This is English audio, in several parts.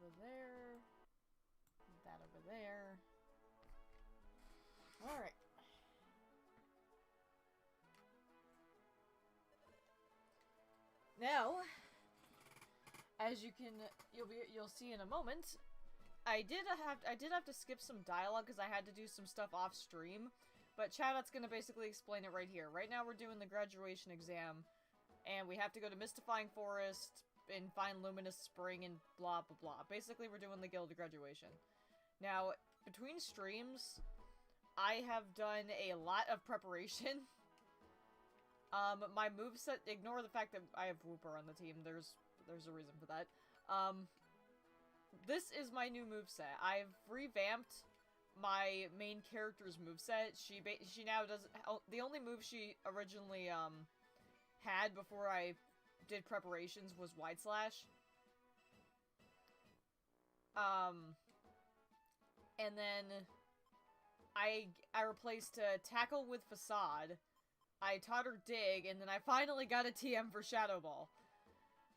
over there. That over there. Alright. Now, as you'll see in a moment, I did have to skip some dialogue because I had to do some stuff off stream, but Chadot's gonna basically explain it right here. Right now we're doing the graduation exam, and we have to go to Mystifying Forest and find Luminous Spring and blah blah blah. Basically, we're doing the guild graduation. Now, between streams, I have done a lot of preparation. My moveset, ignore the fact that I have Whooper on the team, there's a reason for that. This is my new moveset. I've revamped my main character's moveset. She now does, the only move she originally, had before I did preparations was Wide Slash. And then I replaced Tackle with Facade. I taught her Dig, and then I finally got a TM for Shadow Ball.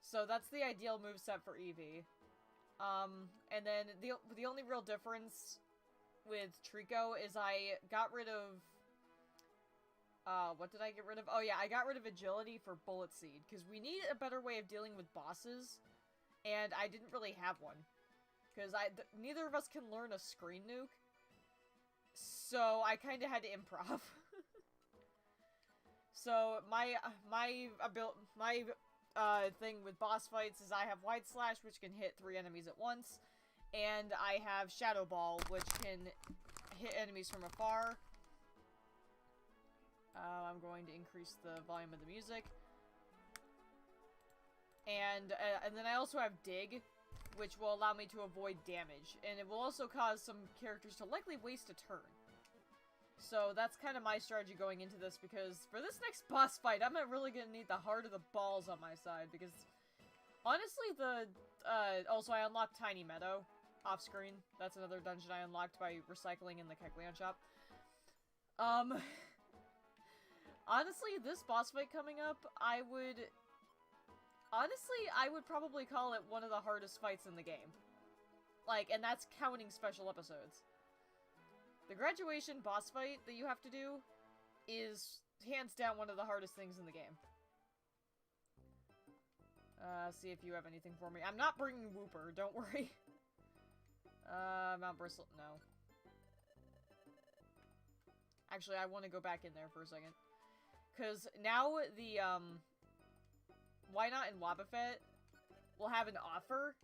So that's the ideal moveset for Eevee. And then the only real difference with Trico is I got rid of... what did I get rid of? Oh yeah, I got rid of Agility for Bullet Seed, because we need a better way of dealing with bosses, and I didn't really have one. Because neither of us can learn a Screen Nuke, so I kinda had to improv. So, my thing with boss fights is I have Wide Slash, which can hit 3 enemies at once, and I have Shadow Ball, which can hit enemies from afar. I'm going to increase the volume of the music. And then I also have Dig, which will allow me to avoid damage, and it will also cause some characters to likely waste a turn. So that's kind of my strategy going into this, because for this next boss fight, I'm really gonna need the heart of the balls on my side, because honestly, also I unlocked Tiny Meadow off screen. That's another dungeon I unlocked by recycling in the Kecleon shop. Honestly, this boss fight coming up, I would probably call it one of the hardest fights in the game. Like, and that's counting special episodes. The graduation boss fight that you have to do is hands down one of the hardest things in the game. See if you have anything for me. I'm not bringing Whooper, don't worry. Mount Bristle, no. Actually, I want to go back in there for a second. Because now the, Why Not and Wobbuffet will have an offer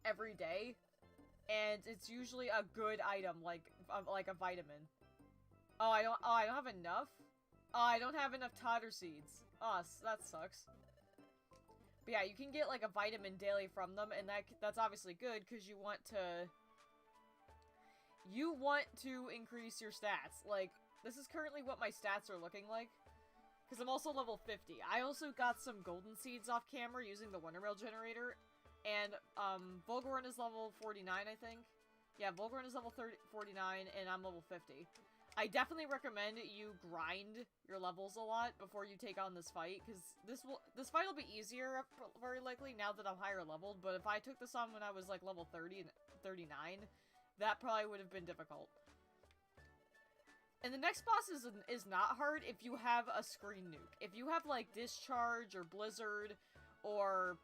every day. And it's usually a good item, like a vitamin. Oh, I don't have enough? Oh, I don't have enough Totter Seeds. Oh, that sucks. But yeah, you can get, like, a vitamin daily from them, and that's obviously good, because you want to increase your stats. Like, this is currently what my stats are looking like. Because I'm also level 50. I also got some golden seeds off camera using the Wonder Rail generator. And, Volgarn is level 49, I think. Yeah, Volgarn is level 49, and I'm level 50. I definitely recommend you grind your levels a lot before you take on this fight, because this fight will be easier, very likely, now that I'm higher leveled, but if I took this on when I was, like, level 30 and 39, that probably would have been difficult. And the next boss is not hard if you have a Screen Nuke. If you have, like, Discharge, or Blizzard, or...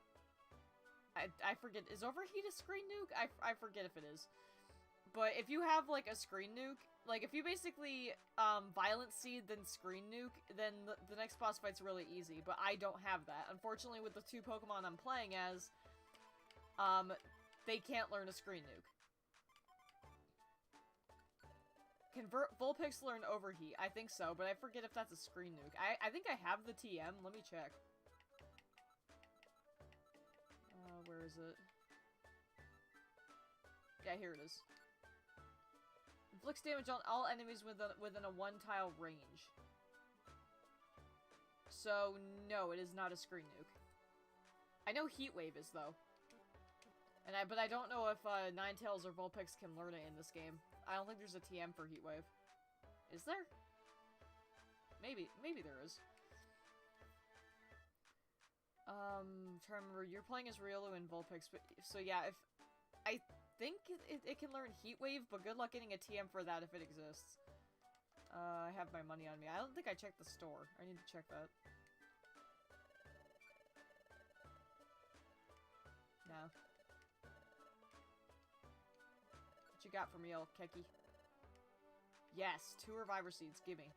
I forget, is Overheat a Screen Nuke? I forget if it is. But if you have, like, a Screen Nuke, like, if you basically, Violent Seed, then Screen Nuke, then the next boss fight's really easy, but I don't have that. Unfortunately, with the 2 Pokemon I'm playing as, they can't learn a Screen Nuke. Can Vulpix learn Overheat? I think so, but I forget if that's a Screen Nuke. I think I have the TM, let me check. Where is it? Yeah, here it is. Inflicts damage on all enemies within a 1-tile range. So, no, it is not a Screen Nuke. I know Heat Wave is, though. But I don't know if, Ninetales or Vulpix can learn it in this game. I don't think there's a TM for Heat Wave. Is there? Maybe there is. Trying to remember, you're playing as Riolu and Vulpix, but, so yeah, I think it can learn Heat Wave, but good luck getting a TM for that if it exists. I have my money on me. I don't think I checked the store. I need to check that. No. What you got for me, old Keki? Yes, 2 Reviver Seeds. Gimme.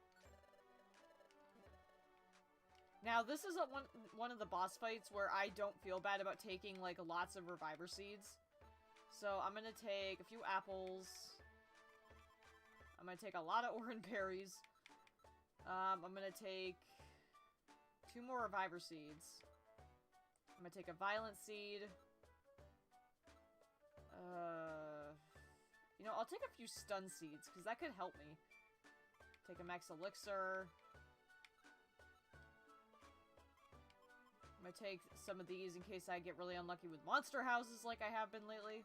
Now, this is one of the boss fights where I don't feel bad about taking, like, lots of Reviver Seeds. So, I'm gonna take a few apples. I'm gonna take a lot of orange berries. I'm gonna take 2 more Reviver Seeds. I'm gonna take a Violent Seed. You know, I'll take a few Stun Seeds, because that could help me. Take a Max Elixir. I'm gonna take some of these in case I get really unlucky with monster houses like I have been lately.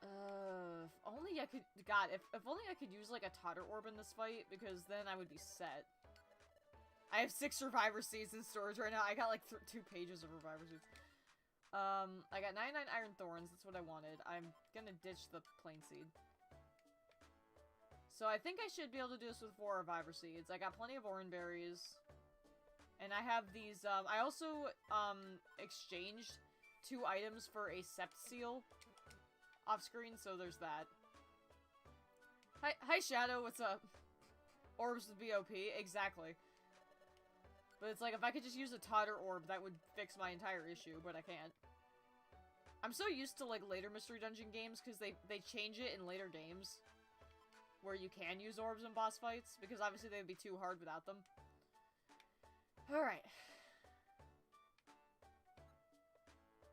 If only I could... God, if only I could use, like, a Totter Orb in this fight, because then I would be set. I have 6 Reviver Seeds in storage right now. I got, like, 2 pages of Reviver Seeds. I got 99 Iron Thorns. That's what I wanted. I'm gonna ditch the Plain Seed. So I think I should be able to do this with 4 Reviver Seeds. I got plenty of Orange Berries. And I have these, I also, exchanged 2 items for a Sept Seal off screen, so there's that. Hi Shadow, what's up? Orbs with BOP, exactly. But it's like, if I could just use a Totter Orb, that would fix my entire issue, but I can't. I'm so used to, like, later Mystery Dungeon games, because they change it in later games. Where you can use orbs in boss fights, because obviously they would be too hard without them. Alright.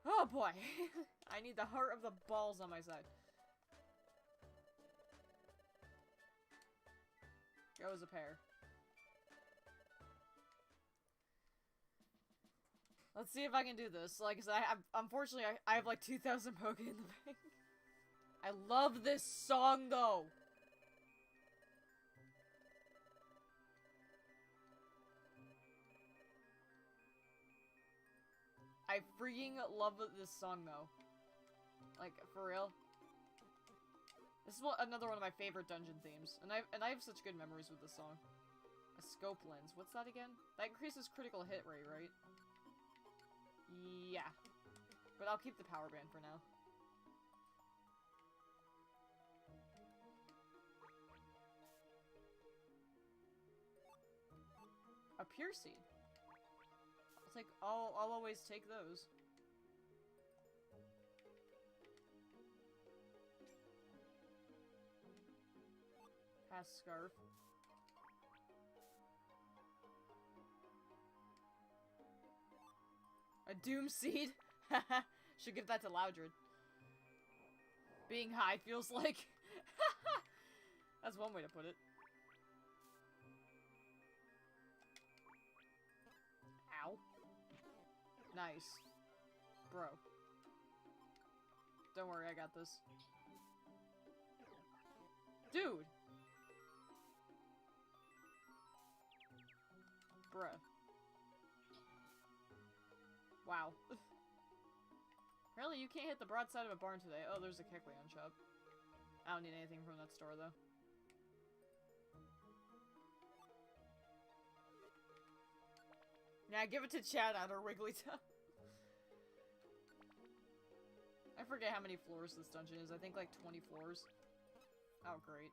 Oh boy. I need the heart of the balls on my side. Goes a pair. Let's see if I can do this. Like I said, unfortunately, I have like 2,000 Poké in the bank. I love this song though. I freaking love this song, though. Like, for real. This is another one of my favorite dungeon themes, and I have such good memories with this song. A scope lens. What's that again? That increases critical hit rate, right? Yeah. But I'll keep the power band for now. A pure seed. It's like, I'll always take those. Pass Scarf. A Doom Seed? Should give that to Loudred. Being high feels like... That's one way to put it. Ow. Nice. Bro. Don't worry, I got this. Dude! Bruh. Wow. Apparently you can't hit the broadside of a barn today. Oh, there's a Kecleon shop. I don't need anything from that store, though. Yeah, give it to Chad out or Wigglytuff. I forget how many floors this dungeon is. I think like 20 floors. Oh, great.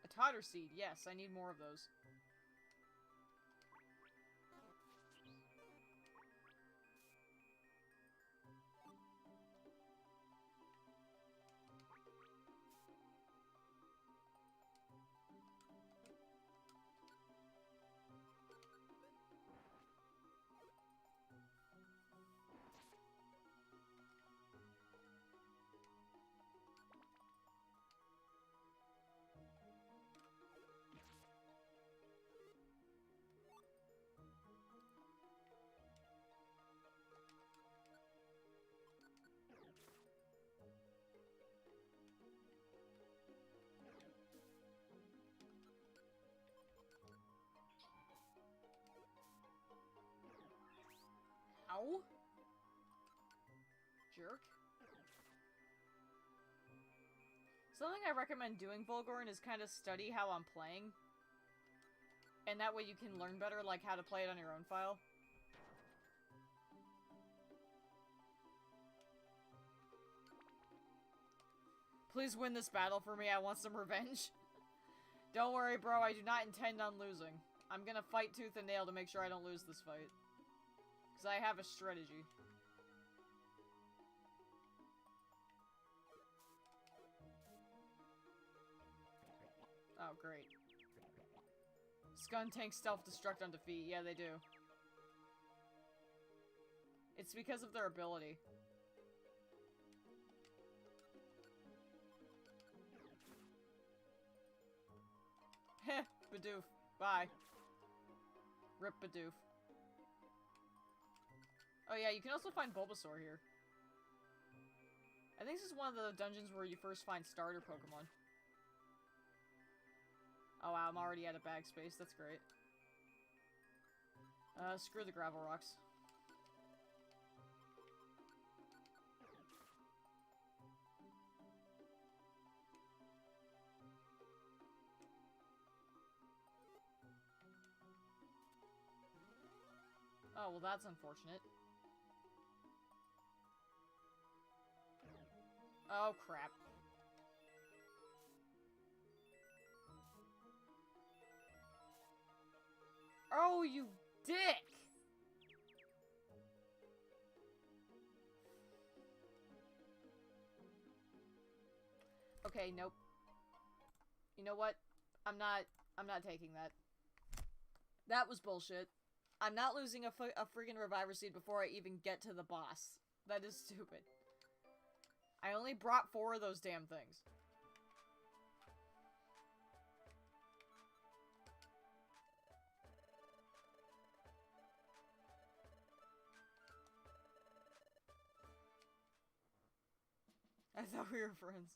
A Totter Seed. Yes, I need more of those. Ow! Jerk. Something I recommend doing, Volgorn, is kind of study how I'm playing. And that way you can learn better, like, how to play it on your own file. Please win this battle for me, I want some revenge. Don't worry, bro, I do not intend on losing. I'm gonna fight tooth and nail to make sure I don't lose this fight. Because I have a strategy. Oh, great. Scun tanks self-destruct on defeat. Yeah, they do. It's because of their ability. Heh, Bidoof. Bye. Rip Bidoof. Oh yeah, you can also find Bulbasaur here. I think this is one of the dungeons where you first find starter Pokemon. Oh wow, I'm already out of bag space. That's great. Screw the gravel rocks. Oh, well that's unfortunate. Oh, crap. Oh, you dick! Okay, nope. You know what? I'm not taking that. That was bullshit. I'm not losing a friggin' Reviver Seed before I even get to the boss. That is stupid. I only brought 4 of those damn things. I thought we were friends.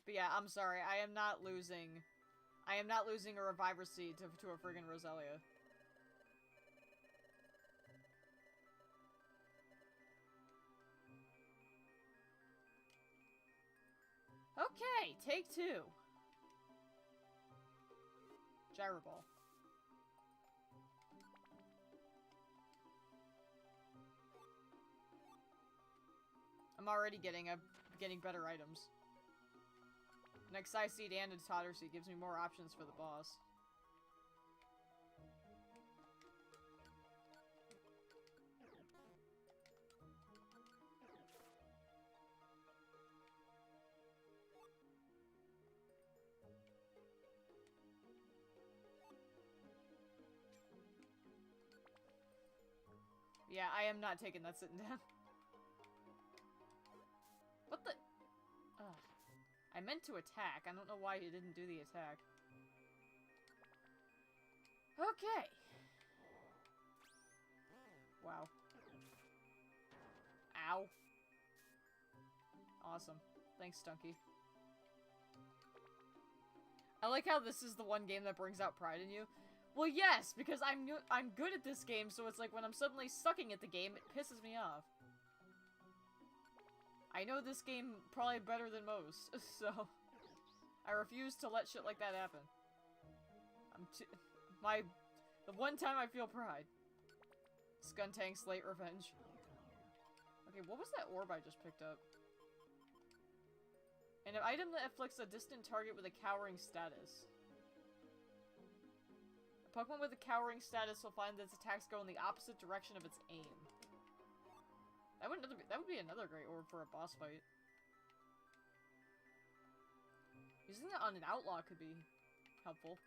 But yeah, I'm sorry. I am not losing a Reviver Seed to a friggin' Roselia. Okay, take 2. Gyro Ball. I'm already getting better items. An Exci Seed and a Totter Seed gives me more options for the boss. Yeah, I am not taking that sitting down. What the? Ugh. I meant to attack. I don't know why you didn't do the attack. Okay. Wow. Ow. Awesome. Thanks, Stunky. I like how this is the one game that brings out pride in you. Well, yes, because I'm good at this game, so it's like when I'm suddenly sucking at the game, it pisses me off. I know this game probably better than most, so I refuse to let shit like that happen. The one time I feel pride. Skuntank's late revenge. Okay, what was that orb I just picked up? An item that afflicts a distant target with a cowering status. A Pokemon with a cowering status will find that its attacks go in the opposite direction of its aim. That would be another great orb for a boss fight. Using that on an outlaw could be helpful.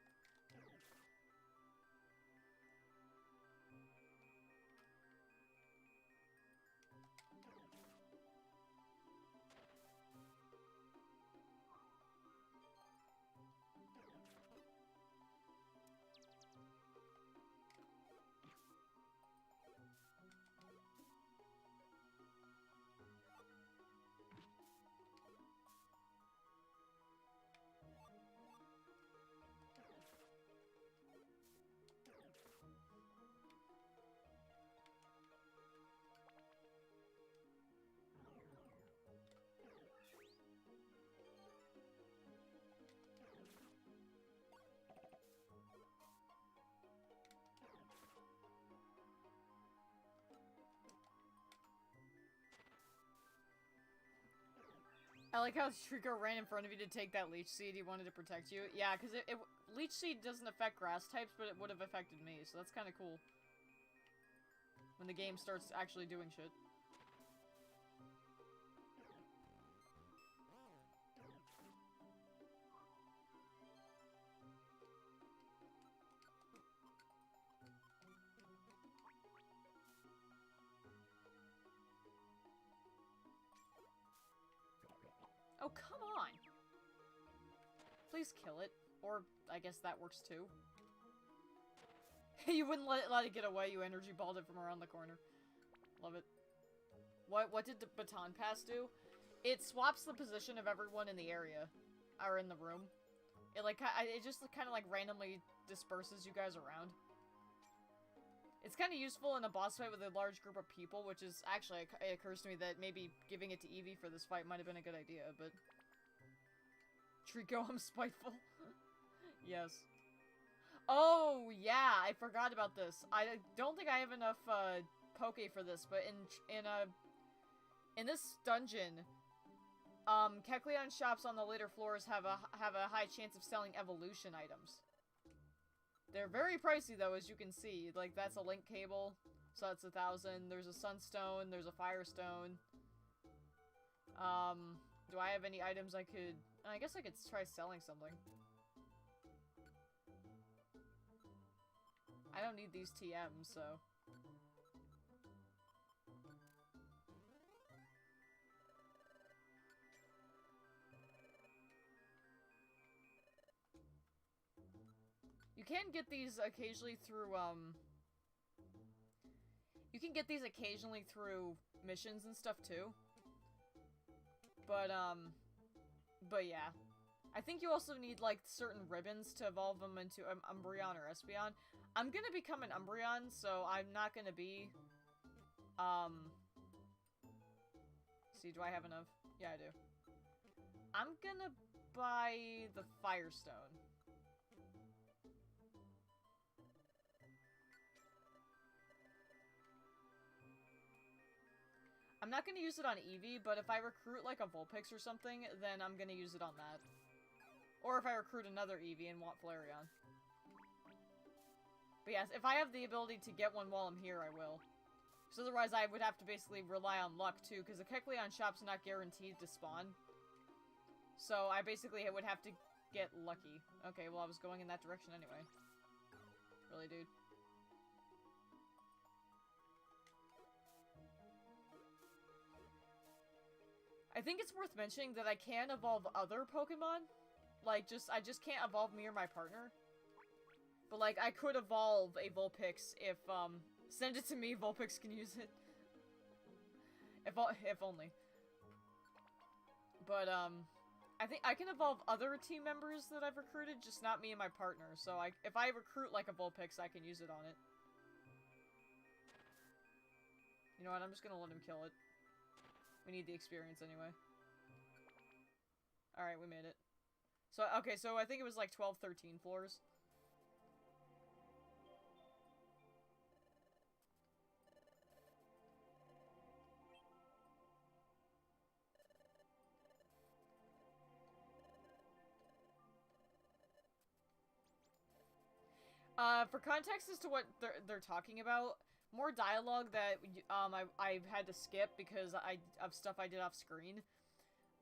I like how Trico ran in front of you to take that leech seed. He wanted to protect you. Yeah, because leech seed doesn't affect grass types, but it would have affected me, so that's kind of cool. When the game starts actually doing shit. Oh, come on! Please kill it. Or, I guess that works too. You wouldn't let it get away, you energy balled it from around the corner. Love it. What did the baton pass do? It swaps the position of everyone in the area. Or in the room. It just kind of like randomly disperses you guys around. It's kind of useful in a boss fight with a large group of people, which is actually, it occurs to me that maybe giving it to Eevee for this fight might have been a good idea, but... Trico, I'm spiteful. Yes. Oh, yeah, I forgot about this. I don't think I have enough, Poke for this, but in this dungeon, Kecleon shops on the later floors have a high chance of selling evolution items. They're very pricey, though, as you can see. Like, that's a link cable, so that's 1,000. There's a sunstone, there's a firestone. Do I have any items I could... I guess I could try selling something. I don't need these TMs, so... You can get these occasionally through, You can get these occasionally through missions and stuff, too. But yeah. I think you also need, like, certain ribbons to evolve them into Umbreon or Espeon. I'm gonna become an Umbreon, so I'm not gonna be, See, do I have enough? Yeah, I do. I'm gonna buy the Firestone. I'm not gonna use it on Eevee, but if I recruit, like, a Vulpix or something, then I'm gonna use it on that. Or if I recruit another Eevee and want Flareon. But yes, if I have the ability to get one while I'm here, I will. Because otherwise I would have to basically rely on luck, too, because the Kecleon shop's not guaranteed to spawn. So I basically would have to get lucky. Okay, well, I was going in that direction anyway. Really, dude? I think it's worth mentioning that I can evolve other Pokemon. Like, I just can't evolve me or my partner. But, like, I could evolve a Vulpix if, send it to me, Vulpix can use it. If only. But, I think I can evolve other team members that I've recruited, just not me and my partner. So, if I recruit, like, a Vulpix, I can use it on it. You know what, I'm just gonna let him kill it. We need the experience anyway. Alright, we made it. So, okay, so I think it was like 12, 13 floors. For context as to what they're talking about, more dialogue that I've had to skip because of stuff I did off screen.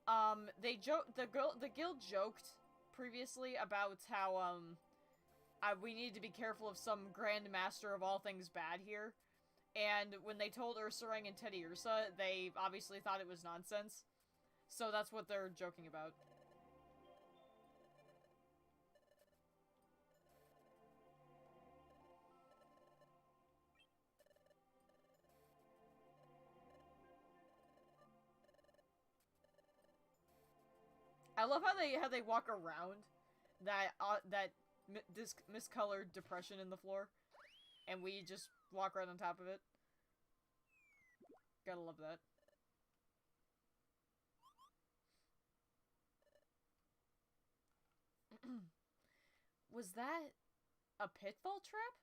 The guild joked previously about how we need to be careful of some Grand Master of all things bad here, and when they told Ursaring and Teddy Ursa, they obviously thought it was nonsense. So that's what they're joking about. I love how they walk around that miscolored depression in the floor, and we just walk right on top of it. Gotta love that. Was that a pitfall trap?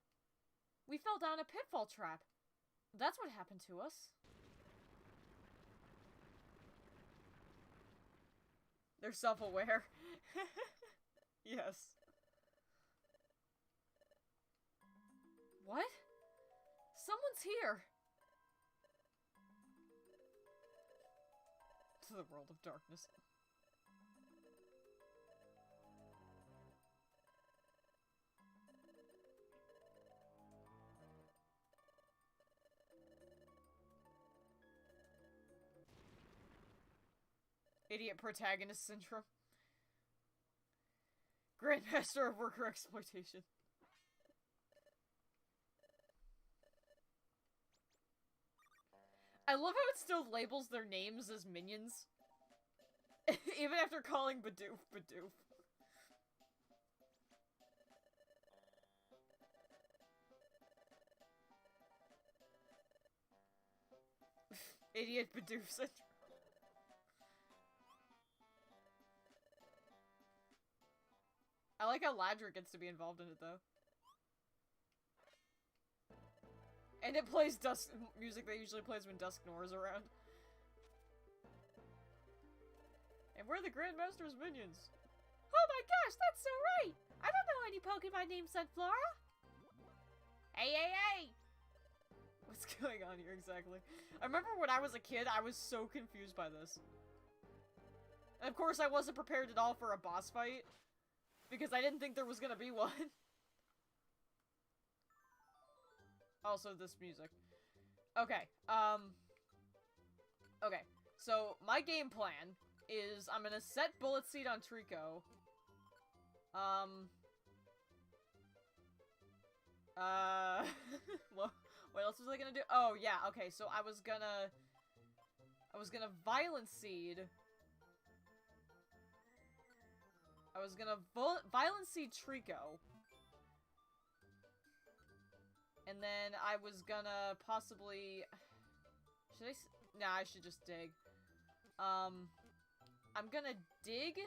We fell down a pitfall trap. That's what happened to us. They're self-aware. Yes. What? Someone's here! To the world of darkness. Idiot protagonist syndrome. Grandmaster of worker exploitation. I love how it still labels their names as minions. Even after calling Bidoof Bidoof. Idiot Bidoof syndrome. I like how Ladra gets to be involved in it, though. And it plays Dusk music that usually plays when Dusknoir is around. And we're the Grandmaster's minions. Oh my gosh, that's so right! I don't know any Pokemon named Sunflora! Hey, hey, hey! What's going on here exactly? I remember when I was a kid, I was so confused by this. And of course, I wasn't prepared at all for a boss fight. Because I didn't think there was gonna be one. Also, this music. Okay, okay, so my game plan is I'm gonna set Bullet Seed on Trico. What else was I gonna do? Oh, yeah, okay, so I was gonna Violent Seed. I was gonna Violent Seed Trico. And then I was gonna possibly... Should I... Nah, I should just dig. I'm gonna dig...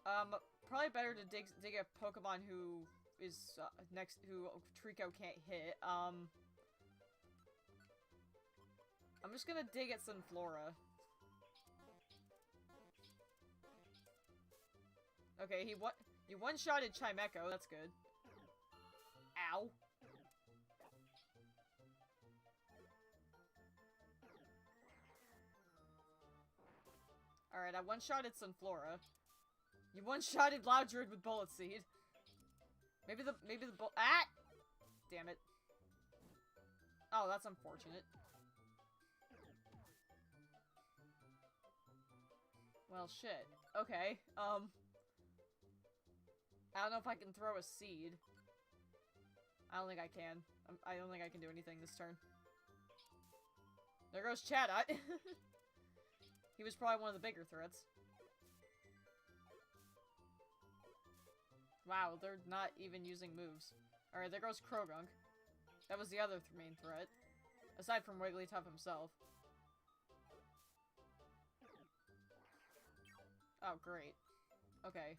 Probably better to dig a Pokemon who is, who Trico can't hit. I'm just gonna dig at Sunflora. Okay, he one-shotted Chimecho, that's good. Ow. Alright, I one-shotted Sunflora. You one-shotted Loudred with Bullet Seed. Maybe the ah! Damn it. Oh, that's unfortunate. Well, shit. Okay, I don't know if I can throw a seed. I don't think I can. I don't think I can do anything this turn. There goes Chatot. He was probably one of the bigger threats. Wow, they're not even using moves. Alright, there goes Krogunk. That was the other main threat. Aside from Wigglytuff himself. Oh, great. Okay,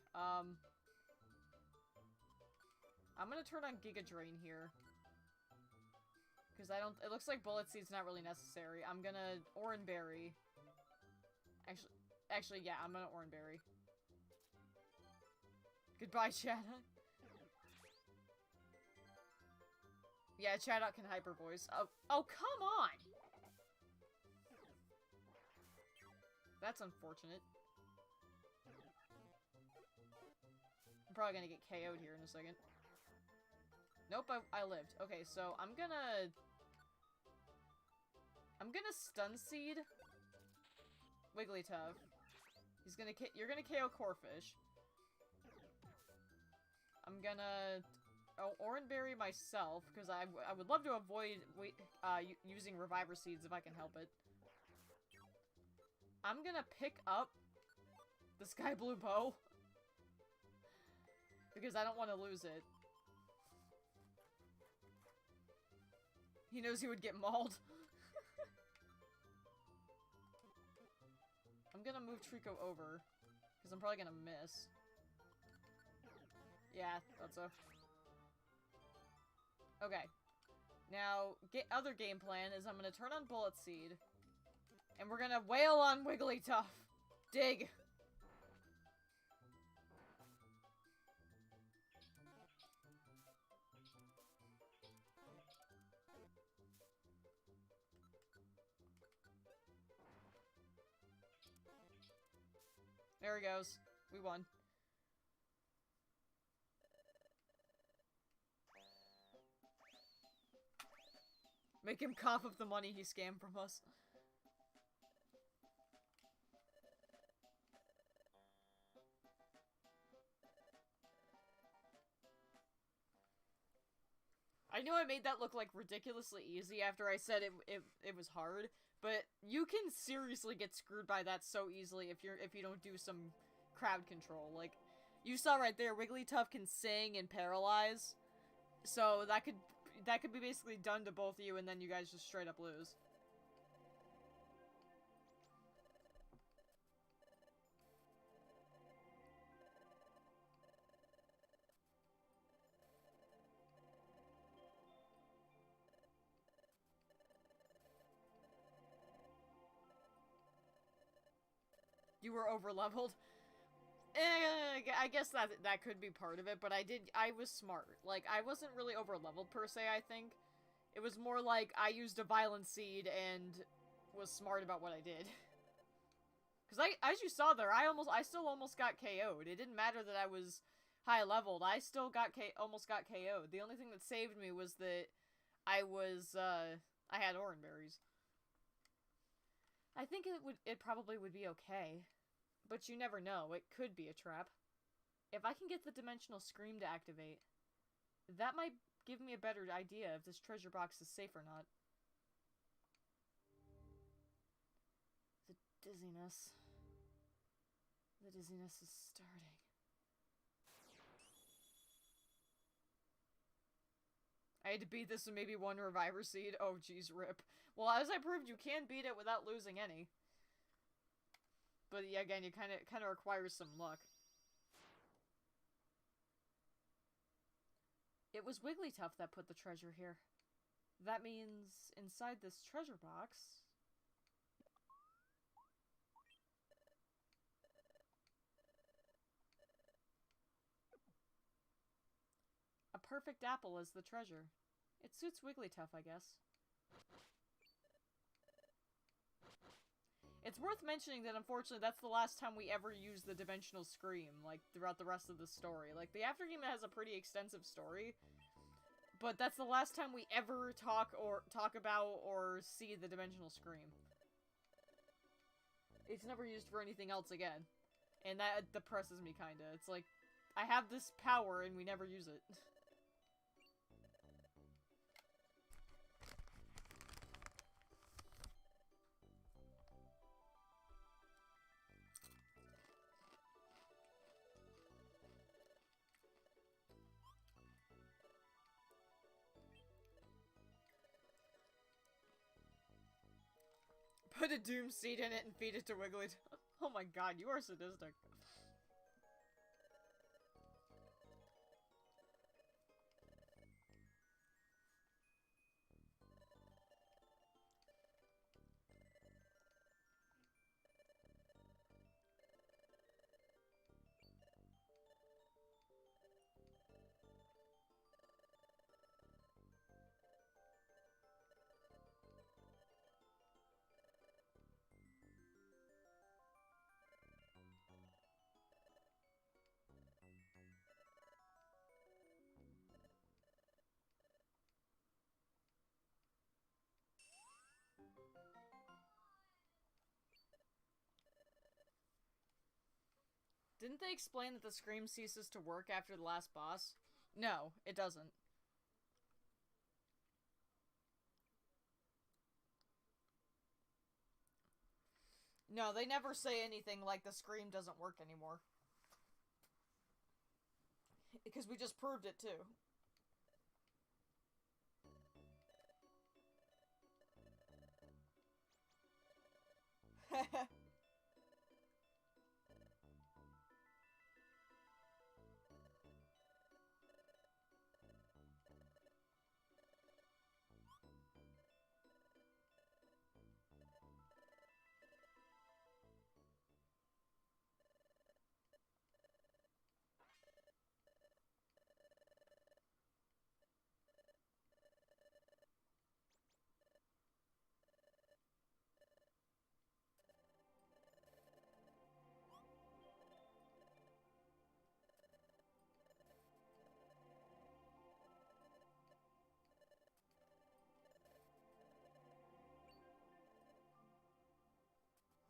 I'm gonna turn on Giga Drain here. Because it looks like Bullet Seed's not really necessary. I'm gonna Oran Berry. Actually, yeah, I'm gonna Oran Berry. Goodbye, Chatot. Yeah, Chatot can Hyper Voice. Oh, come on! That's unfortunate. I'm probably gonna get KO'd here in a second. Nope, I lived. Okay, so I'm gonna Stun Seed Wigglytuff. You're gonna KO Corphish. I'm gonna Oran Berry myself, because I would love to avoid using Reviver Seeds if I can help it. I'm gonna pick up the Sky Blue Bow. Because I don't want to lose it. He knows he would get mauled. I'm gonna move Trico over. Because I'm probably gonna miss. Yeah, thought so. Okay. Now, other game plan is I'm gonna turn on Bullet Seed. And we're gonna wail on Wigglytuff. Dig! There he goes. We won. Make him cough up the money he scammed from us. I know I made that look like ridiculously easy after I said it was hard, but you can seriously get screwed by that so easily if you don't do some crowd control. Like, you saw right there, Wigglytuff can sing and paralyze, so that could be basically done to both of you, and then you guys just straight up lose. You were over-leveled. I guess that could be part of it, but I was smart. Like, I wasn't really over-leveled per se, I think. It was more like I used a Violent Seed and was smart about what I did. Because as you saw there, I still almost got KO'd. It didn't matter that I was high-leveled. I still almost got KO'd. The only thing that saved me was that I had orange berries. I think it probably would be okay. But you never know, it could be a trap. If I can get the Dimensional Scream to activate, that might give me a better idea if this treasure box is safe or not. The dizziness. The dizziness is starting. I had to beat this with maybe one Reviver Seed. Oh, geez, rip. Well, as I proved, you can beat it without losing any. But yeah, again, it kind of requires some luck. It was Wigglytuff that put the treasure here. That means inside this treasure box... a perfect apple is the treasure. It suits Wigglytuff, I guess. It's worth mentioning that, unfortunately, that's the last time we ever use the Dimensional Scream, like, throughout the rest of the story. Like, the Aftergame has a pretty extensive story, but that's the last time we ever talk about or see the Dimensional Scream. It's never used for anything else again. And that depresses me, kinda. It's like, I have this power and we never use it. Put a Doom Seed in it and feed it to Wigglytuff. Oh my god, you are sadistic. Didn't they explain that the Scream ceases to work after the last boss? No, it doesn't. No, they never say anything like the Scream doesn't work anymore. Because we just proved it, too.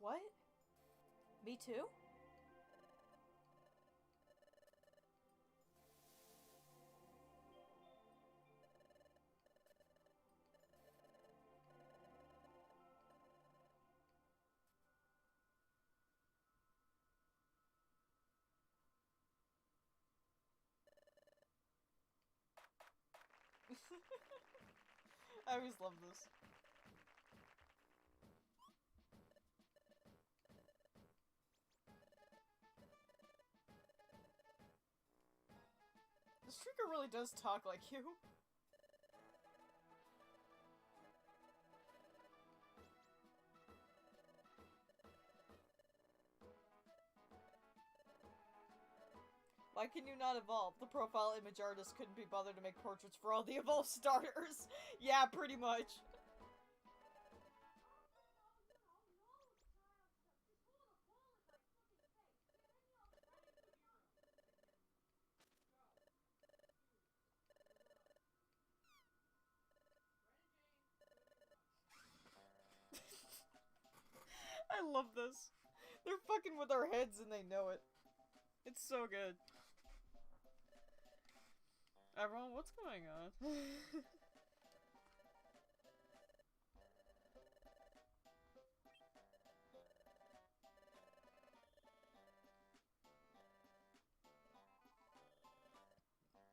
What? Me too? I always love this. The streaker really does talk like you. Why can you not evolve? The profile image artist couldn't be bothered to make portraits for all the evolved starters. Yeah, pretty much. I love this. They're fucking with our heads and they know it. It's so good. Everyone, what's going on?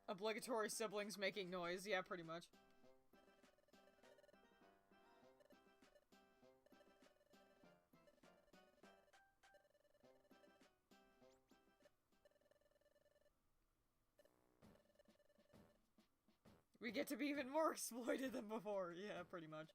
Obligatory siblings making noise. Yeah, pretty much. We get to be even more exploited than before. Yeah, pretty much.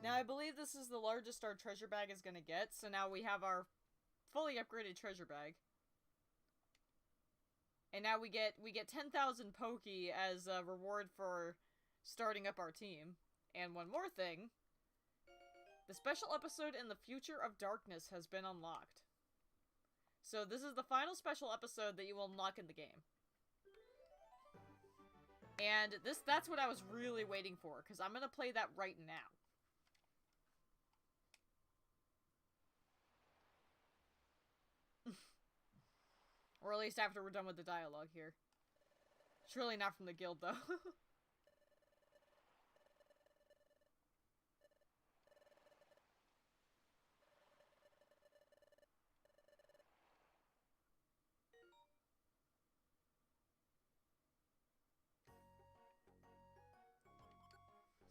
Now, I believe this is the largest our treasure bag is gonna get, so now we have our fully upgraded treasure bag. And now we get 10,000 Poki as a reward for starting up our team. And one more thing. The special episode in the Future of Darkness has been unlocked. So this is the final special episode that you will unlock in the game. And that's what I was really waiting for, because I'm gonna play that right now. Or at least after we're done with the dialogue here. Surely not from the guild, though.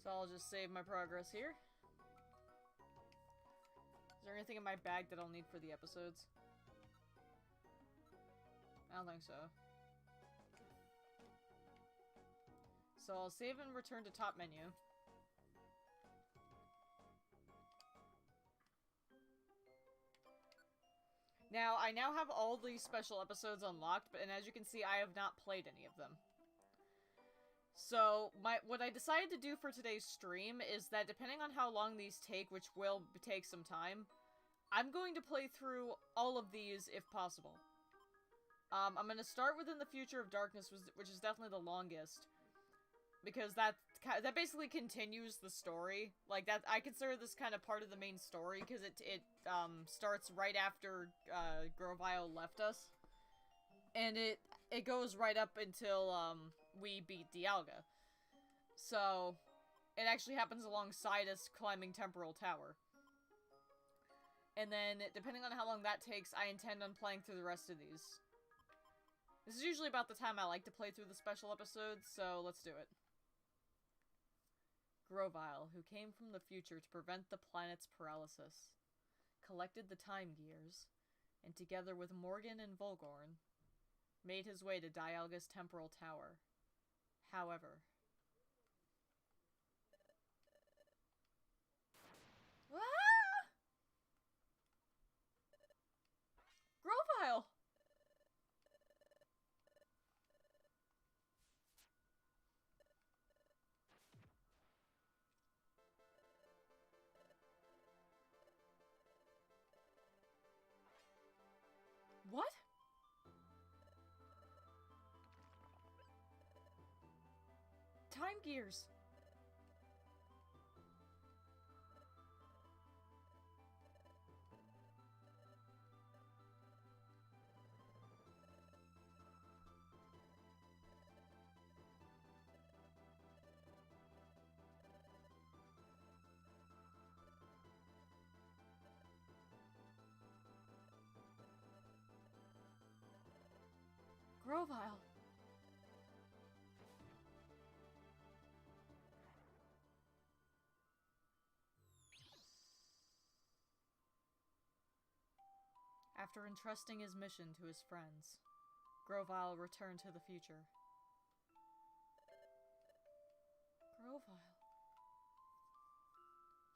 So I'll just save my progress here. Is there anything in my bag that I'll need for the episodes? I don't think so. So I'll save and return to top menu. Now, I now have all these special episodes unlocked, and as you can see, I have not played any of them. So, what I decided to do for today's stream is that depending on how long these take, which will take some time, I'm going to play through all of these if possible. I'm going to start within the Future of Darkness, which is definitely the longest. Because that basically continues the story. Like, that I consider this kind of part of the main story, because it starts right after Grovile left us. And it goes right up until we beat Dialga. So, it actually happens alongside us climbing Temporal Tower. And then, depending on how long that takes, I intend on playing through the rest of these. This is usually about the time I like to play through the special episodes, so let's do it. Grovile, who came from the future to prevent the planet's paralysis, collected the time gears, and together with Morgan and Volgorn, made his way to Dialga's Temporal Tower. However... Ah! Grovile! time gears! Grovile! After entrusting his mission to his friends, Grovile returned to the future. Grovile.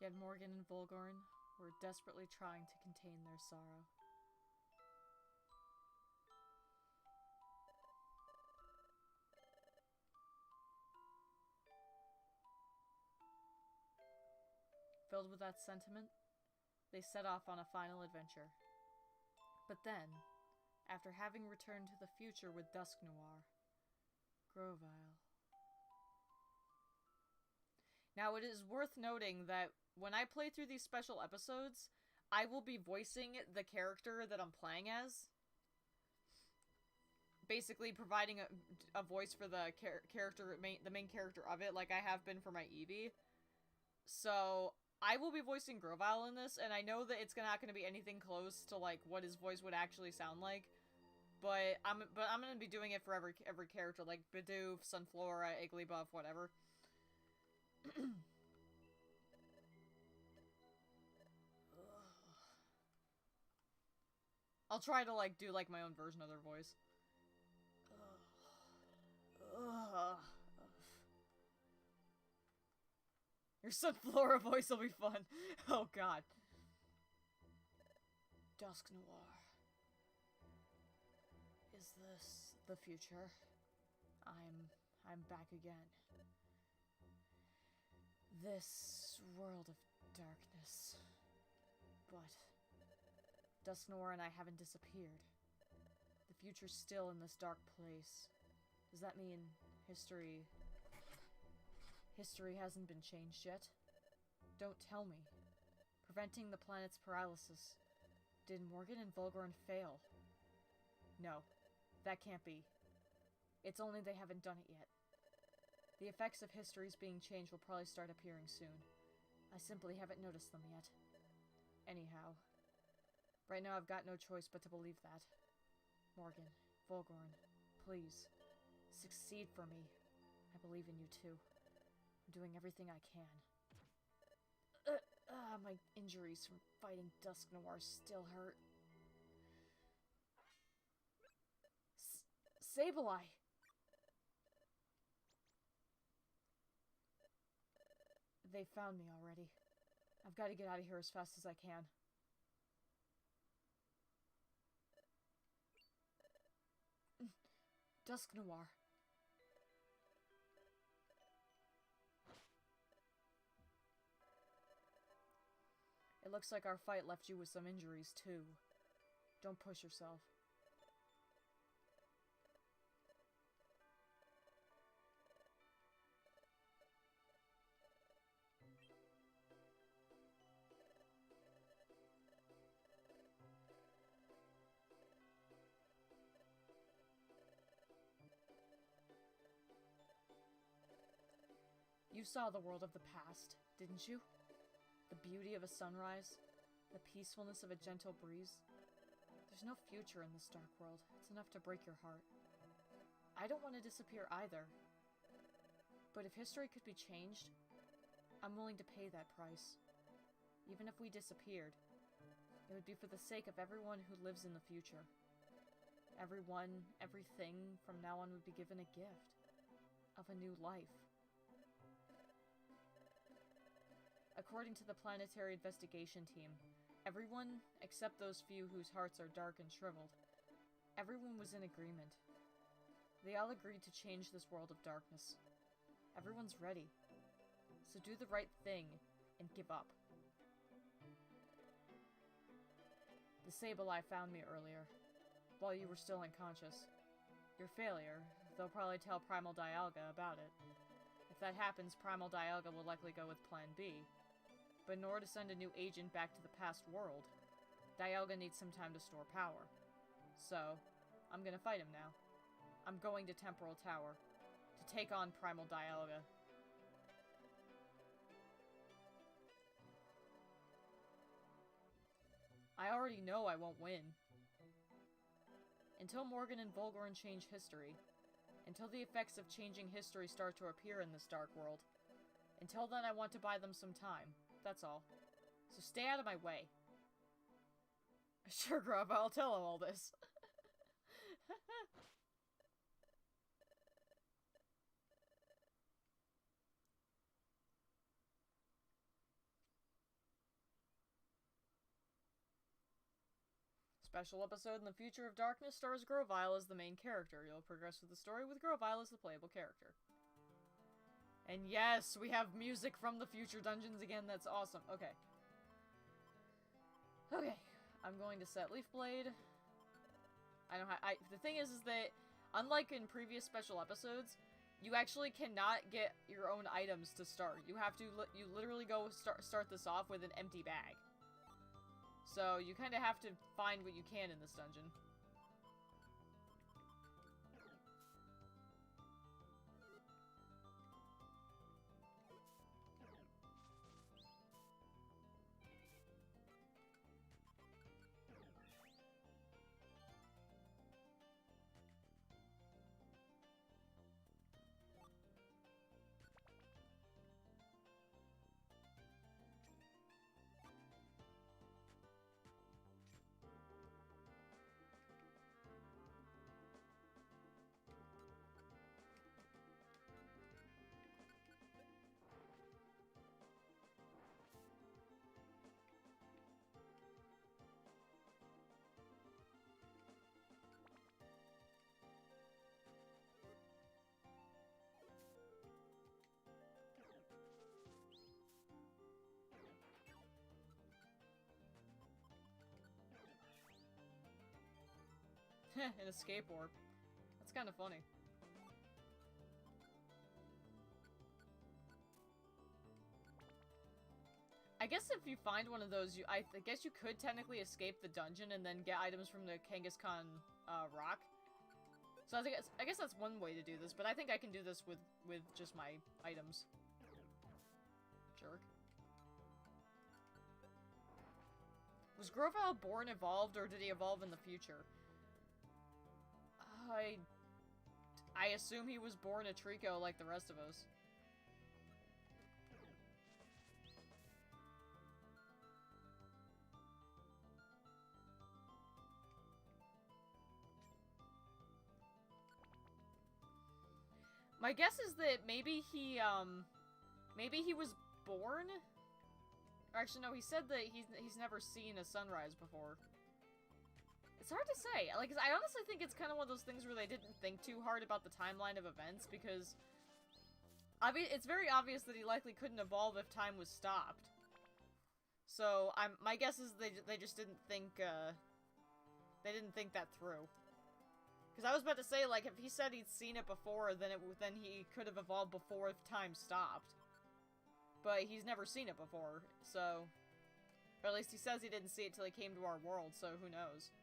Yet Morgan and Volgorn were desperately trying to contain their sorrow. Filled with that sentiment, they set off on a final adventure. But then, after having returned to the future with Dusk Noir, Grovile. Now, it is worth noting that when I play through these special episodes, I will be voicing the character that I'm playing as. Basically providing a voice for the the main character of it, like I have been for my Eevee. So, I will be voicing Grovile in this, and I know that it's not going to be anything close to, like, what his voice would actually sound like. But I'm going to be doing it for every character, like Bidoof, Sunflora, Igglybuff, whatever. I'll try to, like, do, like, my own version of their voice. Your Sunflora voice will be fun. Oh, God. Dusk Noir. Is this the future? I'm back again. This world of darkness. But Dusk Noir and I haven't disappeared. The future's still in this dark place. Does that mean history hasn't been changed yet? Don't tell me. Preventing the planet's paralysis. Did Morgan and Volgorn fail? No, that can't be. It's only they haven't done it yet. The effects of history's being changed will probably start appearing soon. I simply haven't noticed them yet. Anyhow, right now I've got no choice but to believe that. Morgan, Volgorn, please, succeed for me. I believe in you too. I'm doing everything I can. My injuries from fighting Dusk Noir still hurt. Sableye! They found me already. I've got to get out of here as fast as I can. Dusk Noir. It looks like our fight left you with some injuries, too. Don't push yourself. You saw the world of the past, didn't you? The beauty of a sunrise, the peacefulness of a gentle breeze. There's no future in this dark world. It's enough to break your heart. I don't want to disappear either. But if history could be changed, I'm willing to pay that price. Even if we disappeared, it would be for the sake of everyone who lives in the future. Everyone, everything from now on would be given a gift of a new life. According to the Planetary Investigation Team, everyone, except those few whose hearts are dark and shriveled, everyone was in agreement. They all agreed to change this world of darkness. Everyone's ready. So do the right thing and give up. The Sableye found me earlier, while you were still unconscious. Your failure, they'll probably tell Primal Dialga about it. If that happens, Primal Dialga will likely go with Plan B. But in order to send a new agent back to the past world, Dialga needs some time to store power. So, I'm gonna fight him now. I'm going to Temporal Tower to take on Primal Dialga. I already know I won't win. Until Morgan and Volgoran change history, until the effects of changing history start to appear in this dark world, until then I want to buy them some time, that's all. So stay out of my way. Sure, Grub, I'll tell him all this. Special episode in the Future of Darkness stars Grovyle as the main character. You'll progress through the story with Grovyle as the playable character. And yes, we have music from the future dungeons again. That's awesome. Okay. Okay. I'm going to set Leaf Blade. I don't have. The thing is that unlike in previous special episodes, you actually cannot get your own items to start. You have to. You literally go start this off with an empty bag. So, you kind of have to find what you can in this dungeon. An escape orb. That's kind of funny. I guess if you find one of those, I guess you could technically escape the dungeon and then get items from the Kangaskhan rock. So I guess that's one way to do this, but I think I can do this with just my items. Jerk. Was Grovyle born evolved, or did he evolve in the future? I assume he was born a Trico like the rest of us. My guess is that maybe he was born? Or actually, no, he said that he's never seen a sunrise before. It's hard to say. Like, I honestly think it's kind of one of those things where they didn't think too hard about the timeline of events, because I mean, it's very obvious that he likely couldn't evolve if time was stopped. So, my guess is they just didn't think, they didn't think that through. Because I was about to say, like, if he said he'd seen it before, then he could have evolved before if time stopped. But he's never seen it before, so... Or at least he says he didn't see it till he came to our world, so who knows.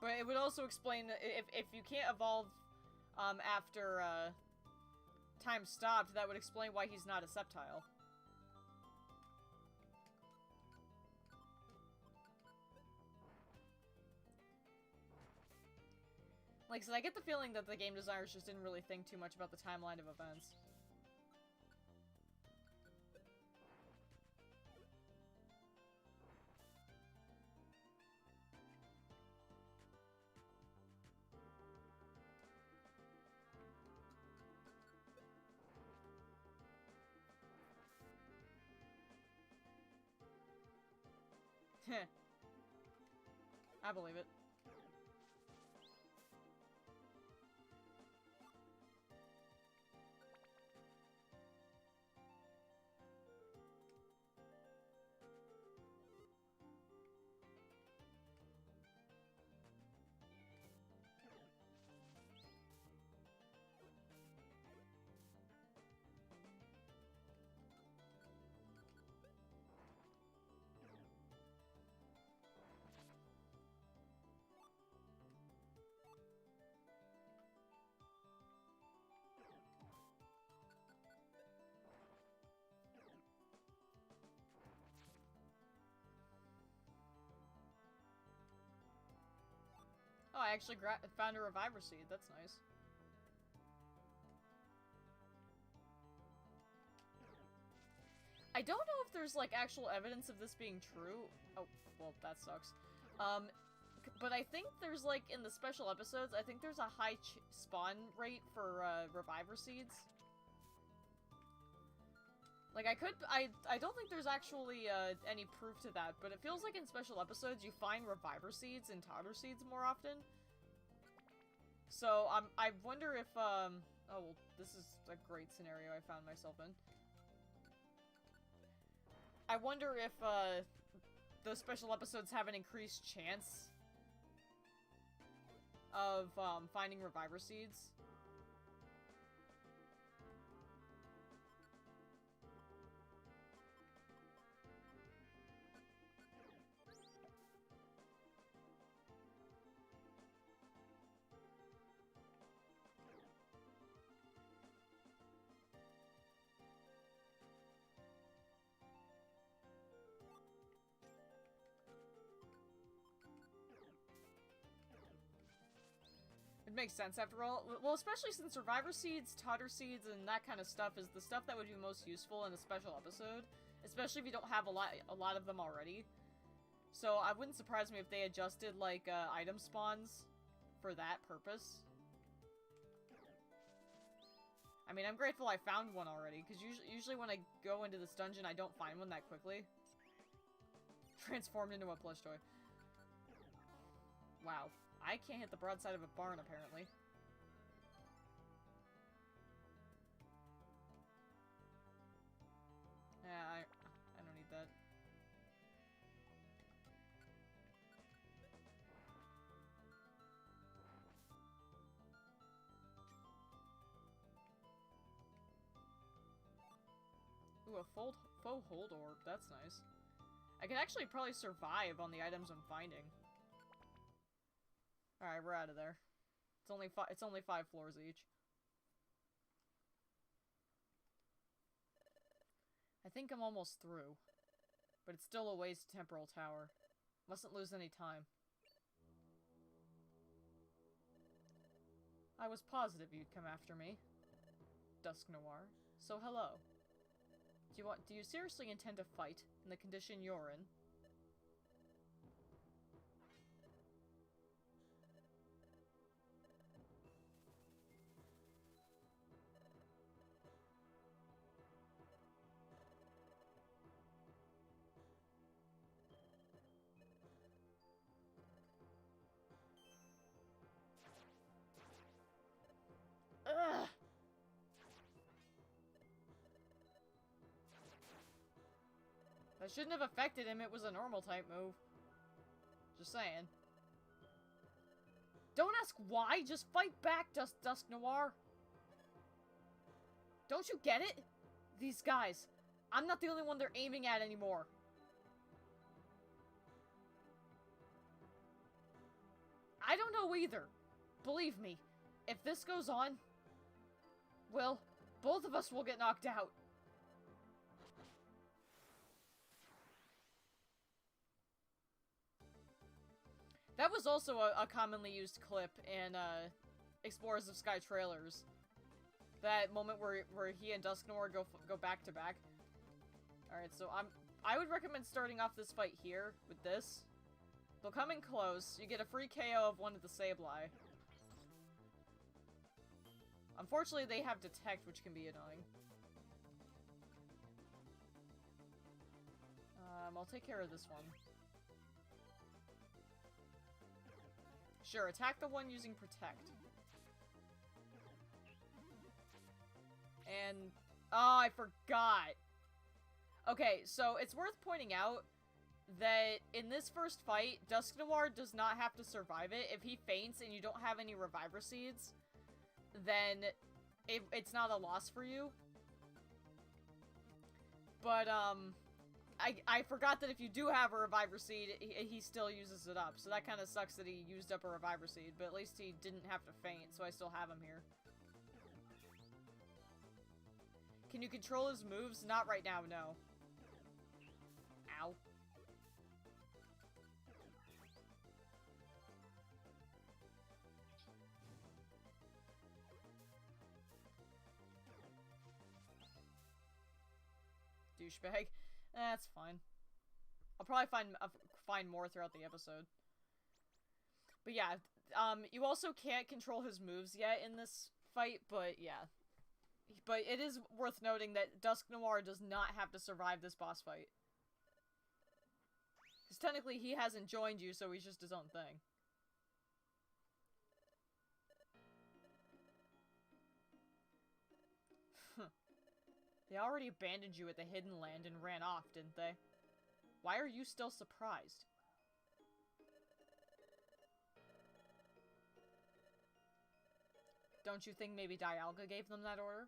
But it would also explain that if you can't evolve after time stopped, that would explain why he's not a Sceptile. Like I said, I get the feeling that the game designers just didn't really think too much about the timeline of events. I believe it. I actually found a Reviver Seed. That's nice. I don't know if there's, like, actual evidence of this being true. Oh, well, that sucks. But I think there's, like, in the special episodes, I think there's a high spawn rate for, Reviver Seeds. Like, I don't think there's actually, any proof to that, but it feels like in special episodes you find Reviver Seeds and Totter Seeds more often. So, I wonder if, oh, well, this is a great scenario I found myself in. I wonder if, those special episodes have an increased chance of, finding Reviver Seeds. Makes sense after all. Well, especially since Reviver Seeds, Totter Seeds, and that kind of stuff is the stuff that would be most useful in a special episode. Especially if you don't have a lot of them already. So I wouldn't surprise me if they adjusted, like, item spawns for that purpose. I mean, I'm grateful I found one already, because usually when I go into this dungeon, I don't find one that quickly. Transformed into a plush toy. Wow. I can't hit the broadside of a barn, apparently. Yeah, I don't need that. Ooh, a faux hold orb. That's nice. I can actually probably survive on the items I'm finding. Alright, we're out of there. It's only 5 floors each. I think I'm almost through. But it's still a ways to Temporal Tower. Mustn't lose any time. I was positive you'd come after me. Dusk Noir. So hello. Do you seriously intend to fight in the condition you're in? Ugh! That shouldn't have affected him, it was a normal type move. Just saying. Don't ask why, just fight back, Dusk Noir. Don't you get it? These guys. I'm not the only one they're aiming at anymore. I don't know either. Believe me, if this goes on, well, both of us will get knocked out. That was also a commonly used clip in Explorers of Sky trailers. That moment where he and Dusk Noir go back to back. All right, so I would recommend starting off this fight here with this. They'll come in close. You get a free KO of one of the Sableye. Unfortunately, they have Detect, which can be annoying. I'll take care of this one. Sure, attack the one using Protect. And... oh, I forgot! Okay, so it's worth pointing out that in this first fight, Dusk Noir does not have to survive it. If he faints and you don't have any Reviver Seeds, then it's not a loss for you. But, I forgot that if you do have a Reviver Seed, he still uses it up. So that kind of sucks that he used up a Reviver Seed, but at least he didn't have to faint, so I still have him here. Can you control his moves? Not right now, no. Ow. douchebag. That's fine. I'll probably find more throughout the episode. But yeah, you also can't control his moves yet in this fight, but yeah. But it is worth noting that Dusk Noir does not have to survive this boss fight. Because technically he hasn't joined you, so he's just his own thing. They already abandoned you at the Hidden Land and ran off, didn't they? Why are you still surprised? Don't you think maybe Dialga gave them that order?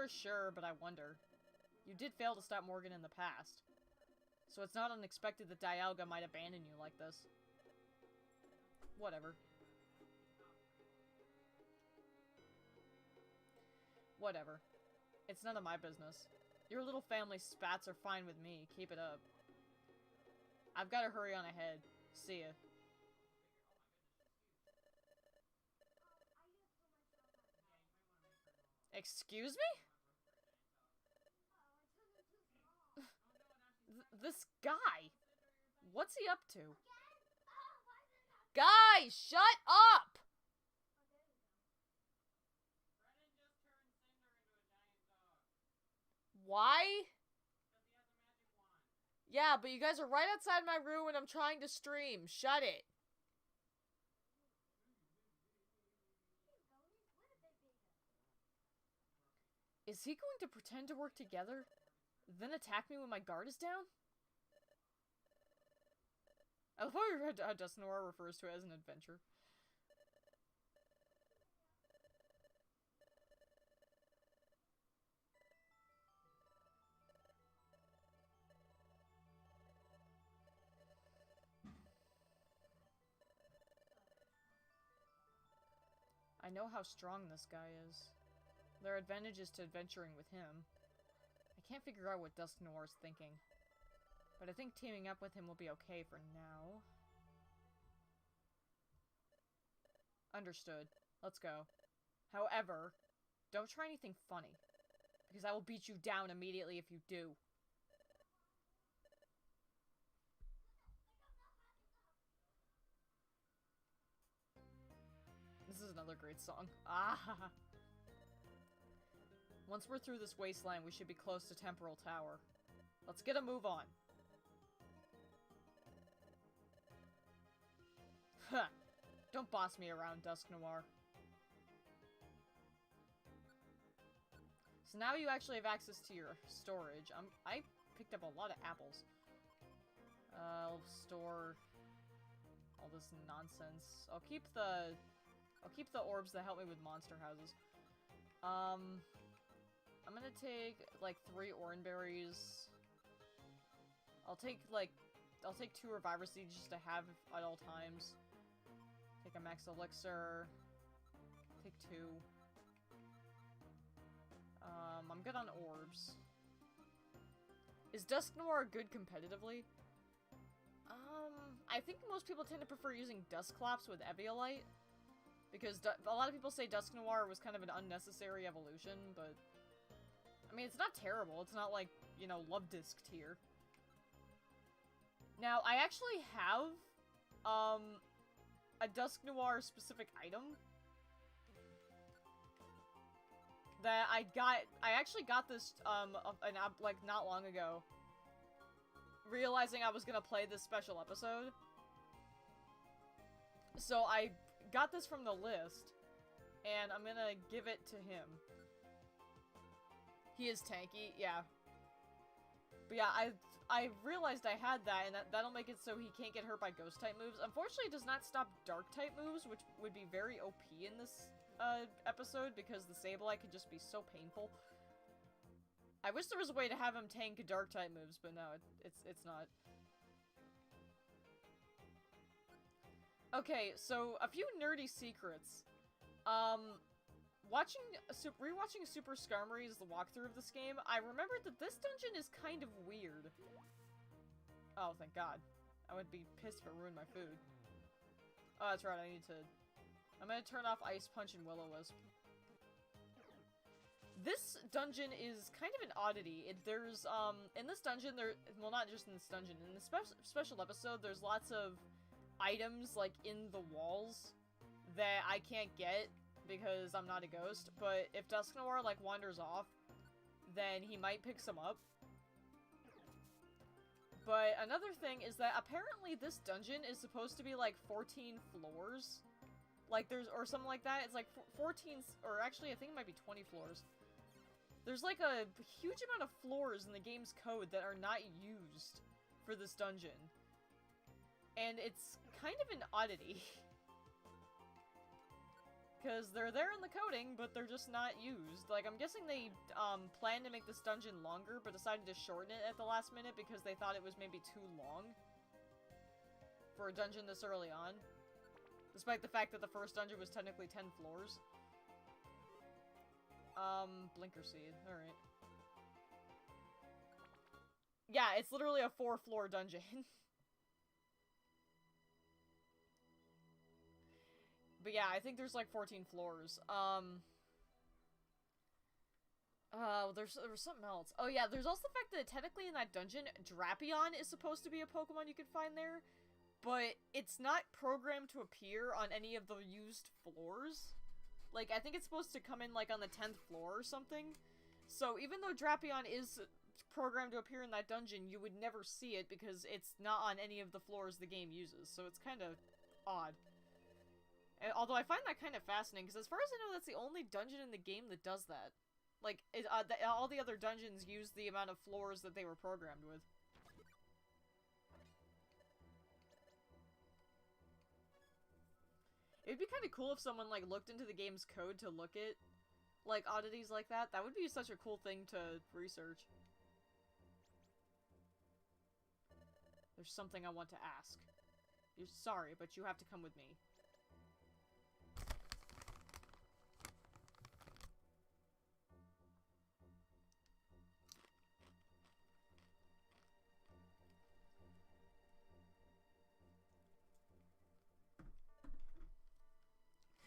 Sure, but I wonder. You did fail to stop Morgan in the past. So it's not unexpected that Dialga might abandon you like this. Whatever. Whatever. It's none of my business. Your little family spats are fine with me. Keep it up. I've got to hurry on ahead. See ya. Excuse me? This guy! What's he up to? Guys, shut up! Why? Yeah, but you guys are right outside my room and I'm trying to stream. Shut it. Is he going to pretend to work together? Then attack me when my guard is down? I love how Dusk Noir refers to it as an adventure. I know how strong this guy is. There are advantages to adventuring with him. I can't figure out what Dusk Noir is thinking. But I think teaming up with him will be okay for now. Understood. Let's go. However, don't try anything funny. Because I will beat you down immediately if you do. This is another great song. Ah! Once we're through this wasteland, we should be close to Temporal Tower. Let's get a move on. Huh. Don't boss me around, Dusk Noir. So now you actually have access to your storage. I picked up a lot of apples. I'll store all this nonsense. I'll keep the orbs that help me with monster houses. I'm gonna take like 3 orange berries. I'll take 2 reviver seeds just to have at all times. Take a max elixir. Take 2. I'm good on orbs. Is Dusk Noir good competitively? I think most people tend to prefer using Dusclops with Eviolite. Because a lot of people say Dusk Noir was kind of an unnecessary evolution, but... I mean, it's not terrible. It's not like, you know, Love Disc tier. Now, I actually have, a Dusk Noir specific item that I actually got this, like, not long ago, realizing I was gonna play this special episode. So I got this from the list, and I'm gonna give it to him. He is tanky, yeah. But yeah, I realized I had that, and that'll make it so he can't get hurt by ghost-type moves. Unfortunately, it does not stop dark-type moves, which would be very OP in this episode, because the Sableye could just be so painful. I wish there was a way to have him tank dark-type moves, but no, it's not. Okay, so a few nerdy secrets. Rewatching Super Skarmory's the walkthrough of this game, I remembered that this dungeon is kind of weird. Oh, thank God. I would be pissed if it ruined my food. Oh, that's right, I need to I'm gonna turn off Ice Punch and Will-O-Wisp. This dungeon is kind of an oddity. There's, in this dungeon, well, not just in this dungeon, in the special episode, there's lots of items, like, in the walls that I can't get because I'm not a ghost, but if Dusknoir, like, wanders off, then he might pick some up. But another thing is that apparently this dungeon is supposed to be, like, 14 floors. Like, or something like that. It's like 14, or actually I think it might be 20 floors. There's like a huge amount of floors in the game's code that are not used for this dungeon. And it's kind of an oddity. Because they're there in the coding, but they're just not used. Like, I'm guessing they planned to make this dungeon longer, but decided to shorten it at the last minute because they thought it was maybe too long for a dungeon this early on. Despite the fact that the first dungeon was technically 10 floors. Blinker Seed. Alright. Yeah, it's literally a 4-floor dungeon. But yeah, I think there's like 14 floors. There was something else. Oh yeah, there's also the fact that technically in that dungeon, Drapion is supposed to be a Pokemon you can find there, but it's not programmed to appear on any of the used floors. Like, I think it's supposed to come in, like, on the 10th floor or something. So, even though Drapion is programmed to appear in that dungeon, you would never see it because it's not on any of the floors the game uses. So, it's kind of odd. And, although I find that kind of fascinating, because as far as I know, that's the only dungeon in the game that does that. Like, all the other dungeons use the amount of floors that they were programmed with. It'd be kind of cool if someone, like, looked into the game's code to look at, like, oddities like that. That would be such a cool thing to research. There's something I want to ask. You're sorry, but you have to come with me.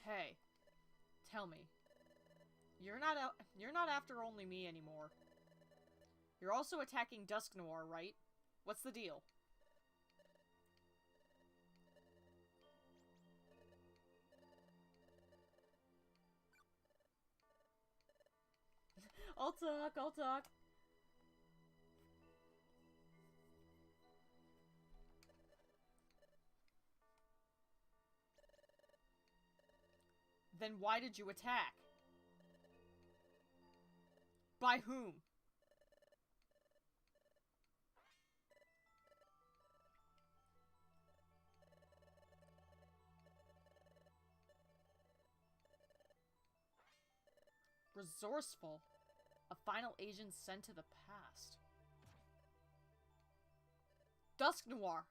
Hey, tell me. You're not after only me anymore. You're also attacking Dusknoir, right? What's the deal? I'll talk. Then why did you attack? By whom? Resourceful. A final agent sent to the past. Dusknoir.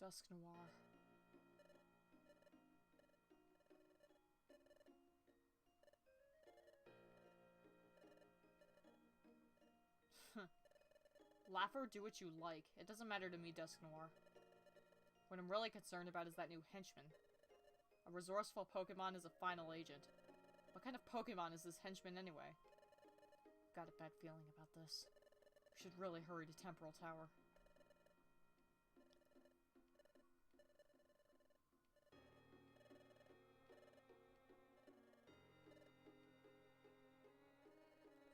Dusknoir. Laugh or do what you like. It doesn't matter to me, Dusknoir. What I'm really concerned about is that new henchman. A resourceful Pokemon is a final agent. What kind of Pokemon is this henchman anyway? Got a bad feeling about this. We should really hurry to Temporal Tower.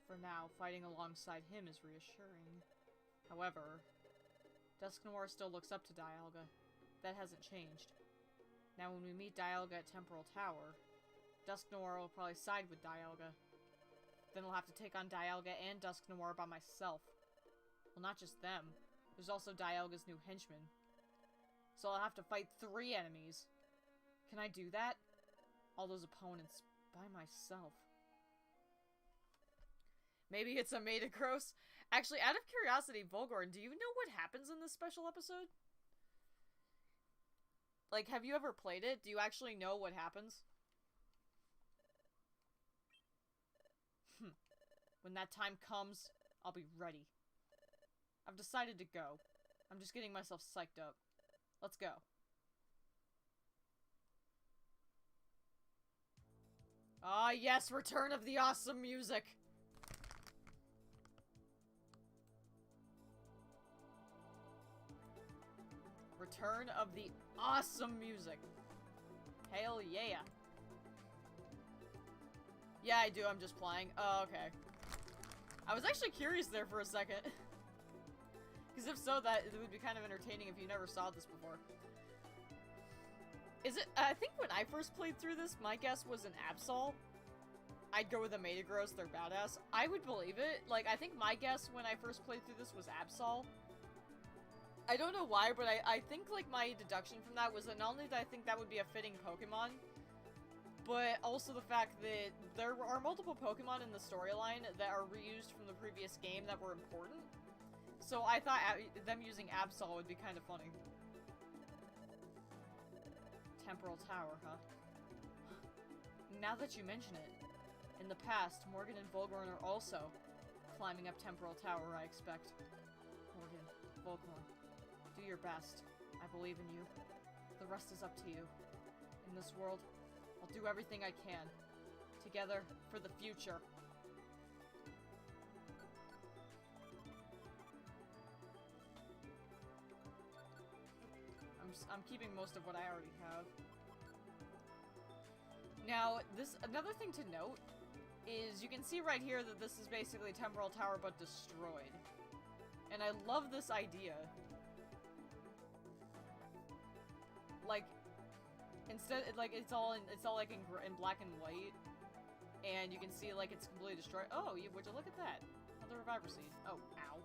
For now, fighting alongside him is reassuring. However, Dusknoir still looks up to Dialga. That hasn't changed. Now when we meet Dialga at Temporal Tower, Dusknoir will probably side with Dialga. Then I'll have to take on Dialga and Dusk Noir by myself. Well, not just them. There's also Dialga's new henchman. So I'll have to fight 3 enemies. Can I do that? All those opponents by myself. Maybe it's a Metagross. Actually, out of curiosity, Volgorn, do you know what happens in this special episode? Like, have you ever played it? Do you actually know what happens? When that time comes, I'll be ready. I've decided to go. I'm just getting myself psyched up. Let's go. Ah, yes, return of the awesome music. Return of the awesome music. Hell yeah. Yeah, I do. I'm just playing. Oh, okay. I was actually curious there for a second. Because if so, that it would be kind of entertaining if you never saw this before. Is it? I think when I first played through this, my guess was an Absol. I'd go with a Metagross, they're badass. I would believe it. Like, I think my guess when I first played through this was Absol. I don't know why, but I think, like, my deduction from that was that not only did I think that would be a fitting Pokemon, but also the fact that there are multiple Pokemon in the storyline that are reused from the previous game that were important. So I thought them using Absol would be kind of funny. Temporal Tower, huh? Now that you mention it, in the past, Morgan and Volgorn are also climbing up Temporal Tower, I expect. Morgan, Volgorn, do your best. I believe in you. The rest is up to you. In this world, I'll do everything I can. Together, for the future. I'm keeping most of what I already have. Now, another thing to note is you can see right here that this is basically Temporal Tower but destroyed. And I love this idea. Like, instead, like, it's all like in black and white. And you can see, like, it's completely destroyed. Oh, would you look at that? Another Reviver Seed. Oh, ow.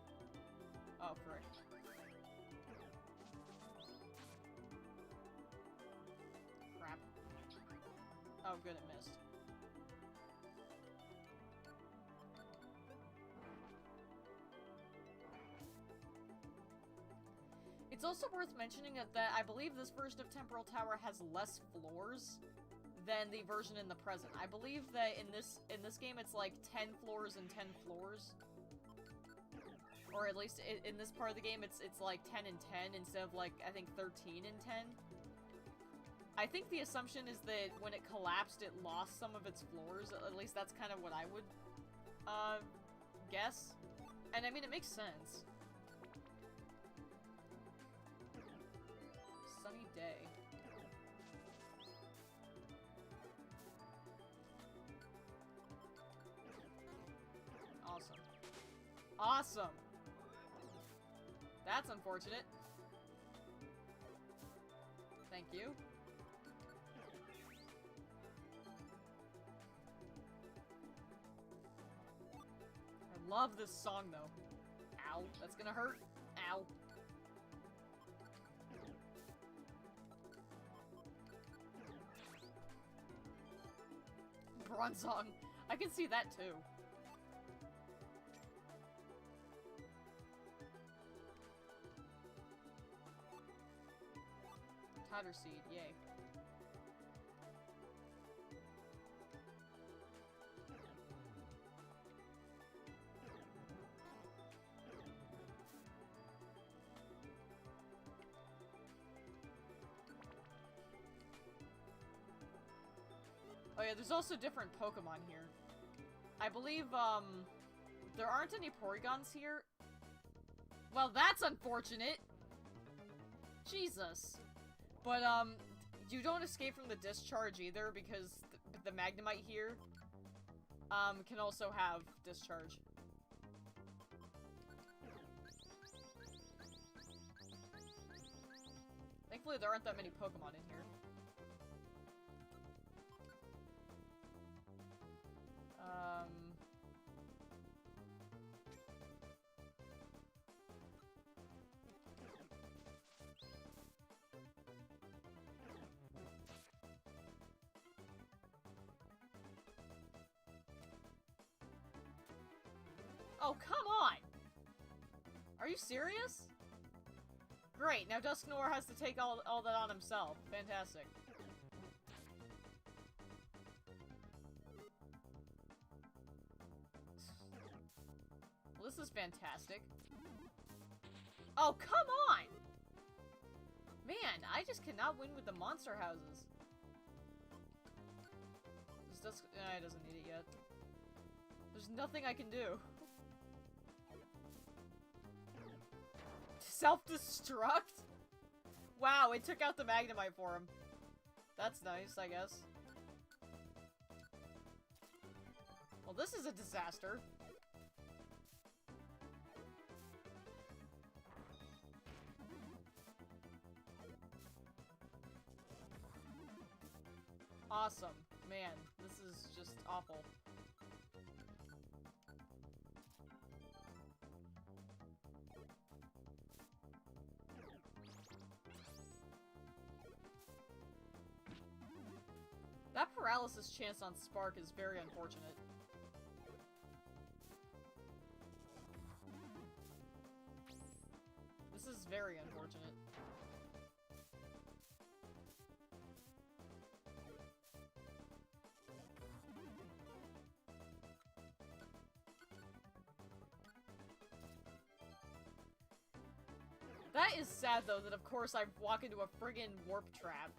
Oh, frick. Crap. Oh, good, it missed. It's also worth mentioning that I believe this version of Temporal Tower has less floors than the version in the present. I believe that in this game it's like 10 floors and 10 floors. Or at least in this part of the game it's like 10 and 10 instead of like, I think 13 and 10. I think the assumption is that when it collapsed it lost some of its floors. At least that's kind of what I would guess. And I mean, it makes sense. Sunny day. Awesome. Awesome! That's unfortunate. Thank you. I love this song, though. Ow. That's gonna hurt. Ow. Bronzong. I can see that, too. Powder Seed, yay. Oh yeah, there's also different Pokemon here. I believe, there aren't any Porygons here. Well, that's unfortunate! Jesus. But, you don't escape from the discharge either, because the Magnemite here, can also have discharge. Thankfully, there aren't that many Pokemon in here. Oh, come on! Are you serious? Great, now Dusknoir has to take all that on himself. Fantastic. Well, this is fantastic. Oh, come on! Man, I just cannot win with the monster houses. This Dusk... it doesn't need it yet. There's nothing I can do. Self-destruct? Wow, it took out the Magnemite for him. That's nice, I guess. Well, this is a disaster. Awesome. Man, this is just awful. That paralysis chance on Spark is very unfortunate. This is very unfortunate. That is sad, though, that of course I walk into a friggin' warp trap.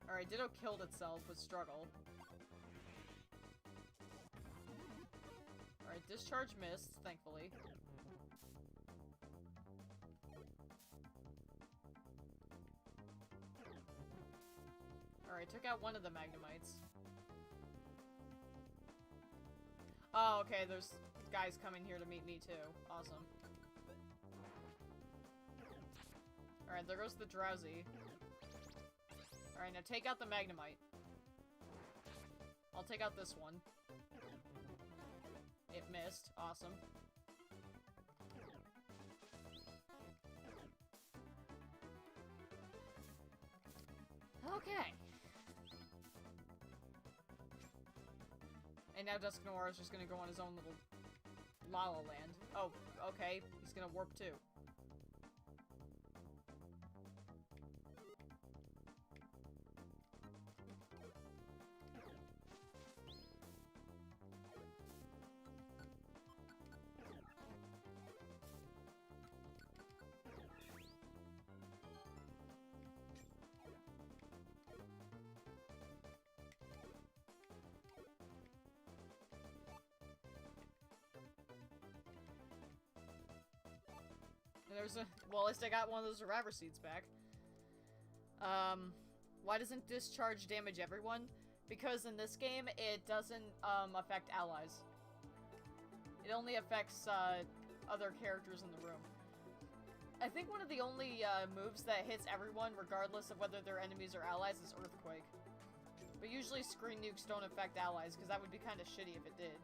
Alright, Ditto killed itself with struggle. Alright, discharge missed, thankfully. Alright, took out one of the Magnemites. Oh, okay, there's guys coming here to meet me too. Awesome. Alright, there goes the Drowsy. Alright, now take out the Magnemite. I'll take out this one. It missed. Awesome. Okay. And now Dusknoir is just gonna go on his own little Lala Land. Oh, okay. He's gonna warp too. Well, at least I got one of those Survivor Seeds back. Why doesn't discharge damage everyone? Because in this game, it doesn't, affect allies. It only affects, other characters in the room. I think one of the only, moves that hits everyone, regardless of whether they're enemies or allies, is Earthquake. But usually screen nukes don't affect allies, because that would be kind of shitty if it did.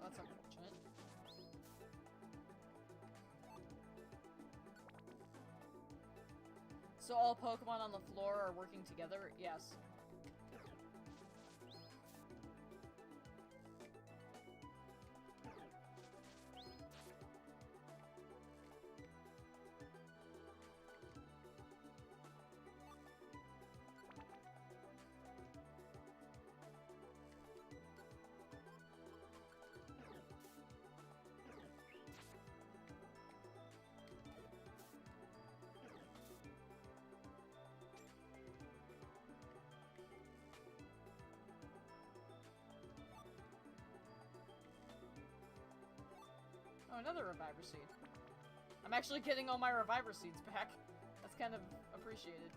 That's unfortunate. So all Pokemon on the floor are working together? Yes. Oh, another Reviver Seed. I'm actually getting all my Reviver Seeds back. That's kind of appreciated.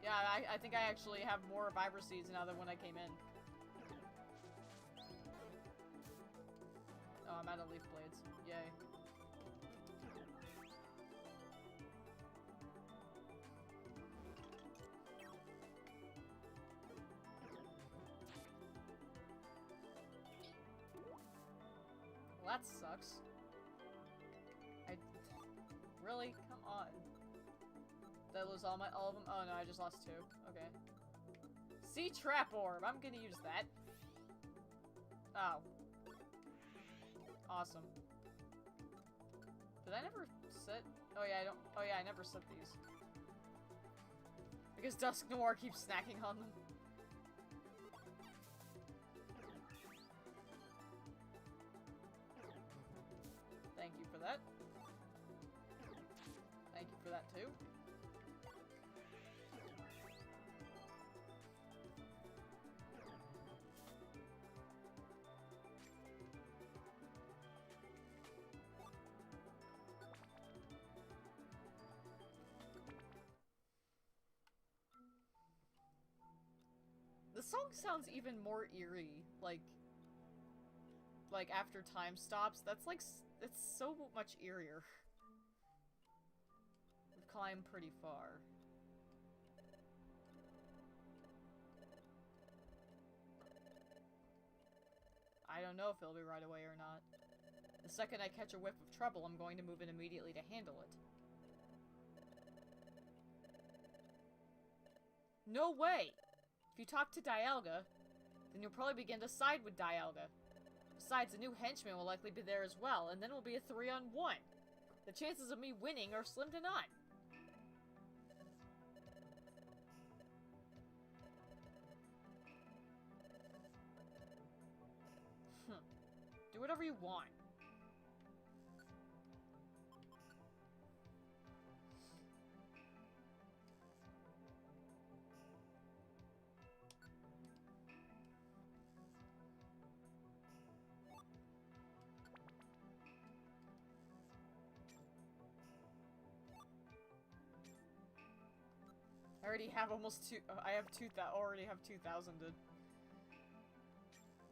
Yeah, I think I actually have more Reviver Seeds now than when I came in. Oh, I'm out of Leaf Blades. Yay. that sucks. Really? Come on. Did I lose all of them? Oh no, I just lost 2. Okay. Sea Trap Orb! I'm gonna use that. Oh. Awesome. Did I never sit? Oh yeah, I never sit these. Because Dusk Noir keeps snacking on them. Thank you for that. Thank you for that too. The song sounds even more eerie, like after time stops. That's like, it's so much eerier. We've climbed pretty far. I don't know if it'll be right away or not. The second I catch a whiff of trouble, I'm going to move in immediately to handle it. No way! If you talk to Dialga, then you'll probably begin to side with Dialga. Besides, a new henchman will likely be there as well, and then it will be a 3-on-1. The chances of me winning are slim to none. Do whatever you want. I already have almost already have 2,000.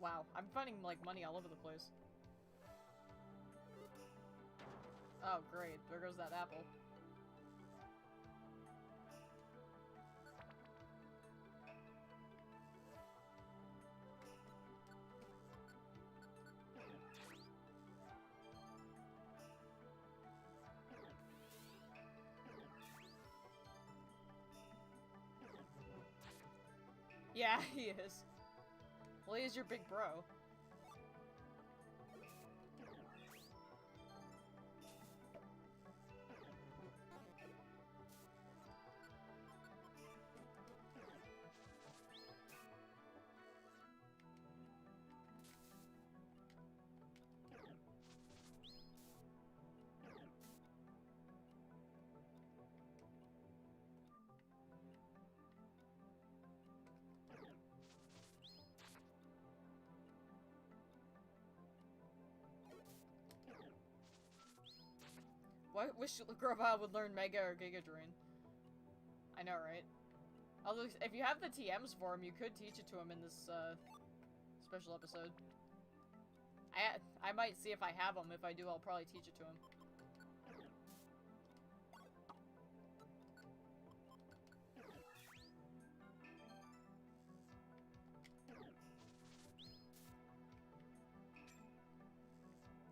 Wow, I'm finding, like, money all over the place. Oh, great. There goes that apple. Yeah, he is. Well, he is your big bro. I wish Grova would learn Mega or Giga Drain. I know, right? Although, if you have the TMs for him, you could teach it to him in this, special episode. I might see if I have them. If I do, I'll probably teach it to him.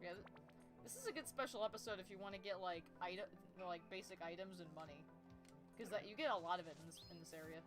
Yeah, this is a good special episode if you want to get, like, basic items and money. Because you get a lot of it in this area.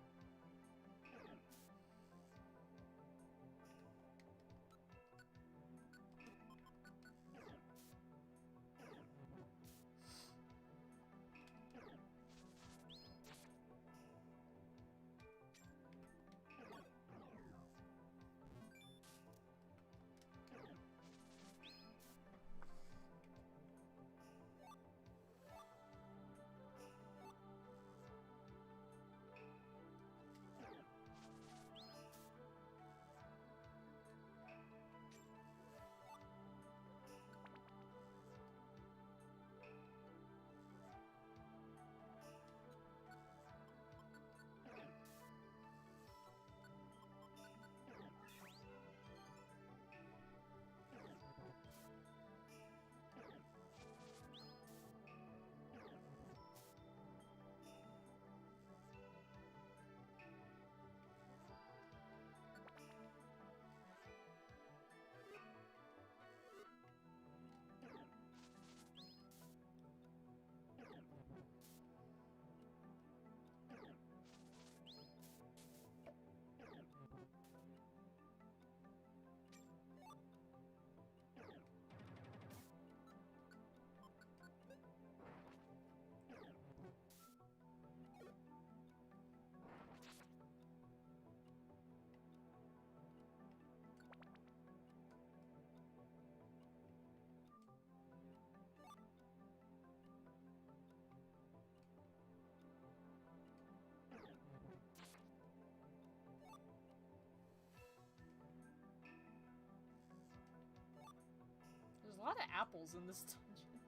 a lot of apples in this dungeon.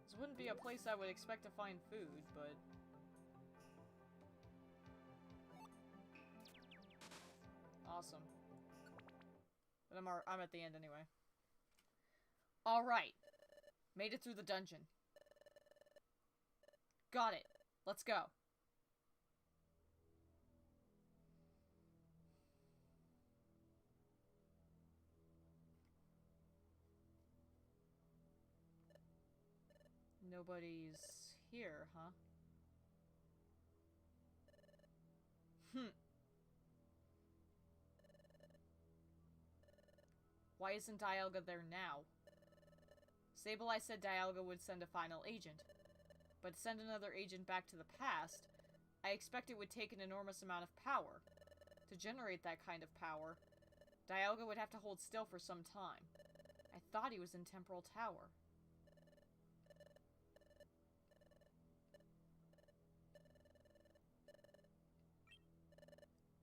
This wouldn't be a place I would expect to find food, but... Awesome. But I'm at the end anyway. Alright. Made it through the dungeon. Got it. Let's go. Nobody's here, huh? Why isn't Dialga there now? Sableye said Dialga would send a final agent. But to send another agent back to the past, I expect it would take an enormous amount of power. To generate that kind of power, Dialga would have to hold still for some time. I thought he was in Temporal Tower.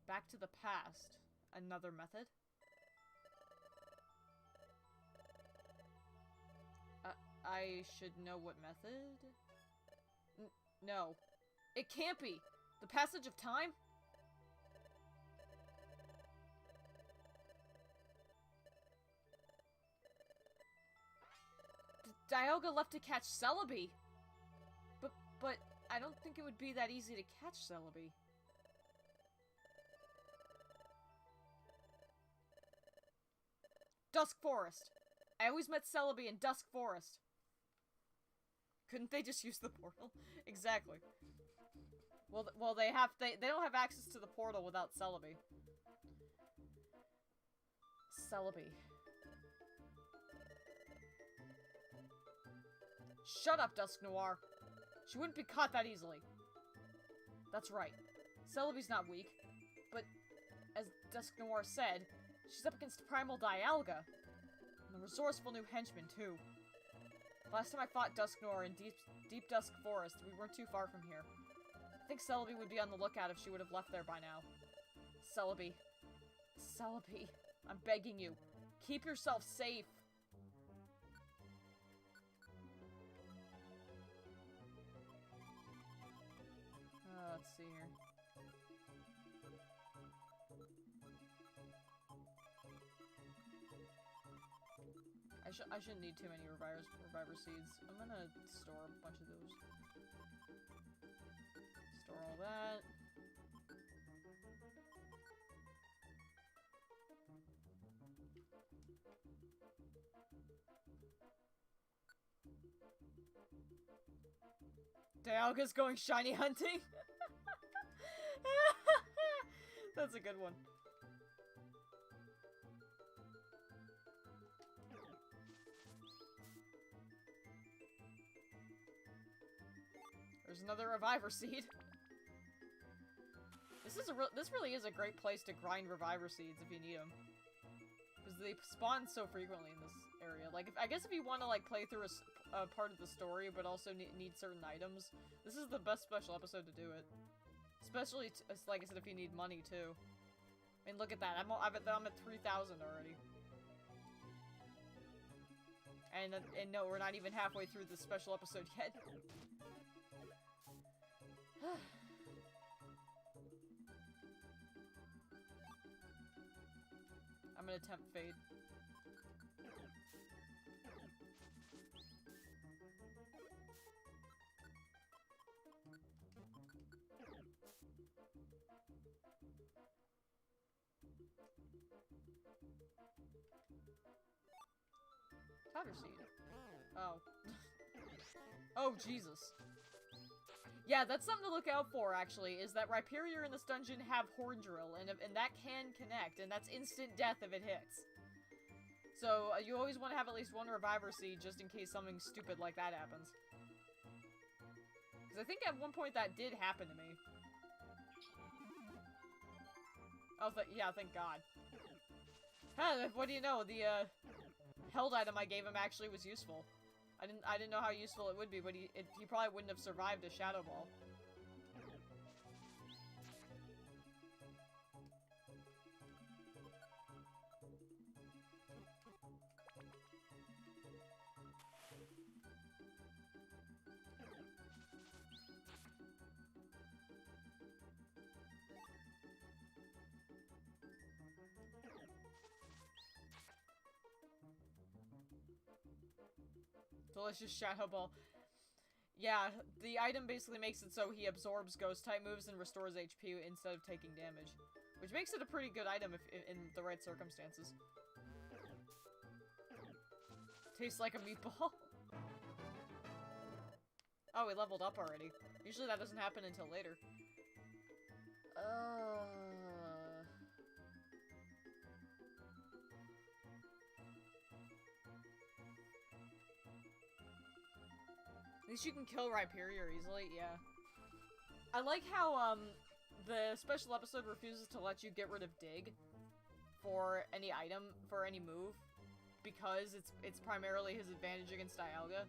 Back to the past. Another method? I should know what method? No. It can't be! The passage of time? Dialga left to catch Celebi! But I don't think it would be that easy to catch Celebi. Dusk Forest! I always met Celebi in Dusk Forest. Couldn't they just use the portal? Exactly. Well, they don't have access to the portal without Celebi. Celebi. Shut up, Dusk Noir. She wouldn't be caught that easily. That's right. Celebi's not weak, but as Dusk Noir said, she's up against Primal Dialga. And a resourceful new henchman, too. Last time I fought Dusk Noir in Deep Dusk Forest, we weren't too far from here. I think Celebi would be on the lookout if she would have left there by now. Celebi. Celebi. I'm begging you. Keep yourself safe. Let's see here. I shouldn't need too many reviver seeds. I'm gonna store a bunch of those. Store all that. Dialga's going shiny hunting? That's a good one. There's another reviver seed. This really is a great place to grind reviver seeds if you need them, because they spawn so frequently in this area. Like, I guess if you want to like play through a part of the story, but also need certain items, this is the best special episode to do it. Especially, like I said, if you need money too. I mean, look at that. I'm at 3,000 already. And no, we're not even halfway through this special episode yet. I'm gonna attempt Fade. Powder seed. Oh. Oh, Jesus. Yeah, that's something to look out for, actually, is that Rhyperior in this dungeon have Horn Drill, and that can connect, and that's instant death if it hits. So, you always want to have at least one Reviver Seed, just in case something stupid like that happens. Because I think at one point that did happen to me. Oh, yeah, thank God. Huh, what do you know, the, held item I gave him actually was useful. I didn't know how useful it would be, but he probably wouldn't have survived a Shadow Ball. delicious Shadow Ball. Yeah, the item basically makes it so he absorbs ghost-type moves and restores HP instead of taking damage. Which makes it a pretty good item if in the right circumstances. Tastes like a meatball. Oh, we leveled up already. Usually that doesn't happen until later. At least you can kill Rhyperior easily, yeah. I like how, the special episode refuses to let you get rid of Dig for any item, for any move, because it's primarily his advantage against Dialga.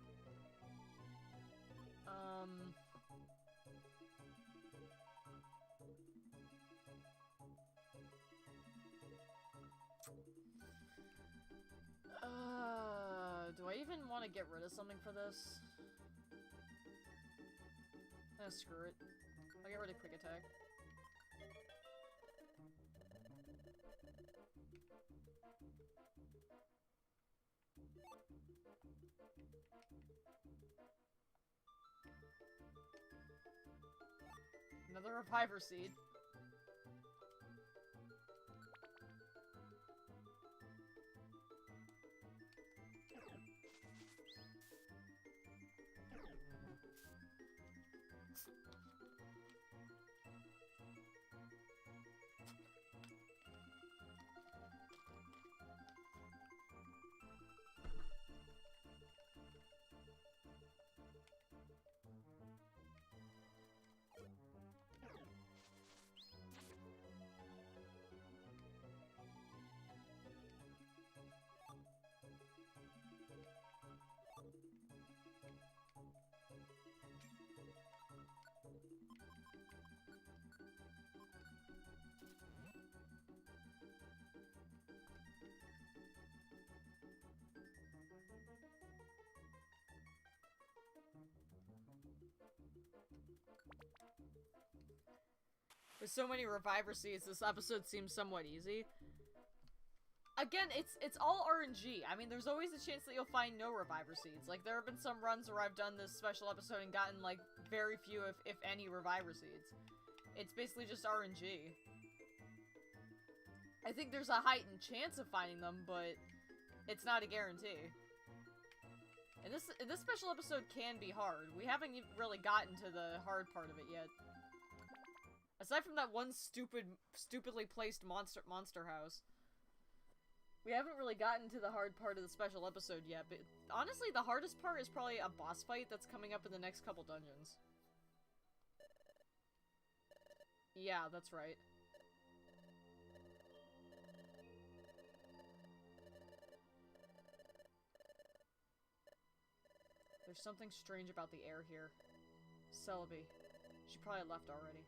Do I even want to get rid of something for this? Screw it. I'll get rid of Quick Attack. Another Reviver Seed. With so many Reviver Seeds, this episode seems somewhat easy. Again, it's all RNG. I mean, there's always a chance that you'll find no Reviver Seeds. Like, there have been some runs where I've done this special episode and gotten, like, very few, if any, Reviver Seeds. It's basically just RNG. I think there's a heightened chance of finding them, but it's not a guarantee. And this special episode can be hard. We haven't really gotten to the hard part of it yet. Aside from that one stupidly placed monster house. We haven't really gotten to the hard part of the special episode yet, but honestly, the hardest part is probably a boss fight that's coming up in the next couple dungeons. Yeah, that's right. There's something strange about the air here. Celebi. She probably left already.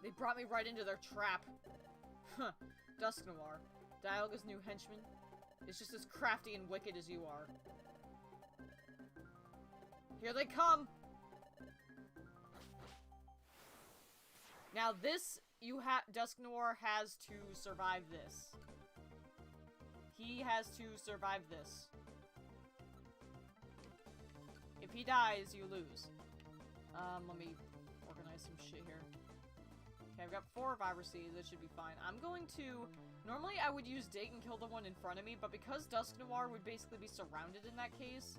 They brought me right into their trap. Huh. Dusk Noir. Dialga's new henchman. It's just as crafty and wicked as you are. Here they come! Now this, Dusk Noir has to survive this. He has to survive this. If he dies, you lose. Let me organize some shit here. Okay, I've got 4 Reviver Seeds, that should be fine. I'm going to... Normally I would use Dig and kill the one in front of me, but because Dusk Noir would basically be surrounded in that case,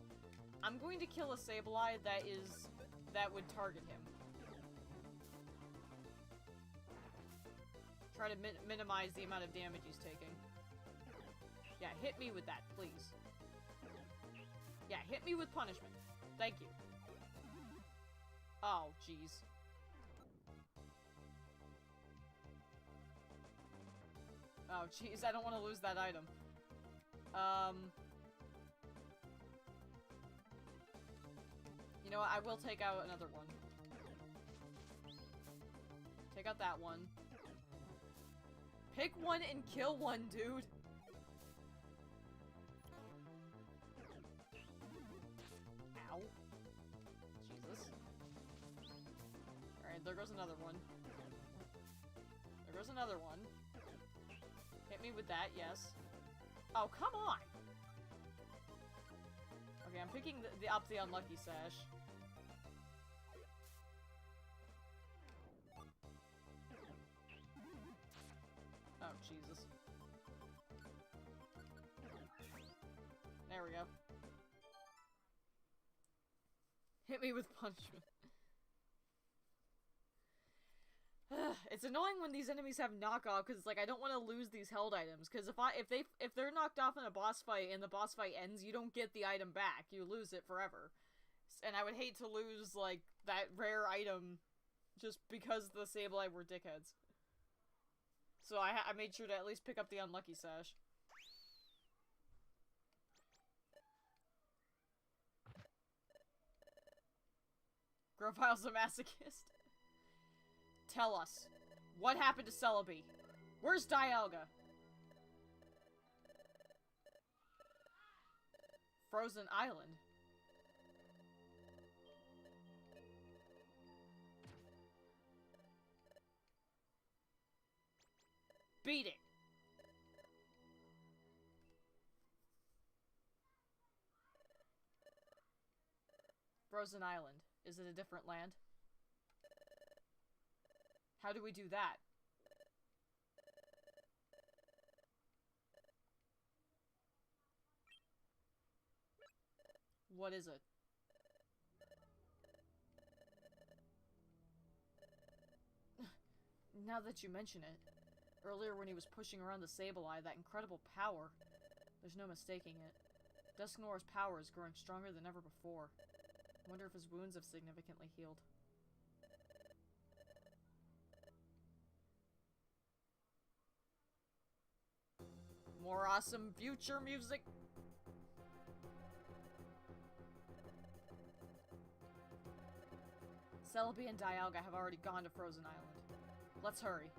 I'm going to kill a Sableye that would target him. Try to minimize the amount of damage he's taking. Yeah, hit me with that, please. Yeah, hit me with punishment. Thank you. Oh, jeez. Oh, jeez, I don't want to lose that item. You know what, I will take out another one. Take out that one. Pick one and kill one, dude! Ow. Jesus. Alright, there goes another one. There goes another one. Hit me with that, yes. Oh, come on! Okay, I'm picking up the unlucky sash. Oh, Jesus. There we go. Hit me with punishment. It's annoying when these enemies have knockoff, because it's like I don't want to lose these held items. Because if they're knocked off in a boss fight and the boss fight ends, you don't get the item back. You lose it forever. And I would hate to lose like that rare item just because the Sableye were dickheads. So I made sure to at least pick up the unlucky sash. Grovile's a masochist. Tell us, what happened to Celebi? Where's Dialga? Frozen Island? Beat it! Frozen Island. Is it a different land? How do we do that? What is it? Now that you mention it, earlier when he was pushing around the Sableye, that incredible power, there's no mistaking it. Dusknoir's power is growing stronger than ever before. I wonder if his wounds have significantly healed. More awesome future music! Celebi and Dialga have already gone to Frozen Island. Let's hurry.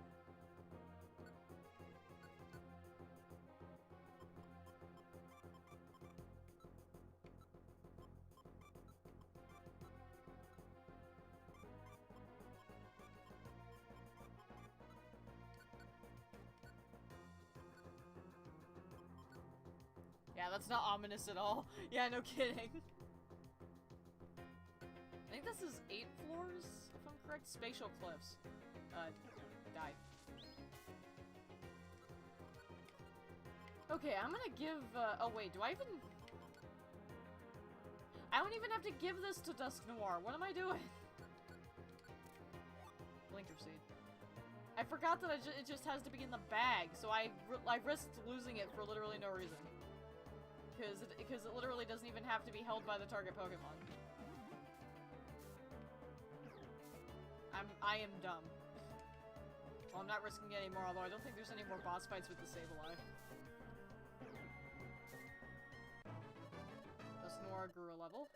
Yeah, that's not ominous at all. Yeah, no kidding. I think this is 8 floors, if I'm correct. Spatial cliffs. Die. Okay, I'm gonna give, oh wait, do I even... I don't even have to give this to Dusknoir. What am I doing? Blinker Seed. I forgot that it just has to be in the bag, so I risked losing it for literally no reason. Because it literally doesn't even have to be held by the target Pokemon. I am dumb. Well, I'm not risking it anymore, although I don't think there's any more boss fights with the Sableye. Dusknoir grew a level.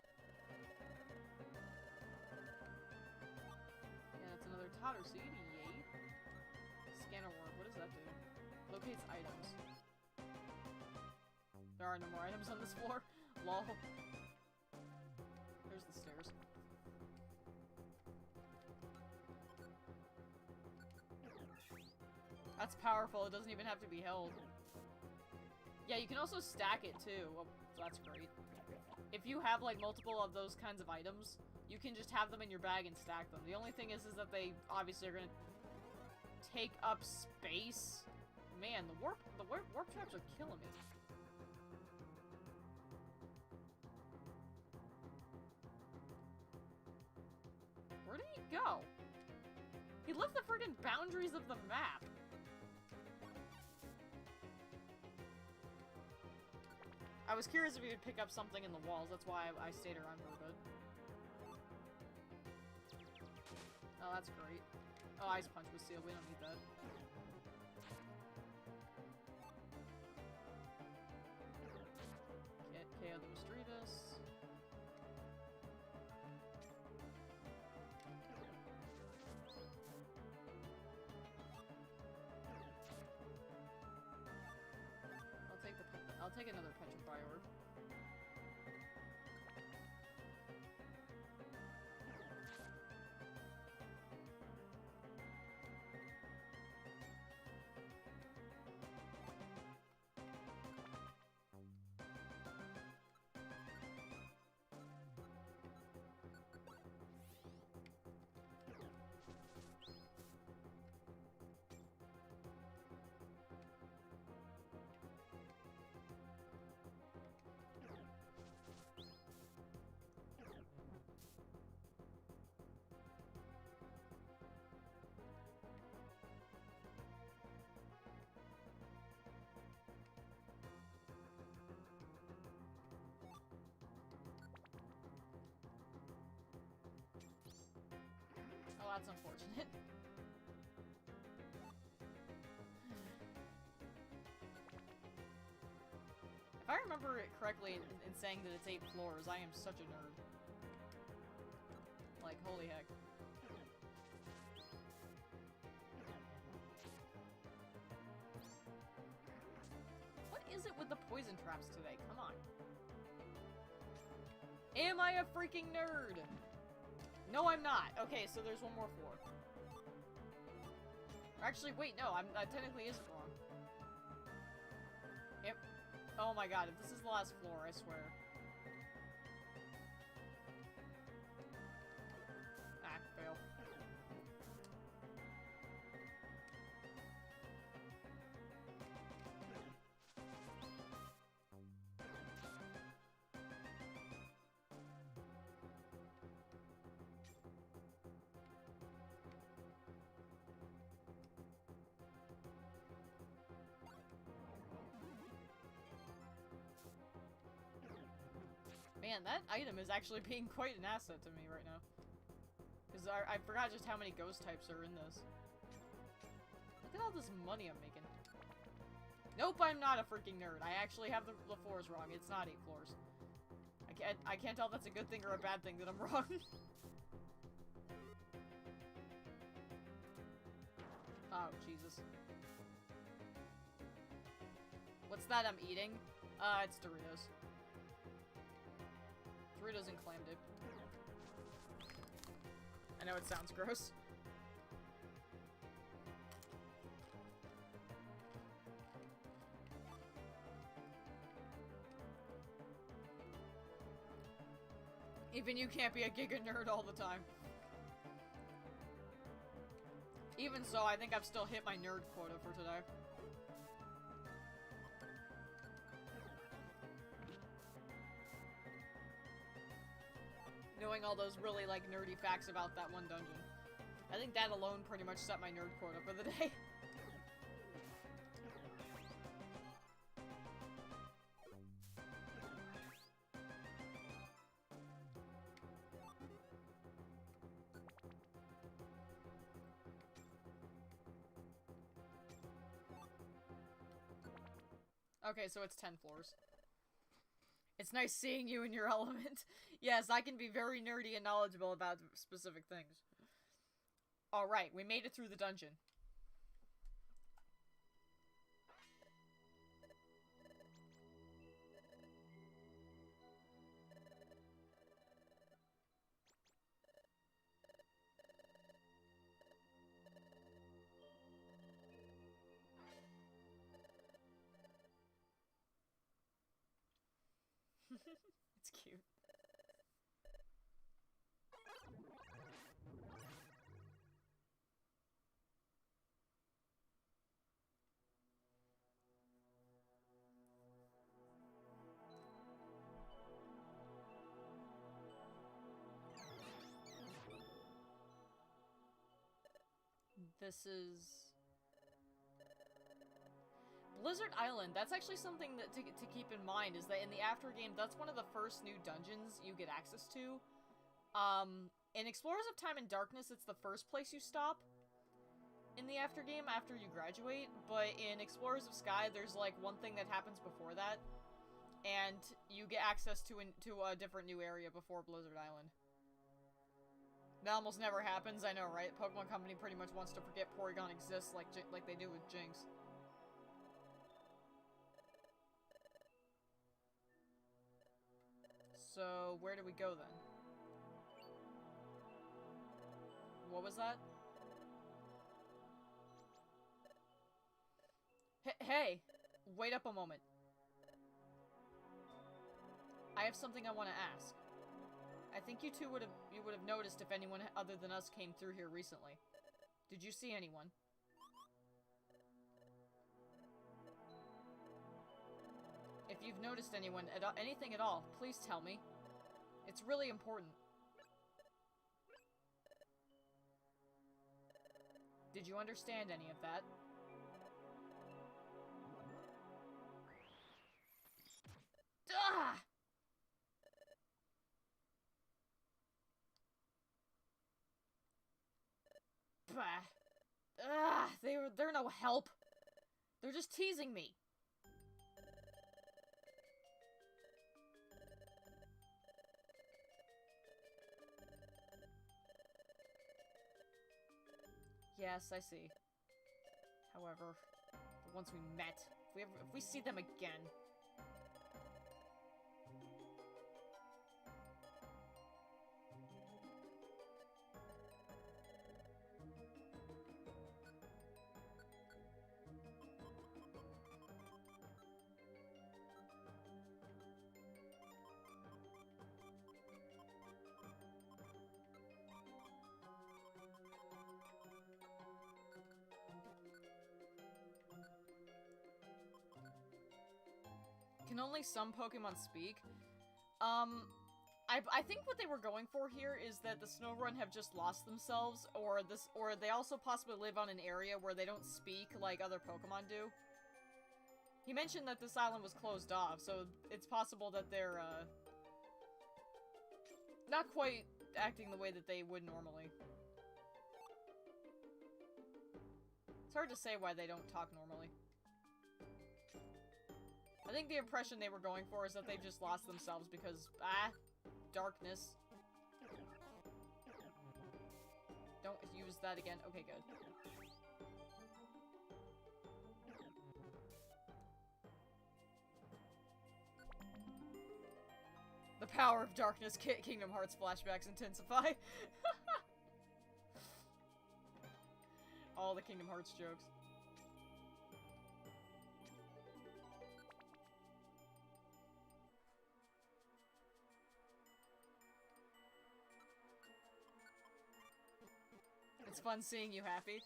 Yeah, that's another Totter Seed, yay. Scanner Ward, what does that do? Locates items. There are no more items on this floor. Lol. There's the stairs. That's powerful. It doesn't even have to be held. Yeah, you can also stack it too. Well, that's great. If you have like multiple of those kinds of items, you can just have them in your bag and stack them. The only thing is that they obviously are gonna take up space. Man, the warp traps are killing me. Where did he go? He left the friggin' boundaries of the map. I was curious if he would pick up something in the walls, that's why I stayed around for a bit. Oh, that's great. Oh, Ice Punch was sealed, we don't need that. KO the Mistreatus. I'll take another Petrify Orb. That's unfortunate. If I remember it correctly in saying that it's 8 floors, I am such a nerd. Like, holy heck. What is it with the poison traps today? Come on. Am I a freaking nerd? No, I'm not. Okay, so there's one more floor. Actually, wait, no, that technically isn't wrong. Yep. Oh my god, if this is the last floor, I swear. Ah, fail. Man, that item is actually being quite an asset to me right now. Because I forgot just how many ghost types are in this. Look at all this money I'm making. Nope, I'm not a freaking nerd. I actually have the floors wrong. It's not 8 floors. I can't tell if that's a good thing or a bad thing that I'm wrong. Oh, Jesus. What's that I'm eating? It's Doritos. Doritos and clam dip. I know it sounds gross. Even you can't be a giga nerd all the time. Even so, I think I've still hit my nerd quota for today. Knowing all those really, like, nerdy facts about that one dungeon. I think that alone pretty much set my nerd quota for the day. Okay, so it's 10 floors. It's nice seeing you in your element. Yes, I can be very nerdy and knowledgeable about specific things. Alright, we made it through the dungeon. It's cute. This is... Blizzard Island, that's actually something that to keep in mind, is that in the Aftergame, that's one of the first new dungeons you get access to. In Explorers of Time and Darkness, it's the first place you stop in the Aftergame after you graduate, but in Explorers of Sky, there's, like, one thing that happens before that, and you get access to a different new area before Blizzard Island. That almost never happens, I know, right? Pokemon Company pretty much wants to forget Porygon exists like they do with Jinx. So, where do we go then? What was that? Hey! Wait up a moment. I have something I want to ask. I think you two would have noticed if anyone other than us came through here recently. Did you see anyone? If you've noticed anyone, anything at all, please tell me. It's really important. Did you understand any of that? Ah! Bah. Ugh, they're no help. They're just teasing me. Yes, I see. However, the ones we met, if we see them again... Can only some Pokemon speak? I think what they were going for here is that the Snowrun have just lost themselves, or they also possibly live on an area where they don't speak like other Pokemon do. He mentioned that this island was closed off, so it's possible that they're, not quite acting the way that they would normally. It's hard to say why they don't talk normally. I think the impression they were going for is that they've just lost themselves because, darkness. Don't use that again. Okay, good. The power of darkness, Kingdom Hearts flashbacks intensify. All the Kingdom Hearts jokes. It's fun seeing you happy.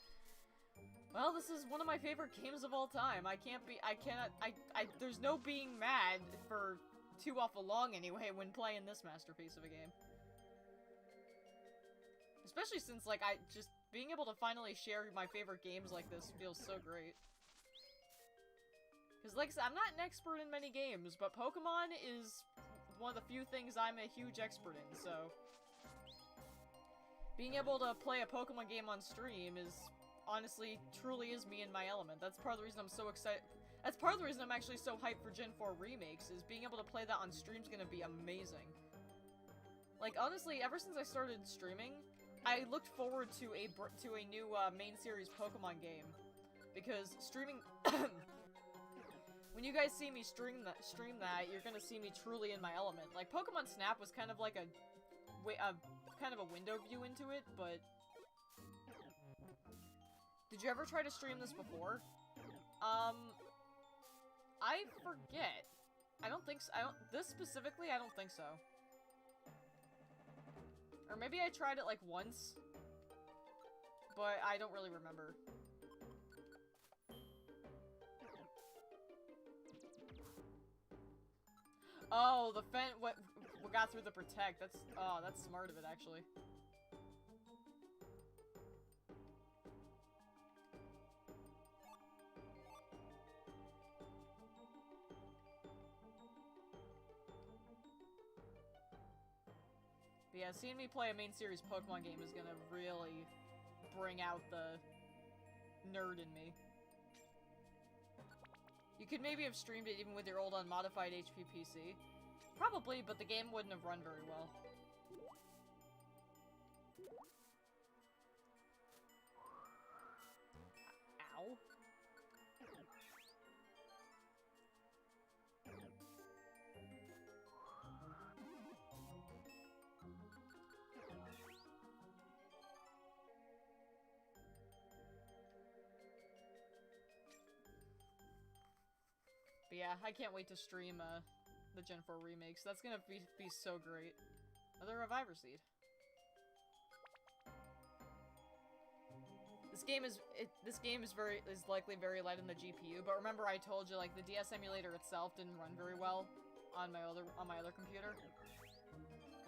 Well, this is one of my favorite games of all time. There's no being mad for too awful long anyway when playing this masterpiece of a game. Especially since, like, being able to finally share my favorite games like this feels so great. Because, like I said, I'm not an expert in many games, but Pokemon is one of the few things I'm a huge expert in, so... Being able to play a Pokemon game on stream is, honestly, truly is me in my element. That's part of the reason I'm so excited. That's part of the reason I'm actually so hyped for Gen 4 remakes, is being able to play that on stream is gonna be amazing. Like, honestly, ever since I started streaming, I looked forward to a new main series Pokemon game. Because streaming... When you guys see me stream that, you're gonna see me truly in my element. Like, Pokemon Snap was kind of like kind of a window view into it, but... Did you ever try to stream this before? I forget. I don't think so. This specifically, I don't think so. Or maybe I tried it like once, but I don't really remember. Oh, the what got through the protect. That's smart of it, actually. But yeah, seeing me play a main series Pokemon game is gonna really bring out the nerd in me. You could maybe have streamed it even with your old unmodified HP PC. Probably, but the game wouldn't have run very well. Ow. But yeah, I can't wait to stream, the Gen 4 remakes. That's gonna be so great. Another Reviver Seed. This game is likely very light on the GPU, but remember I told you, like, the DS emulator itself didn't run very well on my other computer.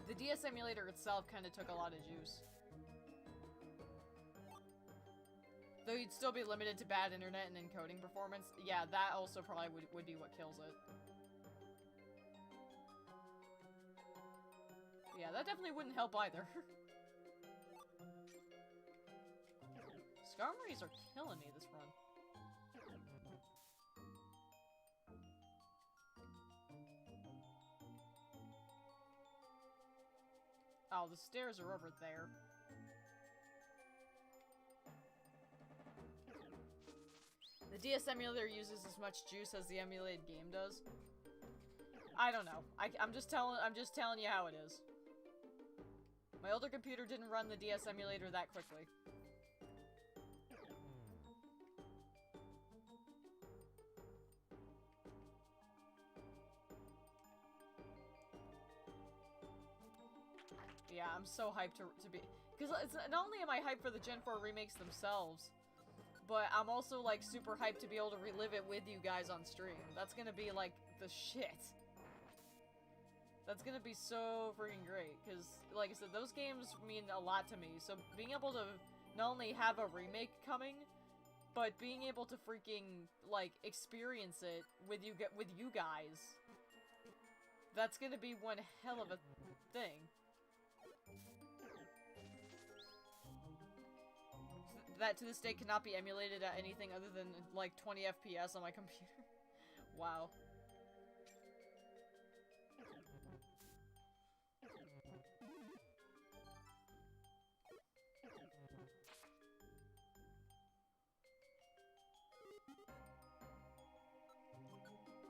The DS emulator itself kind of took a lot of juice. Though you'd still be limited to bad internet and encoding performance. Yeah, that also probably would be what kills it. Yeah, that definitely wouldn't help either. Skarmories are killing me this run. Oh, the stairs are over there. The DS emulator uses as much juice as the emulated game does. I don't know. I'm just telling you how it is. My older computer didn't run the DS emulator that quickly. Yeah, I'm so hyped to be... Because not only am I hyped for the Gen 4 remakes themselves, but I'm also, like, super hyped to be able to relive it with you guys on stream. That's gonna be, like, the shit. That's gonna be so freaking great, because, like I said, those games mean a lot to me, so being able to not only have a remake coming, but being able to freaking, like, experience it with you guys, that's gonna be one hell of a thing. That to this day cannot be emulated at anything other than like 20 FPS on my computer. Wow.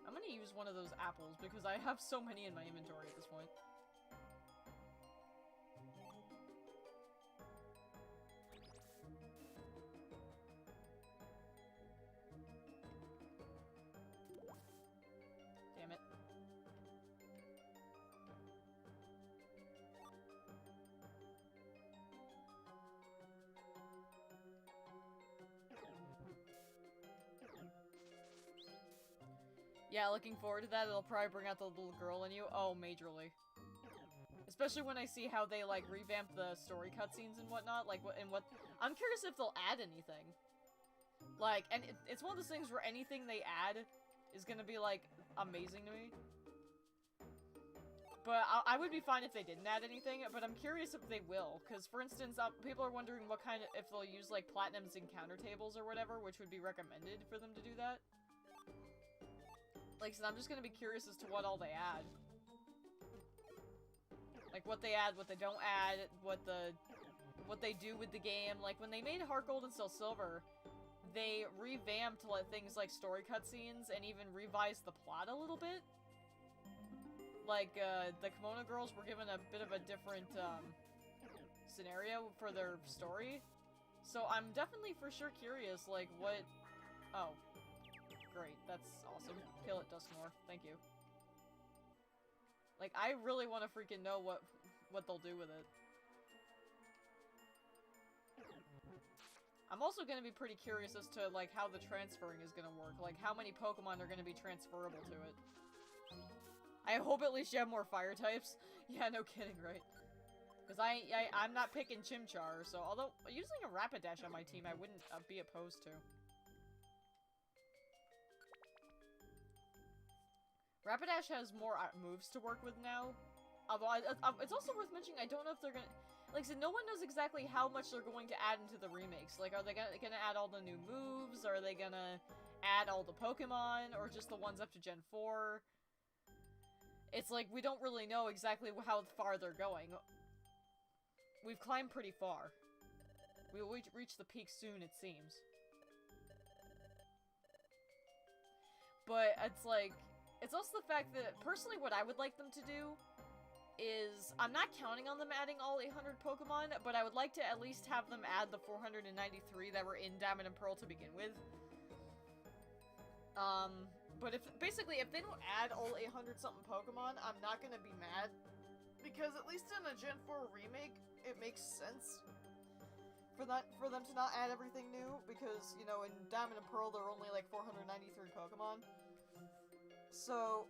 I'm gonna use one of those apples because I have so many in my inventory at this point. Damn it. Yeah, looking forward to that. It'll probably bring out the little girl in you. Oh, majorly. Especially when I see how they, like, revamp the story cutscenes and whatnot. Like, I'm curious if they'll add anything. Like, and it's one of those things where anything they add is gonna be, like, amazing to me. But I would be fine if they didn't add anything, but I'm curious if they will. Because, for instance, people are wondering what kind of, if they'll use, like, Platinum's encounter tables or whatever, which would be recommended for them to do that. Like I said, I'm just gonna be curious as to what all they add. Like, what they add, what they don't add, what they do with the game. Like, when they made Heart Gold and Soul Silver, they revamped things like story cutscenes and even revised the plot a little bit. Like, the Kimono Girls were given a bit of a different, scenario for their story. So I'm definitely for sure curious, like, what... Oh. Great, that's awesome. Kill it, Dusknoir. Thank you. Like, I really want to freaking know what they'll do with it. I'm also going to be pretty curious as to, like, how the transferring is going to work. Like, how many Pokemon are going to be transferable to it. I hope at least you have more fire types. Yeah, no kidding, right? Because I'm not picking Chimchar, so although using a Rapidash on my team I wouldn't be opposed to. Rapidash has more moves to work with now. Although, it's also worth mentioning, I don't know if they're gonna... Like I said, no one knows exactly how much they're going to add into the remakes. Like, are they gonna add all the new moves? Are they gonna add all the Pokemon? Or just the ones up to Gen 4? It's like, we don't really know exactly how far they're going. We've climbed pretty far. We will reach the peak soon, it seems. But, it's like... It's also the fact that, personally, what I would like them to do is, I'm not counting on them adding all 800 Pokemon, but I would like to at least have them add the 493 that were in Diamond and Pearl to begin with. But if they don't add all 800-something Pokemon, I'm not gonna be mad. Because at least in a Gen 4 remake, it makes sense for them to not add everything new, because, you know, in Diamond and Pearl, there are only, like, 493 Pokemon. So,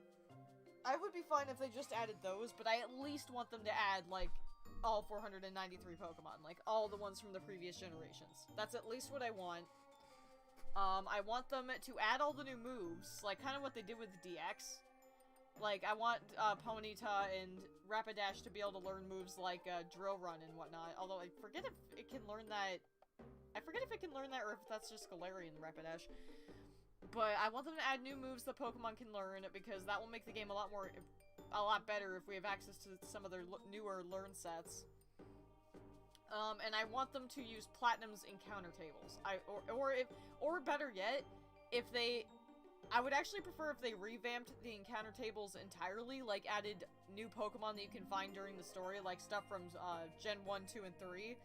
I would be fine if they just added those, but I at least want them to add, like, all 493 Pokemon. Like, all the ones from the previous generations. That's at least what I want. I want them to add all the new moves, like, kind of what they did with the DX. Like, I want, Ponyta and Rapidash to be able to learn moves like, Drill Run and whatnot. Although, I forget if it can learn that I forget if it can learn that or if that's just Galarian Rapidash. But I want them to add new moves that Pokemon can learn, because that will make the game a lot better if we have access to some of their newer learn sets. And I want them to use Platinum's encounter tables. Or better yet, I would actually prefer if they revamped the encounter tables entirely, like added new Pokemon that you can find during the story, like stuff from Gen 1, 2, and 3.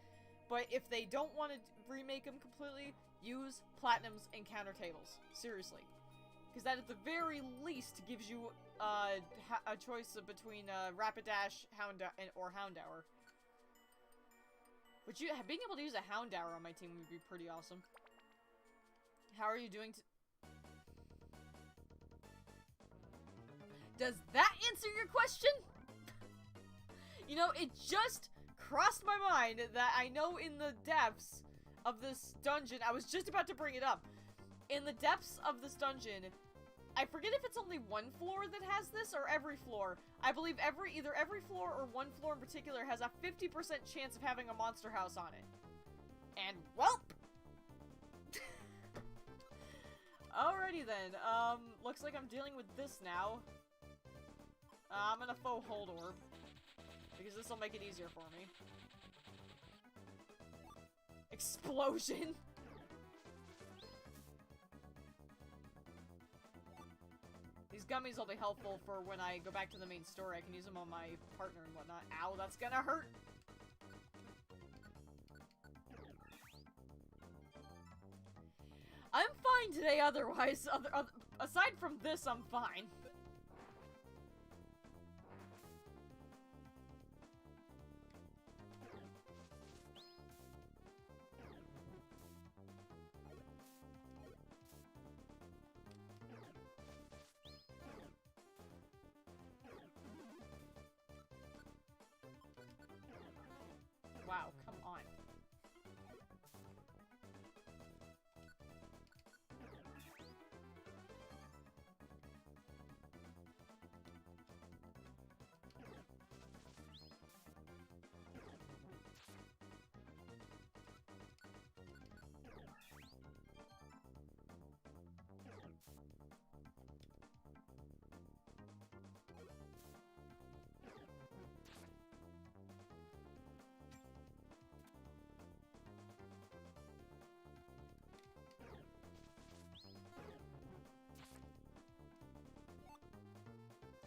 But if they don't want to remake them completely, use Platinum's encounter tables. Seriously. Because that at the very least gives you a choice between Rapidash, or Houndour. Being able to use a Houndour on my team would be pretty awesome. How are you doing Does that answer your question? You know, it just crossed my mind that I know in the depths of this dungeon, I was just about to bring it up. In the depths of this dungeon, I forget if it's only one floor that has this, or every floor. I believe either every floor or one floor in particular has a 50% chance of having a monster house on it. And, welp! Alrighty then, looks like I'm dealing with this now. I'm gonna faux hold orb, because this will make it easier for me. Explosion! These gummies will be helpful for when I go back to the main story. I can use them on my partner and whatnot. Ow, that's gonna hurt! I'm fine today otherwise. Aside from this, I'm fine. Wow, come on.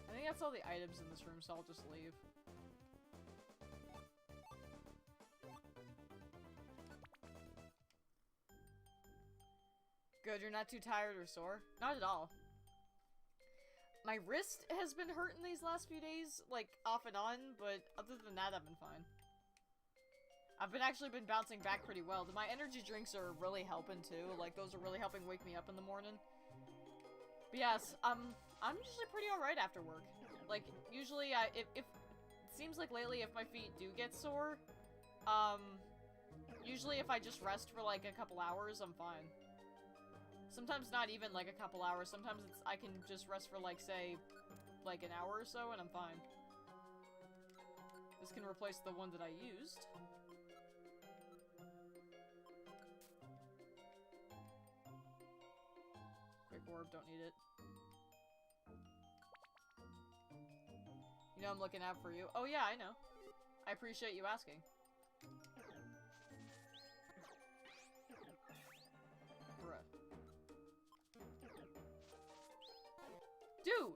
I think that's all the items in this room, so I'll just leave. Good, you're not too tired or sore? Not at all. My wrist has been hurting these last few days, like, off and on, but other than that, I've been fine. I've actually been bouncing back pretty well. My energy drinks are really helping, too. Like, those are really helping wake me up in the morning. But yes, I'm usually pretty alright after work. Like, usually, it seems like lately if my feet do get sore, usually if I just rest for, like, a couple hours, I'm fine. Sometimes not even, like, a couple hours. Sometimes I can just rest for, like, say, like, an hour or so, and I'm fine. This can replace the one that I used. Quick orb, don't need it. You know I'm looking out for you. Oh yeah, I know. I appreciate you asking. Bruh. Dude!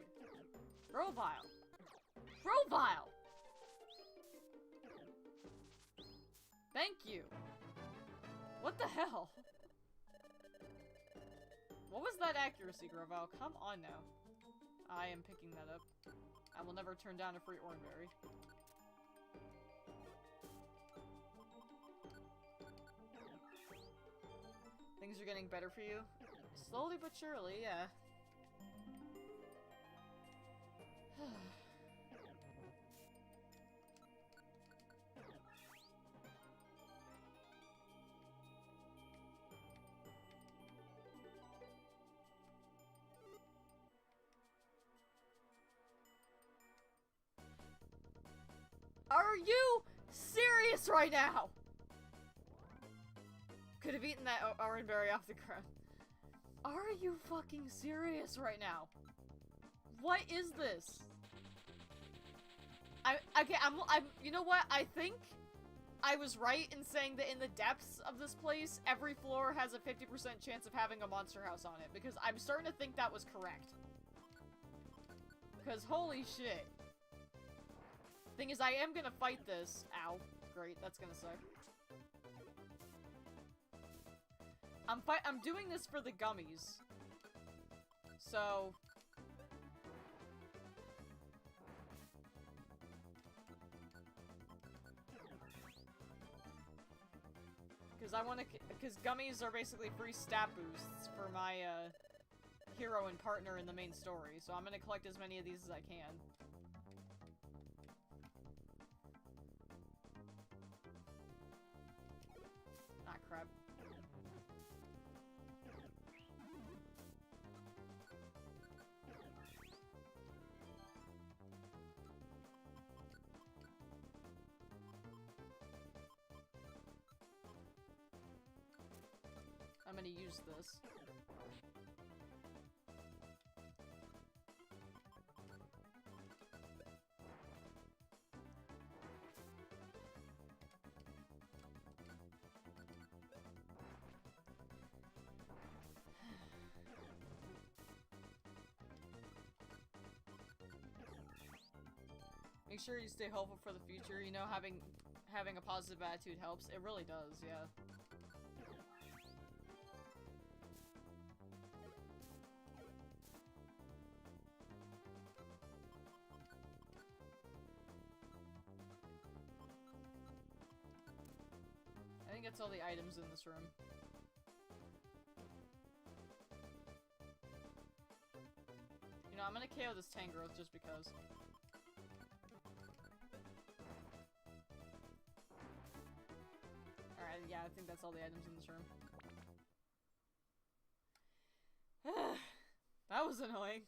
Grovyle! Grovyle! Thank you! What the hell? What was that accuracy, Grovyle? Come on now. I am picking that up. I will never turn down a free Oranberry. Things are getting better for you? Slowly but surely, yeah. Are you serious right now? Could have eaten that orange berry off the ground. Are you fucking serious right now? What is this? You know what? I think I was right in saying that in the depths of this place, every floor has a 50% chance of having a monster house on it, because I'm starting to think that was correct. Because holy shit. Thing is, I am gonna fight this. Ow. Great, that's gonna suck. I'm doing this for the gummies. So... Because gummies are basically free stat boosts for my, hero and partner in the main story, so I'm gonna collect as many of these as I can. Ah, crap. I'm gonna use this. Make sure you stay hopeful for the future. You know, having a positive attitude helps. It really does, yeah. I think that's all the items in this room. You know, I'm gonna KO this Tangrowth just because. Alright, yeah, I think that's all the items in this room. That was annoying.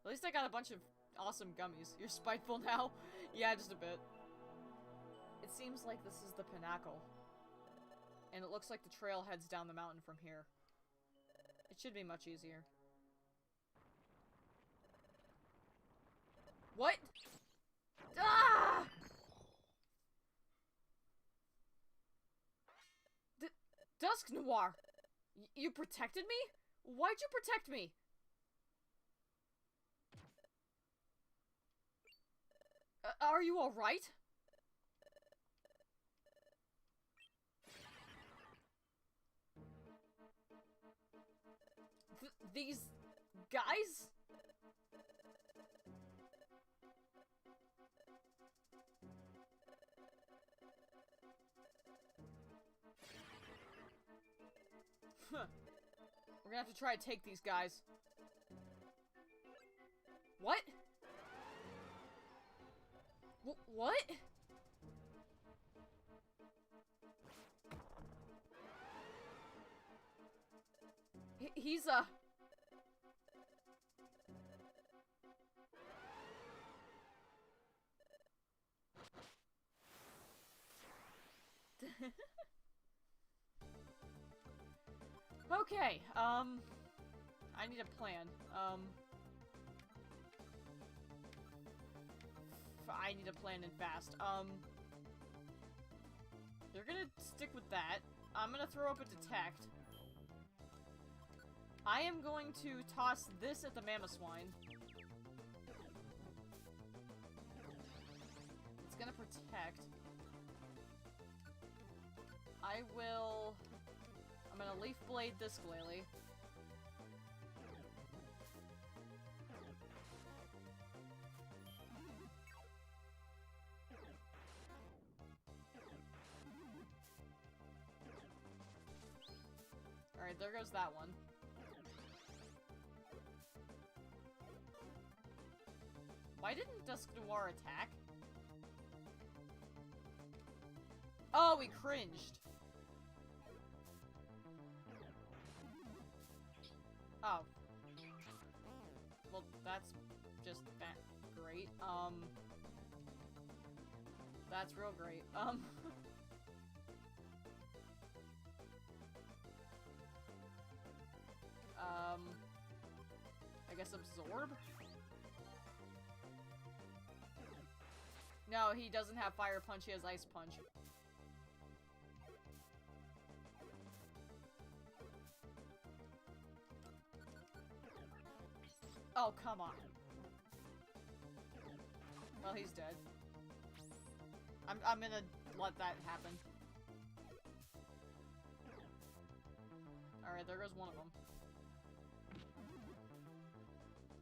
At least I got a bunch of awesome gummies. You're spiteful now? Yeah, just a bit. It seems like this is the pinnacle. And it looks like the trail heads down the mountain from here. It should be much easier. What? Ah! Dusk Noir! You protected me? Why'd you protect me? Are you alright? These guys? Huh. We're gonna have to try to take these guys. What? What? He's Okay, I need a plan. I need a plan and fast. They're gonna stick with that. I'm gonna throw up a detect. I am going to toss this at the Mamoswine. It's gonna protect. I'm gonna Leaf Blade this Glalie. Alright, there goes that one. Why didn't Dusk Noir attack? Oh, he cringed. Oh. Well, that's just great. That's real great. I guess absorb? No, he doesn't have fire punch, he has ice punch. Oh, come on. Well, he's dead. I'm gonna let that happen. Alright, there goes one of them.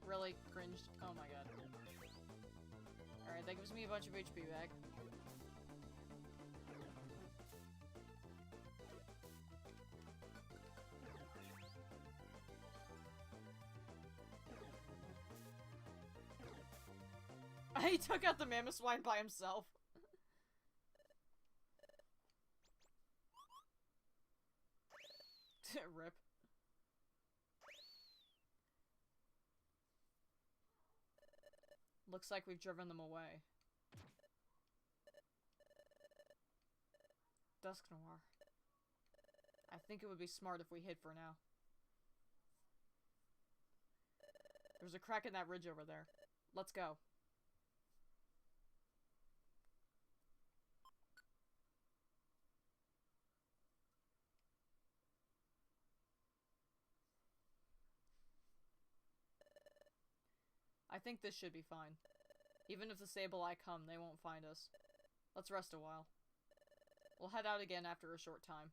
Really cringed. Oh my god. Alright, that gives me a bunch of HP back. He took out the mammoth swine by himself. Rip. Looks like we've driven them away. Dusk Noir. I think it would be smart if we hid for now. There's a crack in that ridge over there. Let's go. I think this should be fine. Even if the Sableye come, they won't find us. Let's rest a while. We'll head out again after a short time.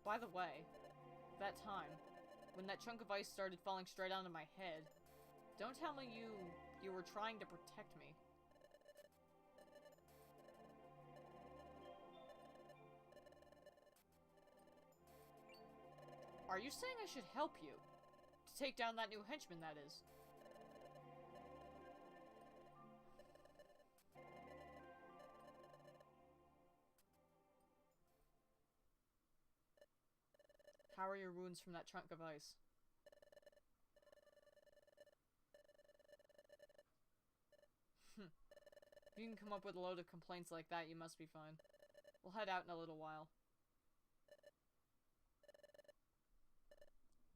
By the way, that time, when that chunk of ice started falling straight onto my head, don't tell me you were trying to protect me. Are you saying I should help you? To take down that new henchman, that is. How are your wounds from that chunk of ice? If you can come up with a load of complaints like that, you must be fine. We'll head out in a little while.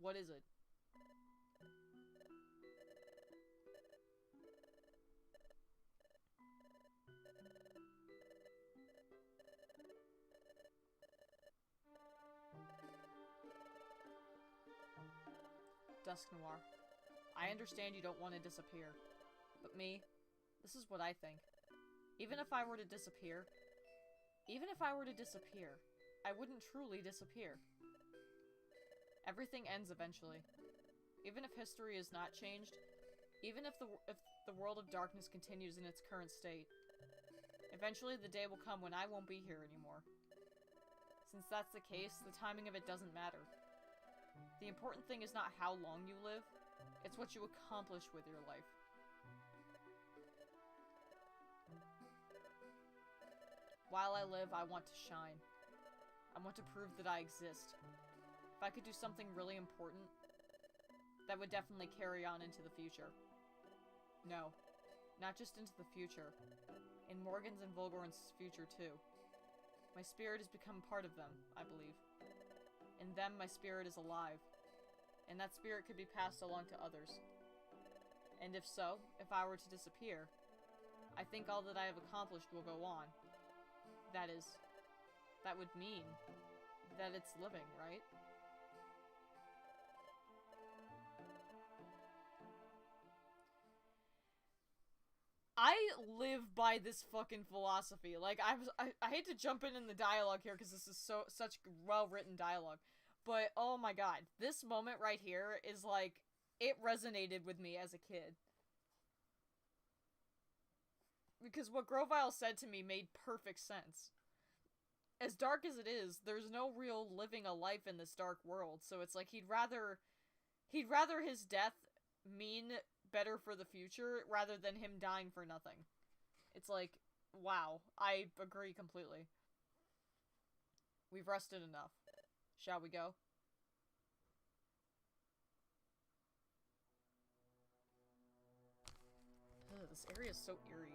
What is it? Dusk Noir. I understand you don't want to disappear. But me, this is what I think. Even if I were to disappear, I wouldn't truly disappear. Everything ends eventually. Even if history is not changed, even if the world of darkness continues in its current state, eventually the day will come when I won't be here anymore. Since that's the case, the timing of it doesn't matter. The important thing is not how long you live, it's what you accomplish with your life. While I live, I want to shine. I want to prove that I exist. If I could do something really important, that would definitely carry on into the future. No, not just into the future. In Morgan's and Volgoran's future too. My spirit has become part of them, I believe. In them, my spirit is alive. And that spirit could be passed along to others. And if so, if I were to disappear, I think all that I have accomplished will go on. That would mean that it's living, right? I live by this fucking philosophy. Like, I hate to jump in the dialogue here because this is such well-written dialogue. But, oh my god, this moment right here is like, it resonated with me as a kid. Because what Grovile said to me made perfect sense. As dark as it is, there's no real living a life in this dark world, so it's like he'd rather his death mean better for the future rather than him dying for nothing. It's like, wow, I agree completely. We've rested enough. Shall we go? Ugh, this area is so eerie.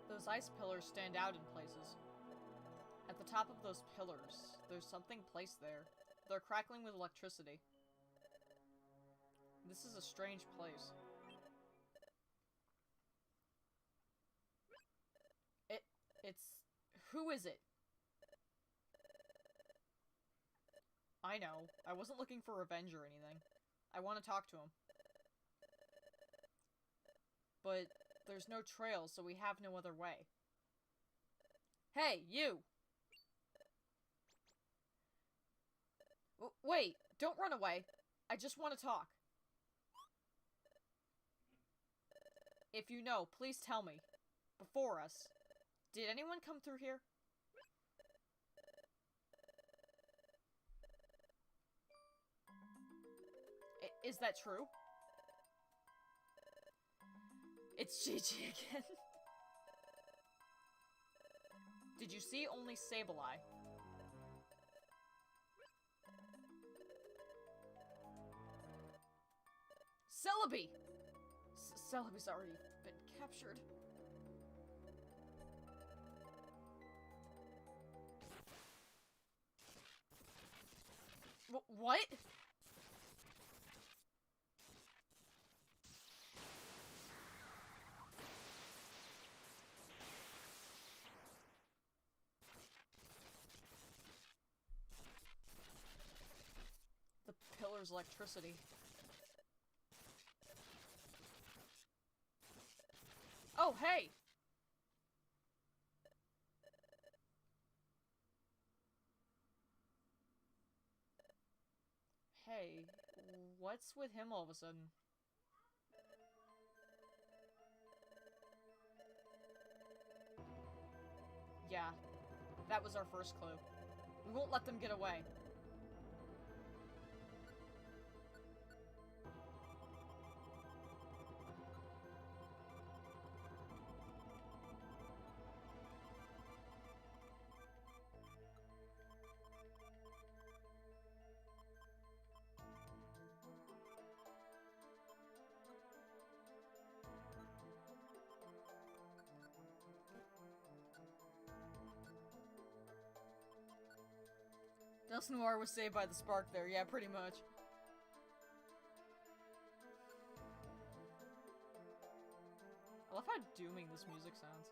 Those ice pillars stand out in places. At the top of those pillars, there's something placed there. They're crackling with electricity. This is a strange place. It's... Who is it? I know. I wasn't looking for revenge or anything. I want to talk to him. But there's no trail, so we have no other way. Hey, you! Wait, don't run away. I just want to talk. If you know, please tell me. Before us. Did anyone come through here? Is that true? It's Gigi again. Did you see only Sableye? Celebi! Celebi's already been captured. What? The pillar's electricity. Oh, hey! Hey, what's with him all of a sudden? Yeah, that was our first clue. We won't let them get away. Dust Noir was saved by the spark there, yeah, pretty much. I love how dooming this music sounds.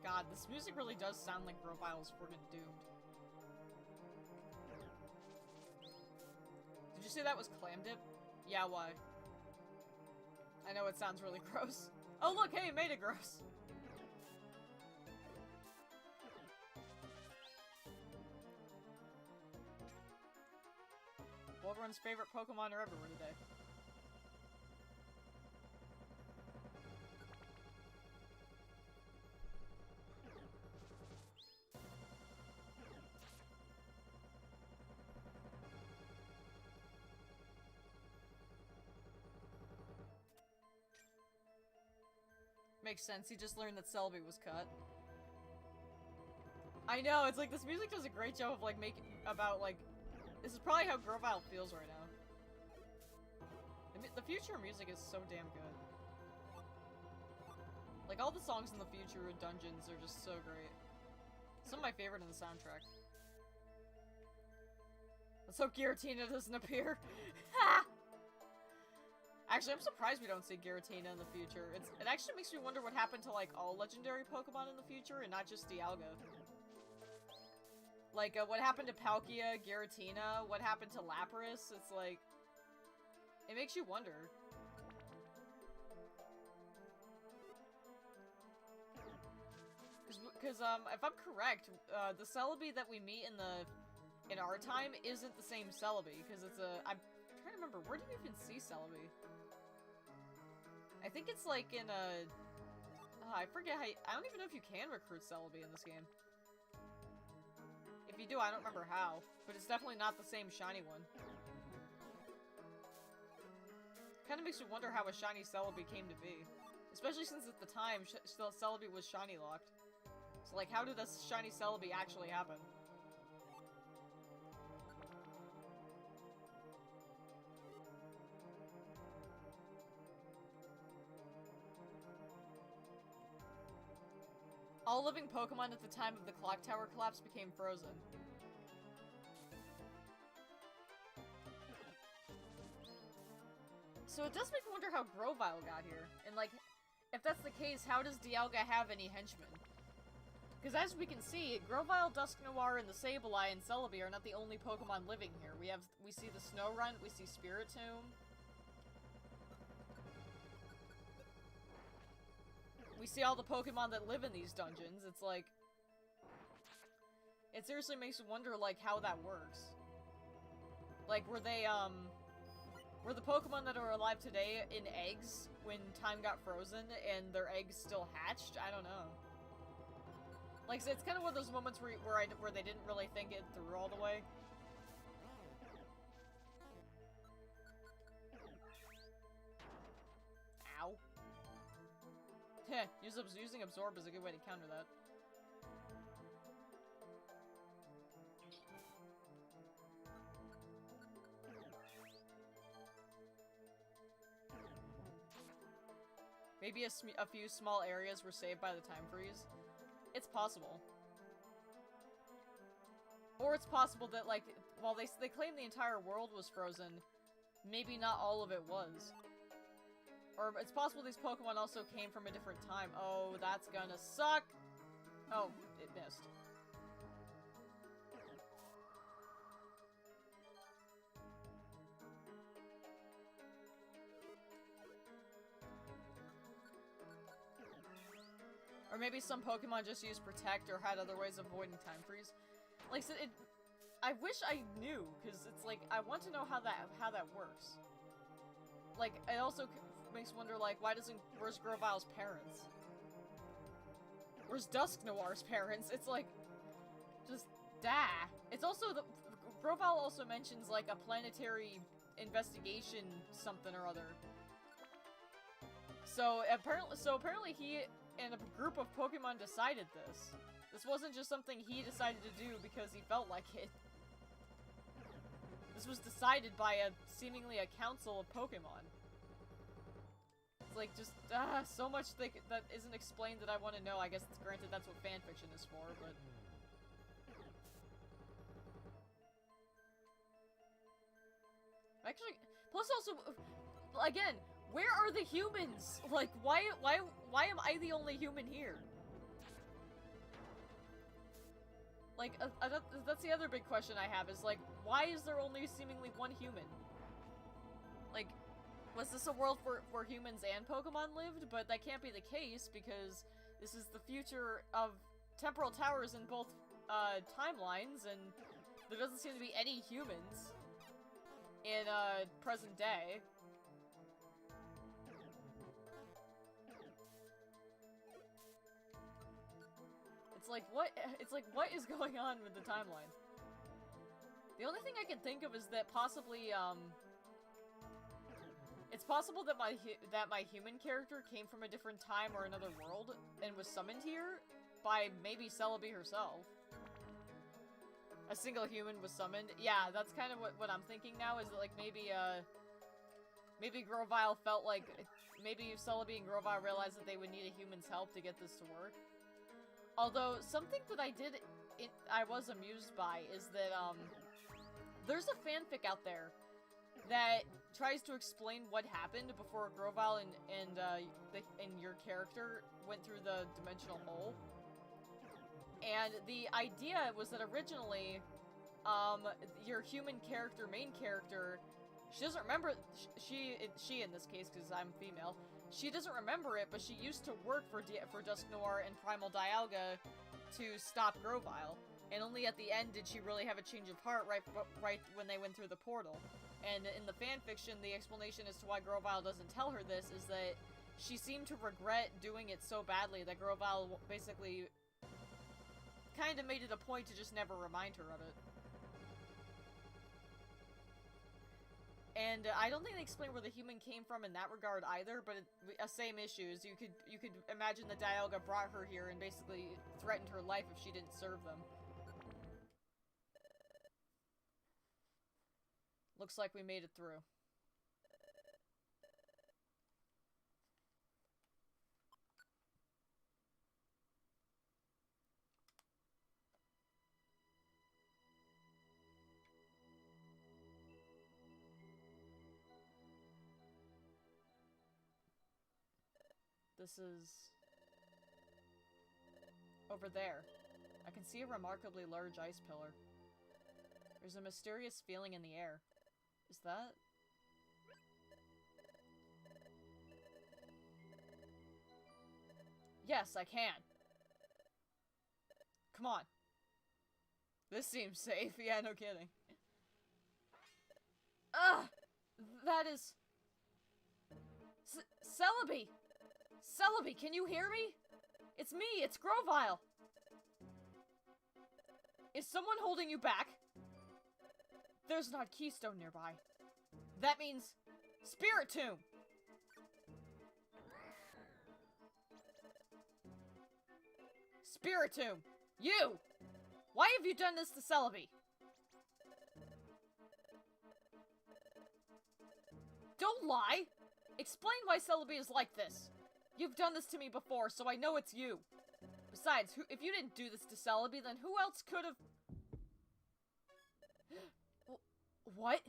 God, this music really does sound like Grovile's friggin' doomed. Did you say that was clam dip? Yeah, why? I know it sounds really gross. Oh look, hey, it made it gross! Everyone's favorite Pokemon are everywhere today. Makes sense, he just learned that Celebi was cut. I know, it's like this music does a great job of like making about like this is probably how Grovile feels right now. The future music is so damn good. Like all the songs in the future of Dungeons are just so great. Some of my favorite in the soundtrack. Let's hope Giratina doesn't appear. Actually, I'm surprised we don't see Giratina in the future. It actually makes me wonder what happened to, like, all legendary Pokemon in the future, and not just Dialga. Like, what happened to Palkia, Giratina, what happened to Lapras? It's like... It makes you wonder. Because, if I'm correct, the Celebi that we meet in our time isn't the same Celebi, because it's a... I'm trying to remember, where do you even see Celebi? I think it's like in a... I forget how... I don't even know if you can recruit Celebi in this game. If you do, I don't remember how, but it's definitely not the same shiny one. Kinda makes me wonder how a shiny Celebi came to be. Especially since at the time, Celebi was shiny locked. So, like, how did a shiny Celebi actually happen? All living Pokemon at the time of the clock tower collapse became frozen. So it does make me wonder how Grovyle got here. And, like, if that's the case, how does Dialga have any henchmen? Because as we can see, Grovyle, Dusknoir, and the Sableye and Celebi are not the only Pokemon living here. We see the Snorunt, we see Spiritomb. We see all the Pokemon that live in these dungeons. It's like... It seriously makes me wonder, like, how that works. Like, were they, were the Pokemon that are alive today in eggs when time got frozen and their eggs still hatched? I don't know. Like, so it's kind of one of those moments where they didn't really think it through all the way. Ow. Heh, using Absorb is a good way to counter that. Maybe a few small areas were saved by the time freeze. It's possible. Or it's possible that, like, while they claim the entire world was frozen, maybe not all of it was. Or it's possible these Pokemon also came from a different time. Oh, that's gonna suck! Oh, it missed. Or maybe some Pokemon just used Protect or had other ways of avoiding time freeze. Like, so I wish I knew, because it's like, I want to know how that works. Like, it also makes me wonder, like, where's Grovyle's parents? Where's Dusknoir's parents? It's like, just, It's also, Grovyle also mentions, like, a planetary investigation something or other. So apparently he and a group of Pokemon decided this. This wasn't just something he decided to do because he felt like it. This was decided by seemingly a council of Pokemon. It's like, just, so much that isn't explained that I want to know. I guess it's granted that's what fanfiction is for, but... Actually, plus also, again, where are the humans? Like, why am I the only human here? Like, that's the other big question I have, is like, why is there only seemingly one human? Like, was this a world where humans and Pokemon lived? But that can't be the case, because this is the future of temporal towers in both, timelines, and there doesn't seem to be any humans in, present day. It's like, what is going on with the timeline? The only thing I can think of is that possibly, it's possible that my human character came from a different time or another world and was summoned here by maybe Celebi herself. A single human was summoned. Yeah, that's kind of what I'm thinking now, is that, like, maybe Grovyle felt like, maybe Celebi and Grovyle realized that they would need a human's help to get this to work. Although, something that I was amused by is that, there's a fanfic out there that tries to explain what happened before Grovyle and your character went through the dimensional hole. And the idea was that originally, your human character, main character, she doesn't remember, she in this case, because I'm female, she doesn't remember it, but she used to work for Dusk Noir and Primal Dialga to stop Grovyle. And only at the end did she really have a change of heart right when they went through the portal. And in the fanfiction, the explanation as to why Grovyle doesn't tell her this is that she seemed to regret doing it so badly that Grovyle basically kind of made it a point to just never remind her of it. And I don't think they explain where the human came from in that regard either, but same issues. You could imagine that Dialga brought her here and basically threatened her life if she didn't serve them. Looks like we made it through. This is... over there. I can see a remarkably large ice pillar. There's a mysterious feeling in the air. Is that... Yes, I can. Come on. This seems safe. Yeah, no kidding. Ugh! That is... Celebi! Celebi, can you hear me? It's me, it's Grovyle! Is someone holding you back? There's not Keystone nearby. That means... Spirit Tomb! Spirit Tomb! You! Why have you done this to Celebi? Don't lie! Explain why Celebi is like this. You've done this to me before, so I know it's you. Besides, if you didn't do this to Celebi, then who else could have... What?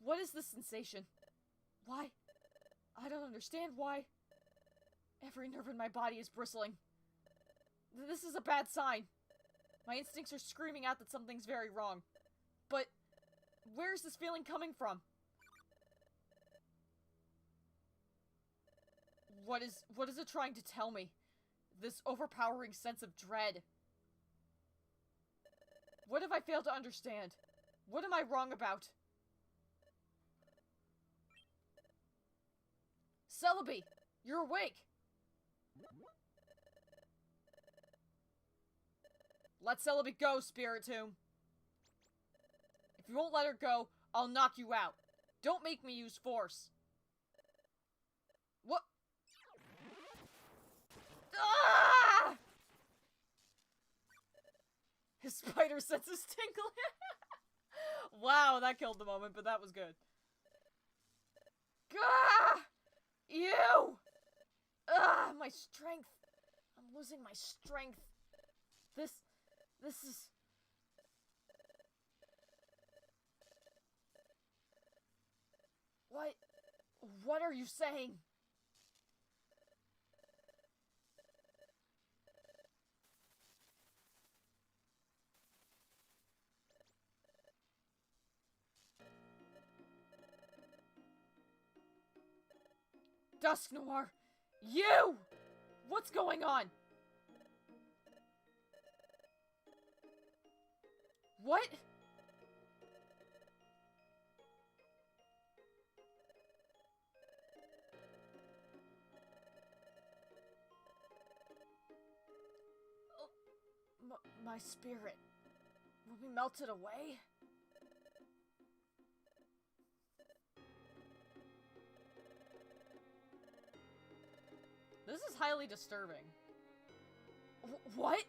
What is this sensation? Why? I don't understand why. Every nerve in my body is bristling. This is a bad sign. My instincts are screaming out that something's very wrong. But, where's this feeling coming from? What is it trying to tell me? This overpowering sense of dread. What have I failed to understand? What am I wrong about? Celebi! You're awake! Let Celebi go, Spirit Tomb! If you won't let her go, I'll knock you out. Don't make me use force. What? Ah! His spider senses tingling. Wow, that killed the moment, but that was good. Gah! You! Ah, my strength. I'm losing my strength. This is... What are you saying? Dusk Noir! You! What's going on? What? My spirit will be melted away? This is highly disturbing. What?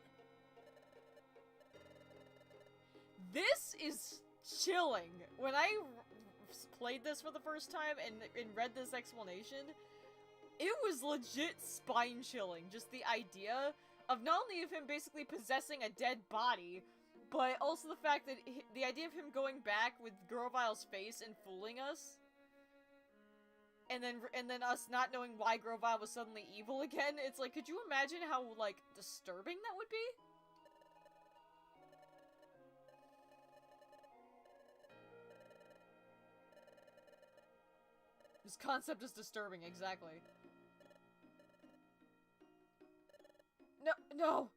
This is chilling. When I played this for the first time and read this explanation, it was legit spine-chilling. Just the idea of not only of him basically possessing a dead body, but also the fact that the idea of him going back with Grovyle's face and fooling us. and then us not knowing why Grovyle was suddenly evil again. It's like, could you imagine how, like, disturbing that would be? This concept is disturbing, exactly. No, no!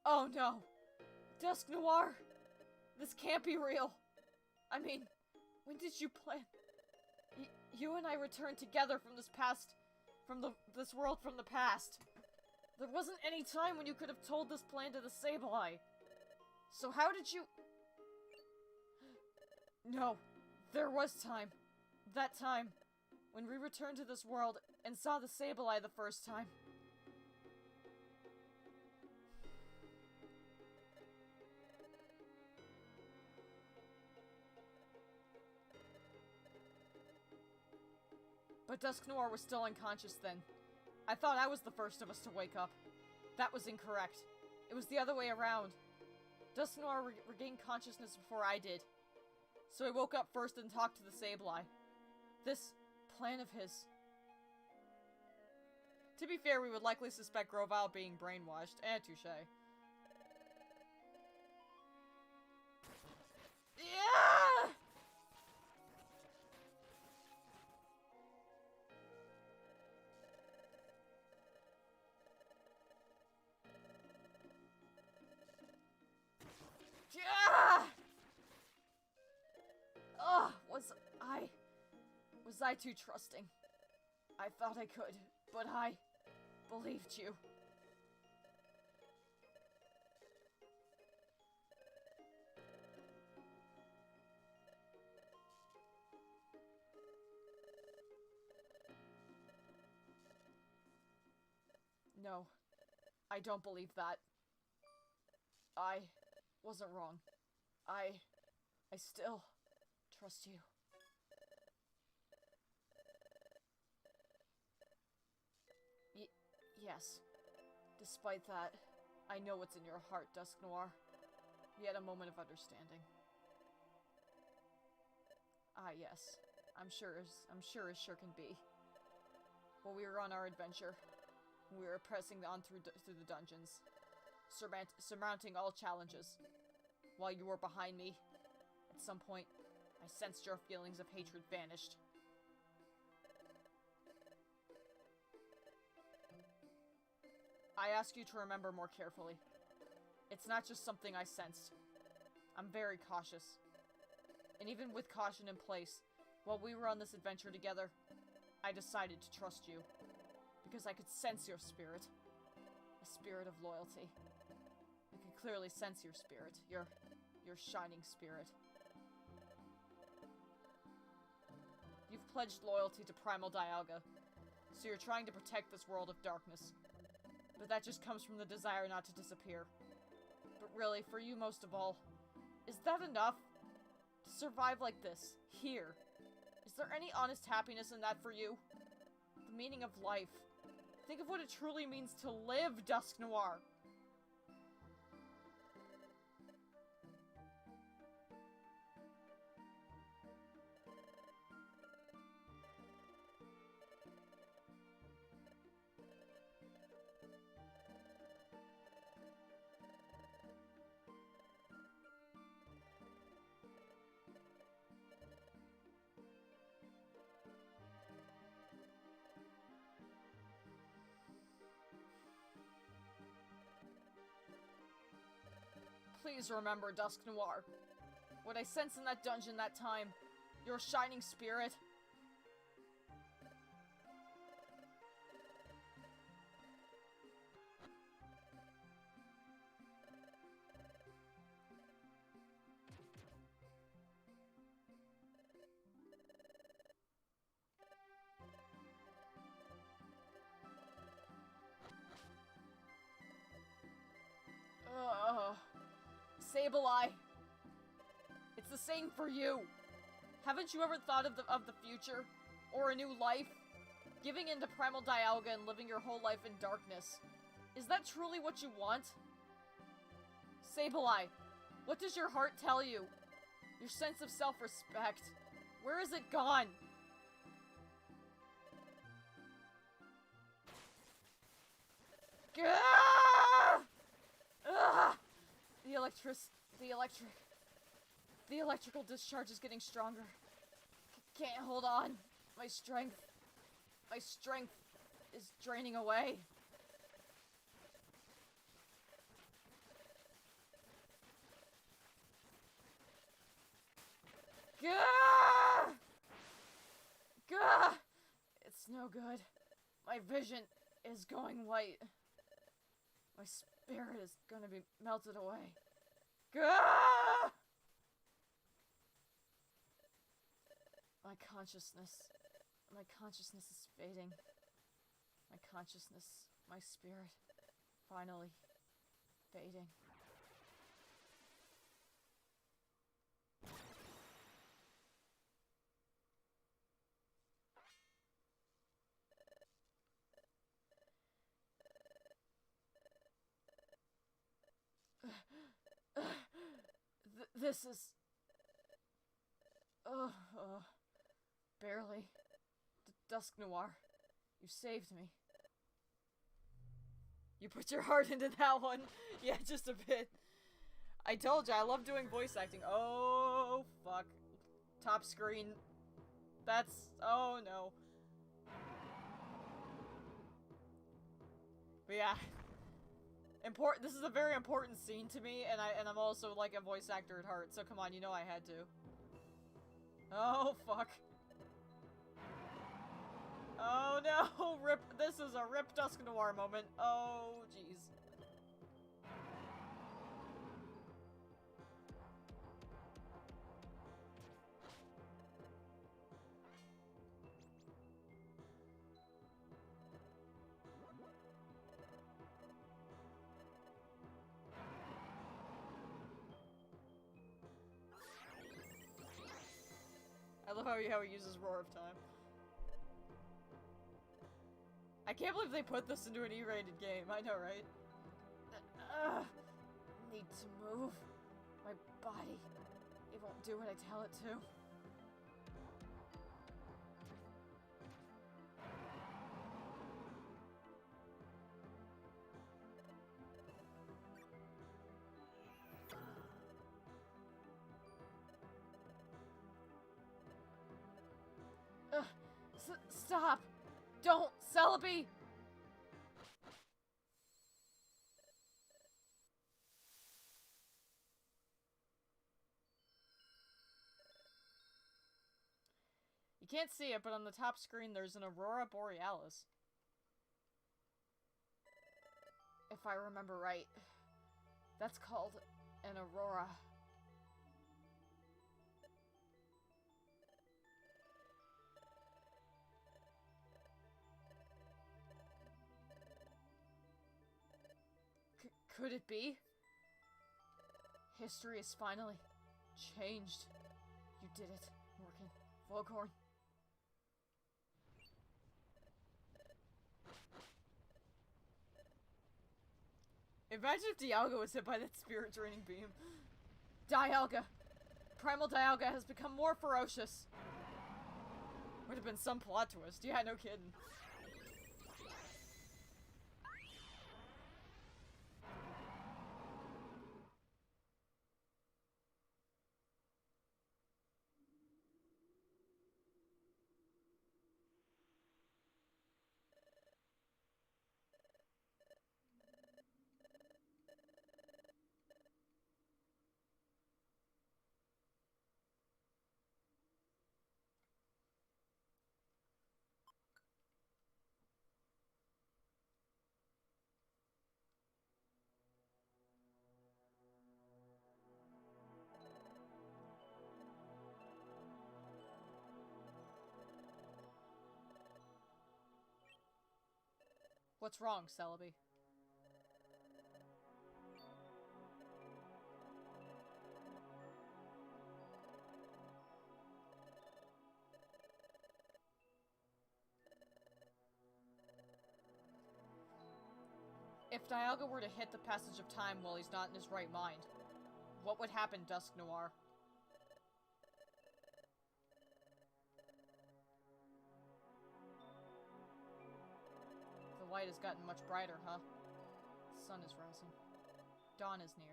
Oh no! Dusk Noir! This can't be real! I mean, when did you plan? You and I returned together from this past... this world from the past. There wasn't any time when you could have told this plan to the Sableye. So how did you... No, there was time. That time, when we returned to this world and saw the Sableye the first time. But Dusk Noir was still unconscious then. I thought I was the first of us to wake up. That was incorrect. It was the other way around. Dusk Noir regained consciousness before I did. So I woke up first and talked to the Sableye. This plan of his... To be fair, we would likely suspect Grovyle being brainwashed. Touché. Yeah! Ugh, was I too trusting? I thought I could, but I believed you. No, I don't believe that. I wasn't wrong. I still trust you. Yes. Despite that, I know what's in your heart, Dusk Noir. We had a moment of understanding. Ah, yes. I'm sure as sure can be. While we were on our adventure, we were pressing on through the dungeons, surmounting all challenges. While you were behind me, at some point, I sensed your feelings of hatred vanished. I ask you to remember more carefully. It's not just something I sensed. I'm very cautious. And even with caution in place, while we were on this adventure together, I decided to trust you. Because I could sense your spirit. A spirit of loyalty. I could clearly sense your spirit. Your shining spirit. You've pledged loyalty to Primal Dialga, so you're trying to protect this world of darkness. But that just comes from the desire not to disappear. But really, for you most of all, is that enough? To survive like this, here. Is there any honest happiness in that for you? The meaning of life. Think of what it truly means to live, Dusk Noir. Please remember, Dusk Noir. What I sensed in that dungeon that time. Your shining spirit. Sableye. It's the same for you. Haven't you ever thought of the future? Or a new life? Giving in to Primal Dialga and living your whole life in darkness. Is that truly what you want? Sableye, what does your heart tell you? Your sense of self-respect. Where is it gone? Gah! Ugh! The electrical discharge is getting stronger. Can't hold on. My strength is draining away. Gah! Gah! It's no good. My vision is going white. My spirit is gonna be melted away. Gah! My consciousness is fading. My consciousness, my spirit, finally fading. This is... barely. Dusk Noir, you saved me. You put your heart into that one. Yeah, just a bit. I told you, I love doing voice acting. Oh, fuck. Top screen. That's... oh, no. But yeah. This is a very important scene to me, and I'm also, like, a voice actor at heart, so come on, you know I had to. Oh, fuck. Oh no! Rip. This is a Rip Dusk Noir moment. Oh, jeez. I love how he uses Roar of Time. I can't believe they put this into an E-rated game. I know, right? Need to move. My body. It won't do what I tell it to. Stop! Don't, Celebi! You can't see it, but on the top screen there's an Aurora Borealis. If I remember right. That's called an aurora. Could it be? History is finally changed. You did it, Morgan. Foghorn. Imagine if Dialga was hit by that spirit draining beam. Dialga! Primal Dialga has become more ferocious. Would have been some plot twist. Yeah, no kidding. What's wrong, Celebi? If Dialga were to hit the passage of time while he's not in his right mind, what would happen, Dusk Noir? The light has gotten much brighter, huh? sun is rising. Dawn is near.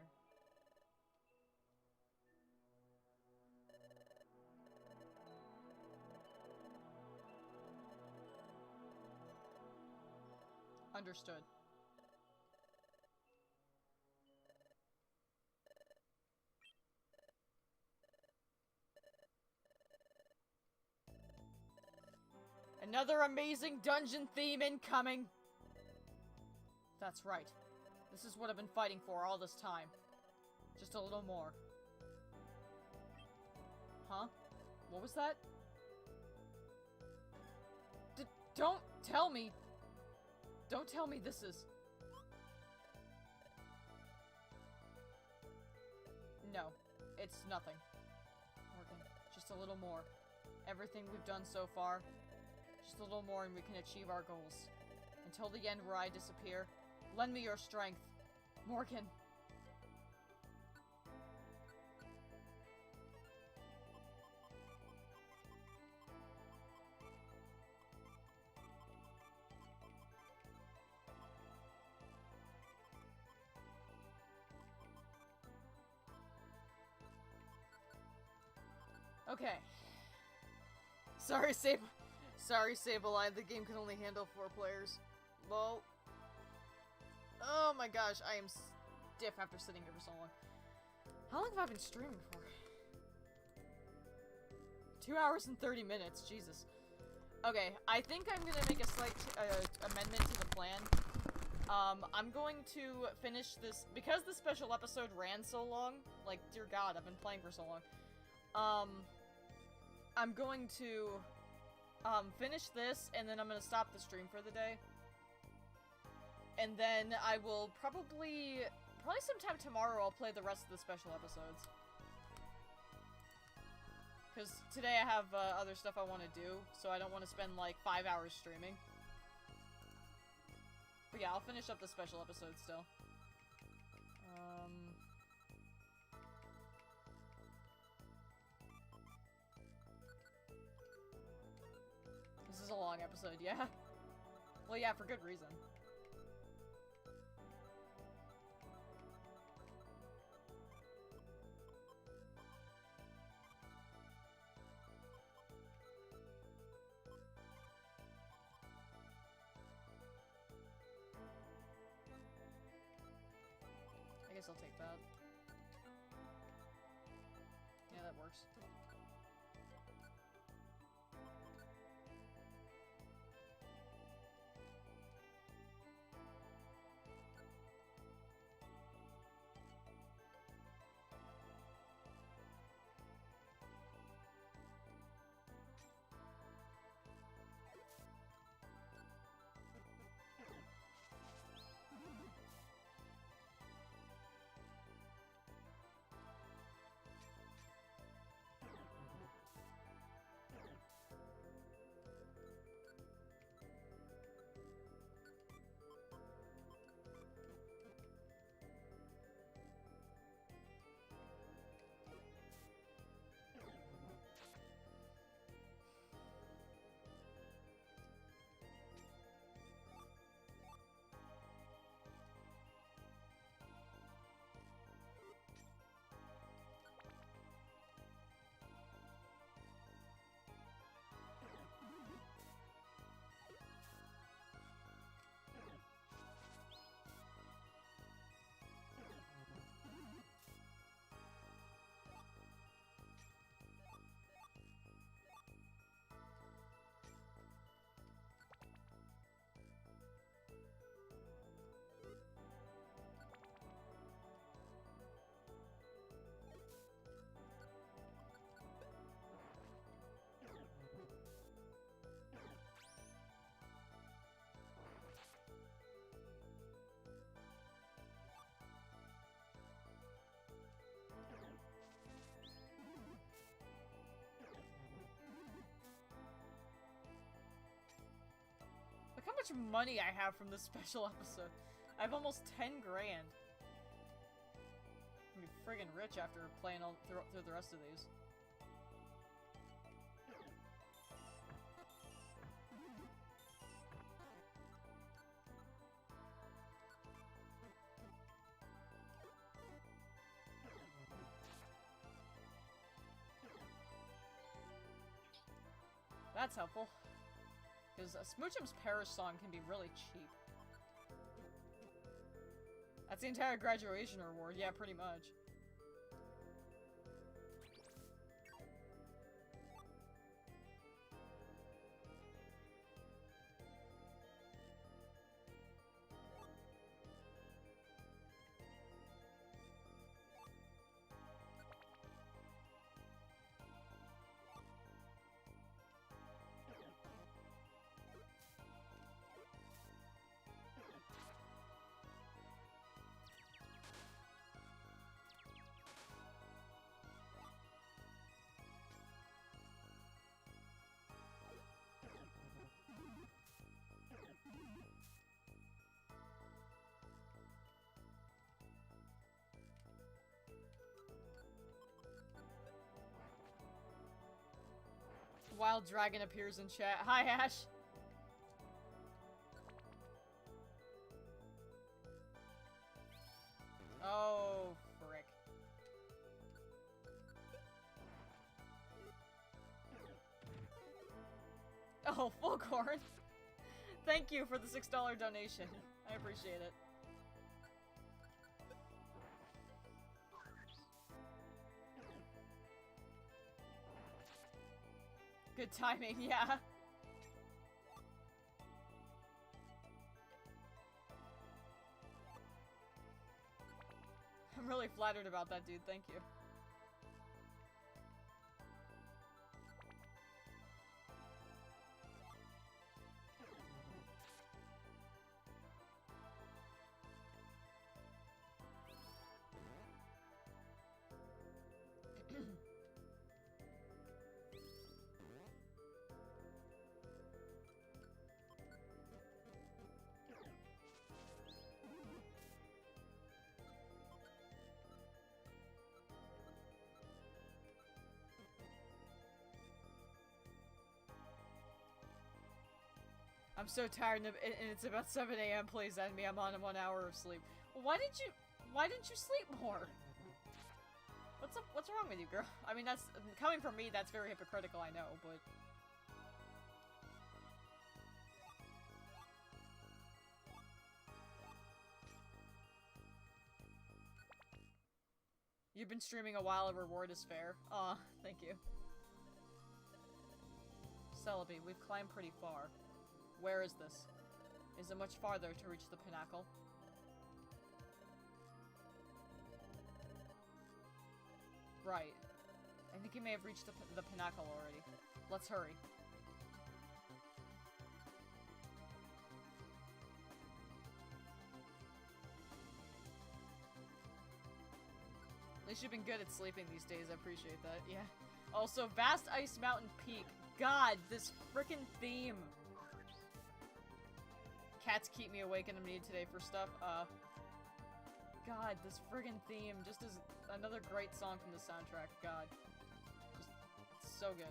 Understood. Another amazing dungeon theme incoming! That's right. This is what I've been fighting for all this time. Just a little more. Huh? What was that? Don't tell me! Don't tell me this is... No. It's nothing. Morgan, just a little more. Everything we've done so far, just a little more and we can achieve our goals. Until the end where I disappear, lend me your strength. Morgan. Okay. Sorry, Sableye, the game can only handle 4 players. Lol. Oh my gosh, I am stiff after sitting here for so long. How long have I been streaming for? 2 hours and 30 minutes, Jesus. Okay, I think I'm gonna make a slight amendment to the plan. I'm going to finish this, because the special episode ran so long, like, dear god, I've been playing for so long. I'm going to, finish this, and then I'm gonna stop the stream for the day. And then I will probably sometime tomorrow I'll play the rest of the special episodes. Because today I have, other stuff I want to do, so I don't want to spend, like, 5 hours streaming. But yeah, I'll finish up the special episode still. This is a long episode, yeah. Well, yeah, for good reason. I guess I'll take that. Yeah, that works. Look how much money I have from this special episode. I have almost 10 grand. I'm gonna be friggin' rich after playing all through the rest of these. That's helpful. Because Smoochum's Parish song can be really cheap. That's the entire graduation reward, yeah, pretty much. Wild Dragon appears in chat. Hi, Ash! Oh, frick. Oh, full corn! Thank you for the $6 donation. I appreciate it. Good timing, yeah. I'm really flattered about that, dude. Thank you. I'm so tired and it's about 7 AM, please end me. I'm on 1 hour of sleep. Why didn't you sleep more? What's wrong with you, girl? I mean, that's, coming from me, that's very hypocritical, I know, but... You've been streaming a while, a reward is fair. Aw, thank you. Celebi, we've climbed pretty far. Where is this? Is it much farther to reach the pinnacle? Right. I think you may have reached the pinnacle already. Let's hurry. At least you've been good at sleeping these days, I appreciate that, yeah. Also, Vast Ice Mountain Peak. God, this frickin' theme! Cats keep me awake in the need today for stuff. God, this friggin' theme just is another great song from the soundtrack. God. Just so good.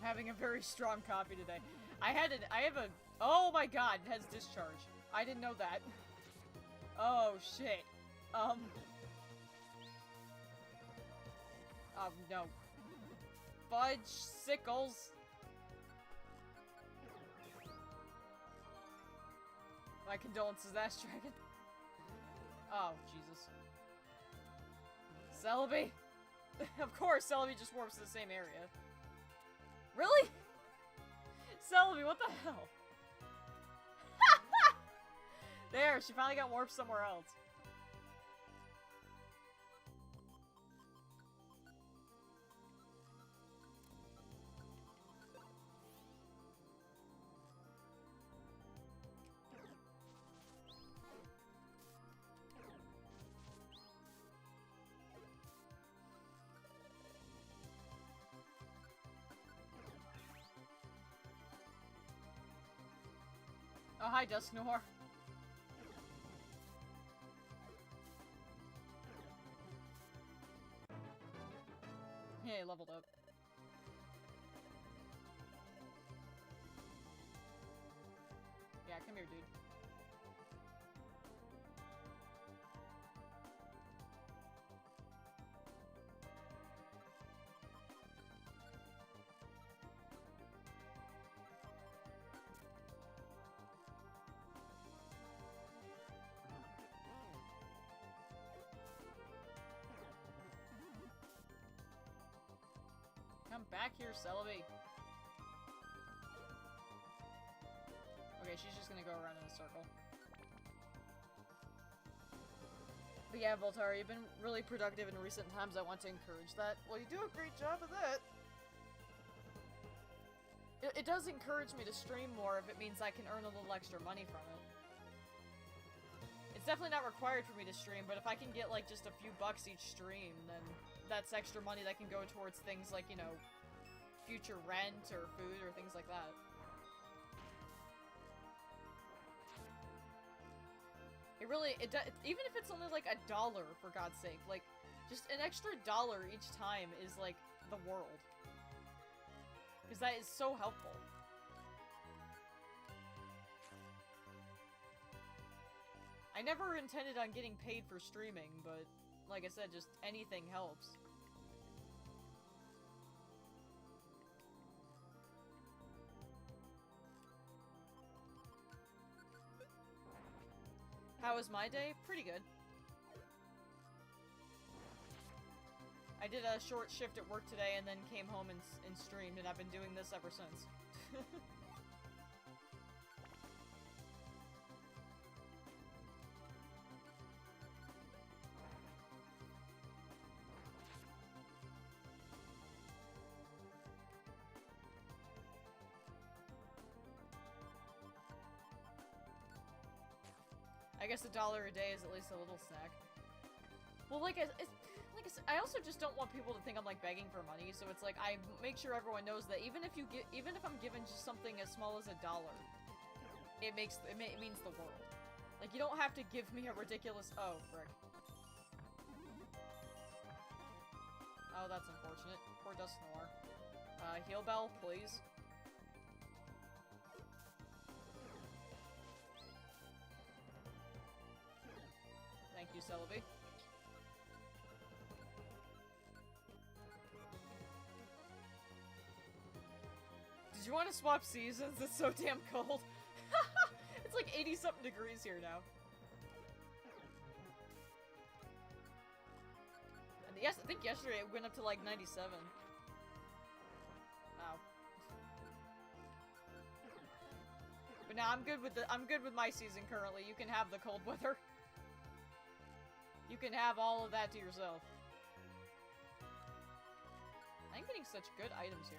Having a very strong coffee today. I have a, oh my god, it has discharge. I didn't know that. Oh shit. No. Fudge sickles. My condolences, Ash Dragon. Oh, Jesus. Celebi? Of course, Celebi just warps to the same area. Really? Celebi, what the hell? There, she finally got warped somewhere else. Oh, hi, Dusknoir. Yeah, he leveled up. Yeah, come here, dude. Come back here, Celebi. Okay, she's just gonna go around in a circle. But yeah, Voltari, you've been really productive in recent times. I want to encourage that. Well, you do a great job of that. It does encourage me to stream more if it means I can earn a little extra money from it. It's definitely not required for me to stream, but if I can get, like, just a few bucks each stream, then that's extra money that can go towards things like, you know, future rent or food or things like that. It really, even if it's only like $1, for God's sake, like, just an extra $1 each time is like the world. Because that is so helpful. I never intended on getting paid for streaming, but like I said, just anything helps. How was my day? Pretty good. I did a short shift at work today and then came home and streamed, and I've been doing this ever since. I guess $1 a day is at least a little snack. Well, like I said, I also just don't want people to think I'm like begging for money, so it's like I make sure everyone knows that even if I'm given just something as small as $1, it means the world. Like, you don't have to give me a ridiculous— oh, frick. Oh, that's unfortunate. Poor Dusknoir. Heal Bell, please. Thank you, Celebi. Did you want to swap seasons? It's so damn cold. It's like 80-something degrees here now. And yes, I think yesterday it went up to like 97. Wow. But now I'm good with my season currently. You can have the cold weather. You can have all of that to yourself. I'm getting such good items here.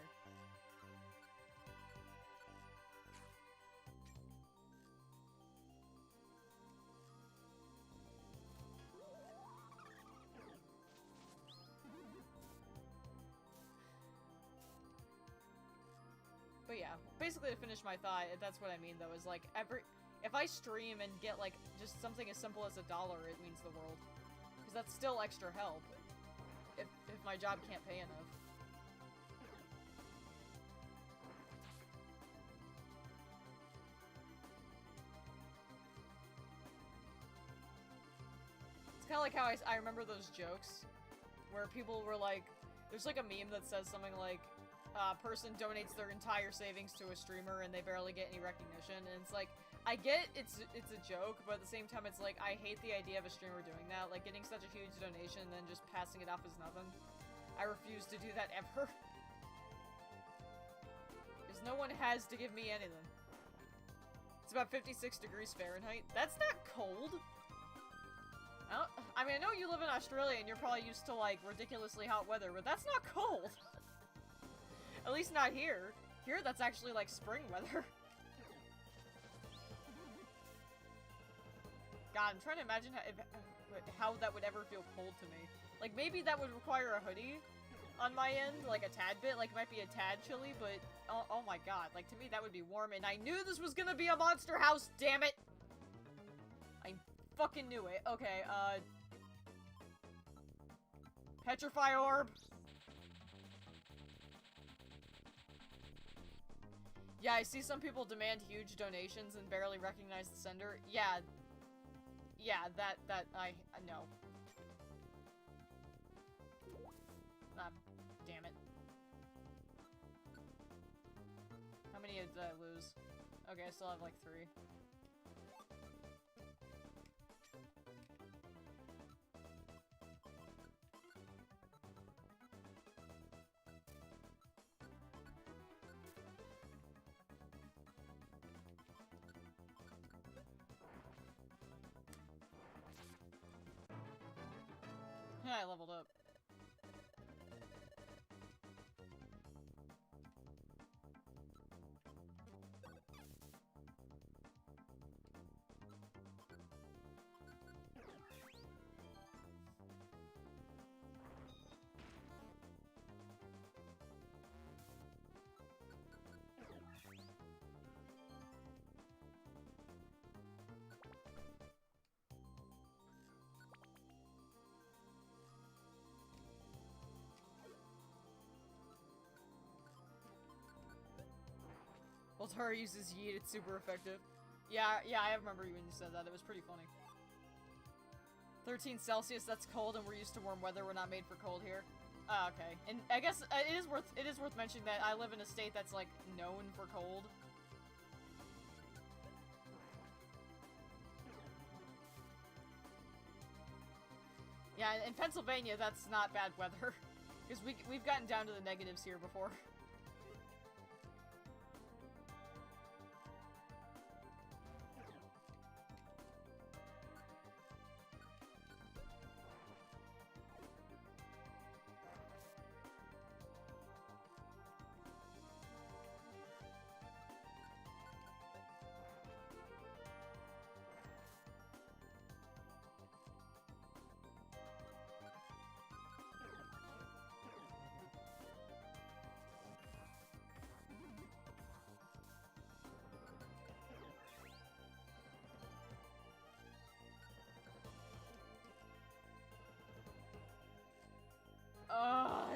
But yeah, basically to finish my thought, that's what I mean though, is like if I stream and get like just something as simple as $1, it means the world. Because that's still extra help if my job can't pay enough. It's kind of like how I remember those jokes where people were like, there's like a meme that says something like, person donates their entire savings to a streamer and they barely get any recognition, and it's like, I get it's a joke, but at the same time it's like, I hate the idea of a streamer doing that, like getting such a huge donation and then just passing it off as nothing. I refuse to do that ever. Because no one has to give me anything. It's about 56 degrees Fahrenheit. That's not cold! I mean, I know you live in Australia and you're probably used to like ridiculously hot weather, but that's not cold! At least not here. Here, that's actually like spring weather. God, I'm trying to imagine how that would ever feel cold to me. Like, maybe that would require a hoodie, on my end, like a tad bit, like it might be a tad chilly, but oh my god, like to me that would be warm, and I knew this was gonna be a monster house, damn it! I fucking knew it. Okay, Petrify Orb. Yeah, I see some people demand huge donations and barely recognize the sender. Yeah. Yeah, I know. Ah, damn it. How many did I lose? Okay, I still have like 3. Yeah, I leveled up. Well, Tara uses yeet, it's super effective. Yeah, I remember when you said that. It was pretty funny. 13 Celsius, that's cold, and we're used to warm weather. We're not made for cold here. Okay. And I guess it is worth mentioning that I live in a state that's, like, known for cold. Yeah, in Pennsylvania, that's not bad weather. Because we've gotten down to the negatives here before.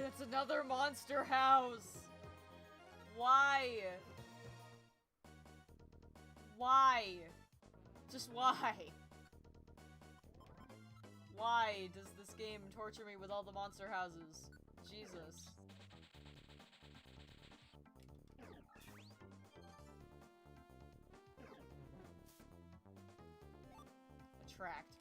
That's another monster house! Why? Why? Just why? Why does this game torture me with all the monster houses? Jesus. Attract.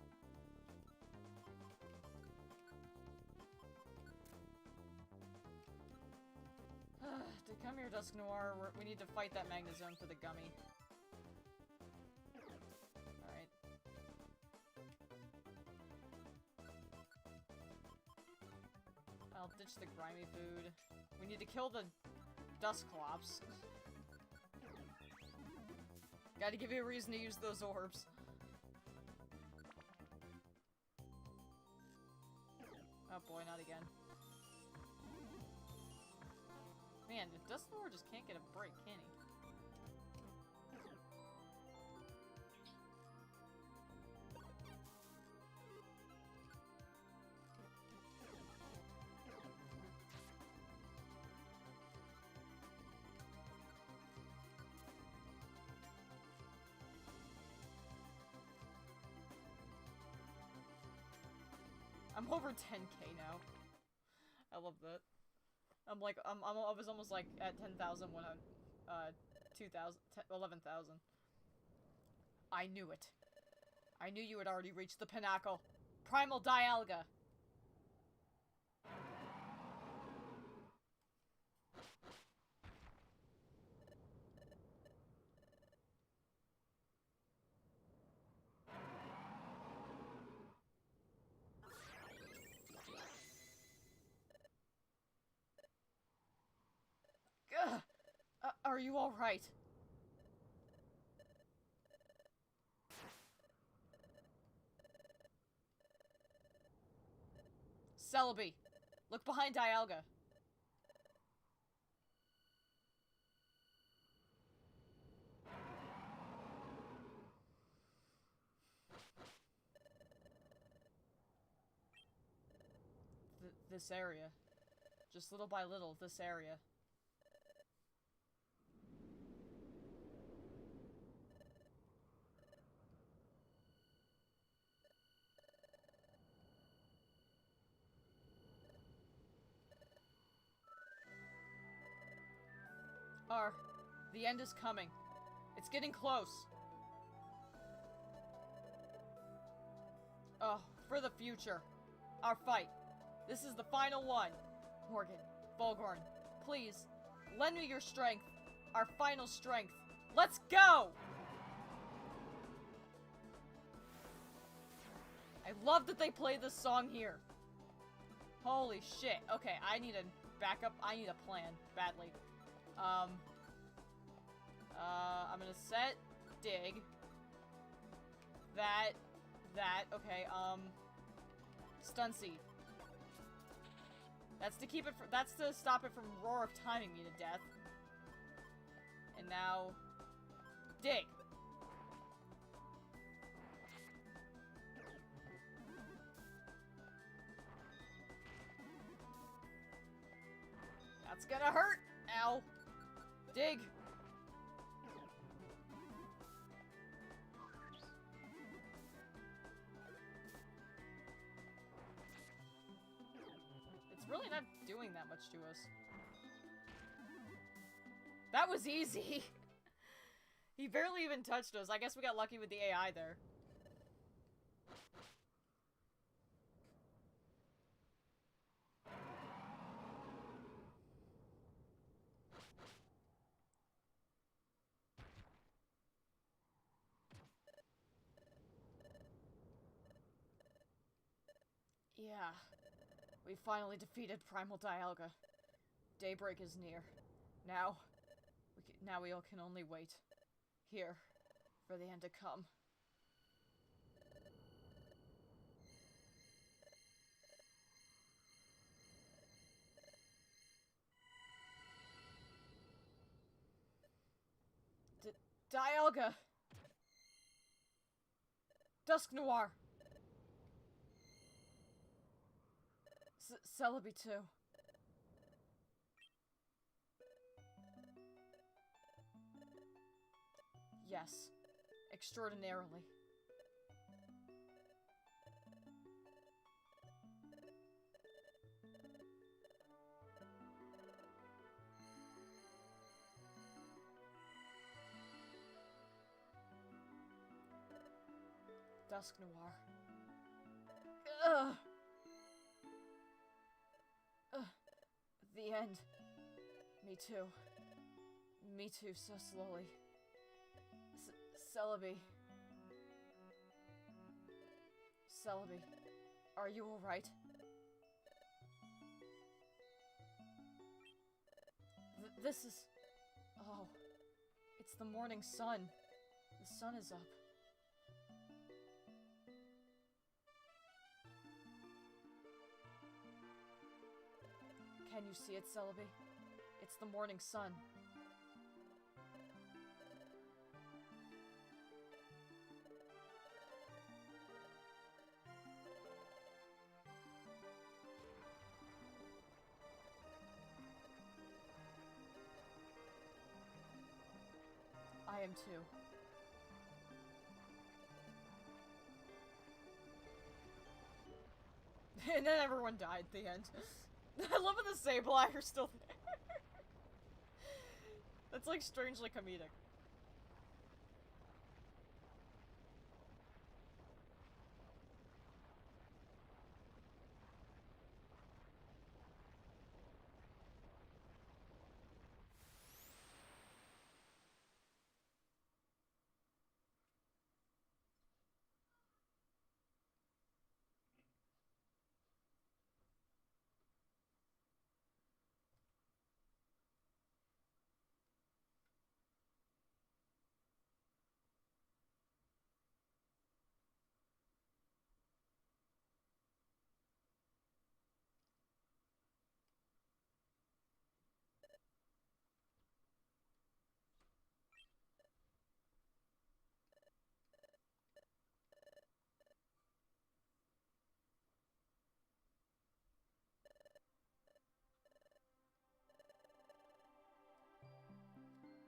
To come here, Dusk Noir, we need to fight that Magnezone for the gummy. Alright. I'll ditch the grimy food. We need to kill the Dusclops. Gotta give you a reason to use those orbs. Oh boy, not again. Man, the Dusknoir just can't get a break, can he? I'm over 10k now. I love that. I was almost like at 10,100, 2,000, 11,000. I knew it. I knew you had already reached the pinnacle. Primal Dialga. Are you alright? Celebi, look behind Dialga. this area. Just little by little, this area. The end is coming. It's getting close. Oh, for the future. Our fight. This is the final one. Morgan, Volgorn, please, lend me your strength. Our final strength. Let's go! I love that they play this song here. Holy shit. Okay, I need a backup. I need a plan, badly. I'm gonna set dig. That, okay, stun seed. That's to keep it that's to stop it from Roar of timing me to death. And now, dig. That's gonna hurt! Ow. Dig. It's really not doing that much to us. That was easy! He barely even touched us. I guess we got lucky with the AI there. Yeah. We finally defeated Primal Dialga. Daybreak is near. Now we all can only wait. Here. For the end to come. Dialga! Dusk Noir! Celebi too. Yes. Extraordinarily. Dusk Noir. Ugh! The end. Me too. Me too, so slowly. Celebi. Celebi, are you alright? This is... Oh. It's the morning sun. The sun is up. Can you see it, Celebi? It's the morning sun. I am too. And then everyone died at the end. I love that the Sableye are still there. That's like strangely comedic.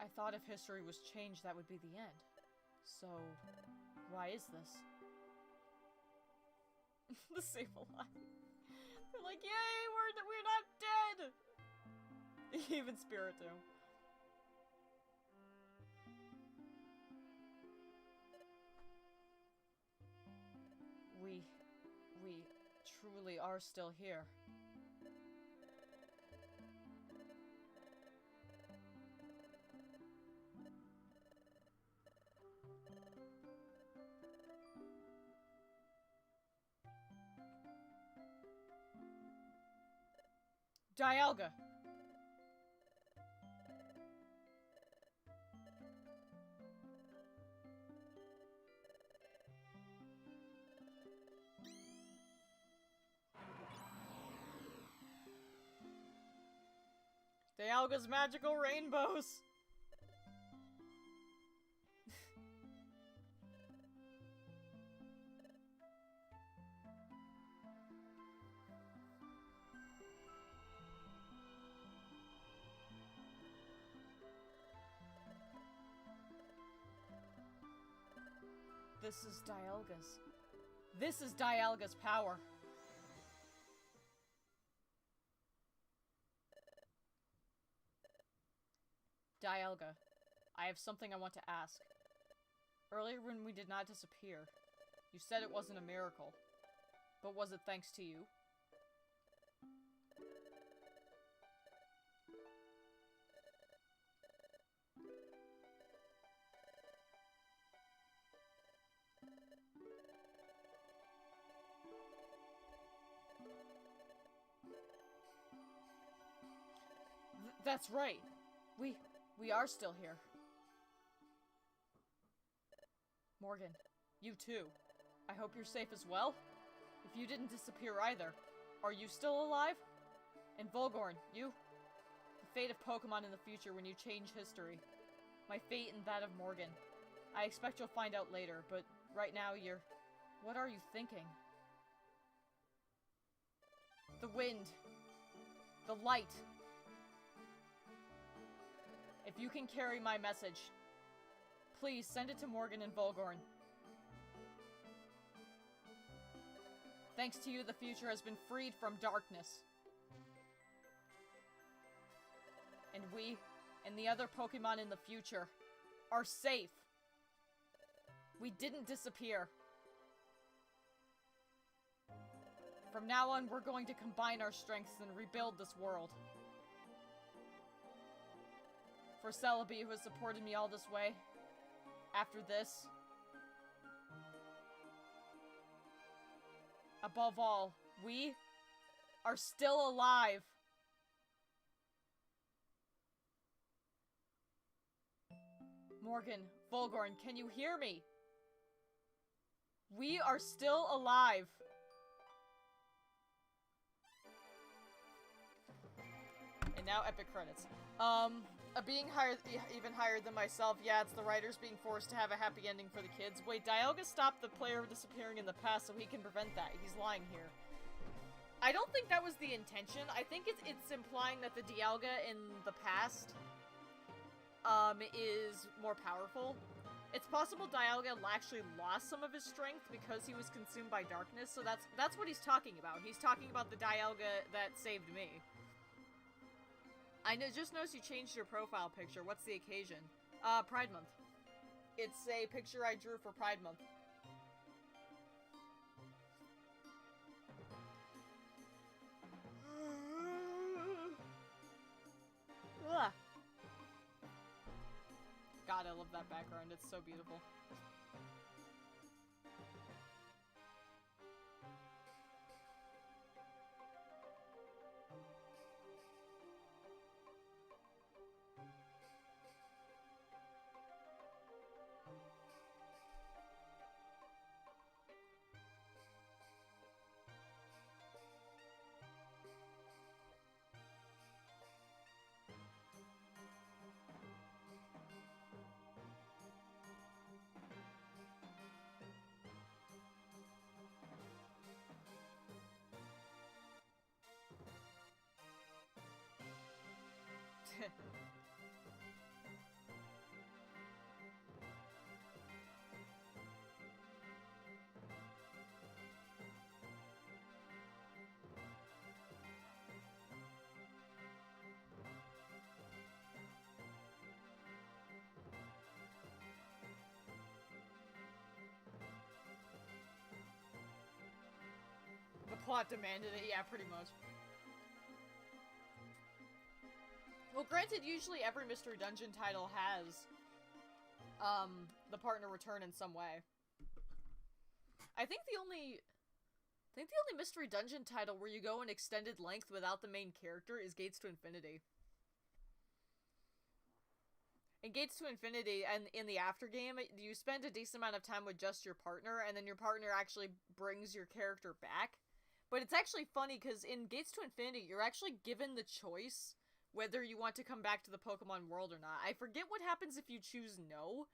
I thought if history was changed, that would be the end. So, why is this? The save alive. They're like, yay, we're not dead! Even Spiritomb. We truly are still here. Dialga! Dialga's magical rainbows! This is Dialga's. This is Dialga's power. Dialga, I have something I want to ask. Earlier when we did not disappear, you said it wasn't a miracle. But was it thanks to you? That's right. We are still here. Morgan, you too. I hope you're safe as well. If you didn't disappear either, are you still alive? And Volgorn, you? The fate of Pokemon in the future when you change history. My fate and that of Morgan. I expect you'll find out later, but right now you're... What are you thinking? The wind. The light. If you can carry my message, please send it to Morgan and Volgorn. Thanks to you, the future has been freed from darkness. And we, and the other Pokemon in the future, are safe. We didn't disappear. From now on, we're going to combine our strengths and rebuild this world. For Celebi, who has supported me all this way, after this, above all, we are still alive. Morgan, Volgorn, can you hear me? We are still alive. And now epic credits. Being even higher than myself, yeah, it's the writers being forced to have a happy ending for the kids. Wait, Dialga stopped the player disappearing in the past, so he can prevent that. He's lying here. I don't think that was the intention. I think it's implying that the Dialga in the past, is more powerful. It's possible Dialga actually lost some of his strength because he was consumed by darkness, so that's what he's talking about. He's talking about the Dialga that saved me. I just noticed you changed your profile picture. What's the occasion? Pride Month. It's a picture I drew for Pride Month. God, I love that background. It's so beautiful. plot demanded it, yeah, pretty much. Well, granted, usually every Mystery Dungeon title has, the partner return in some way. I think the only Mystery Dungeon title where you go an extended length without the main character is Gates to Infinity. In Gates to Infinity, and in the Aftergame, you spend a decent amount of time with just your partner, and then your partner actually brings your character back. But it's actually funny, because in Gates to Infinity, you're actually given the choice whether you want to come back to the Pokemon world or not. I forget what happens if you choose no.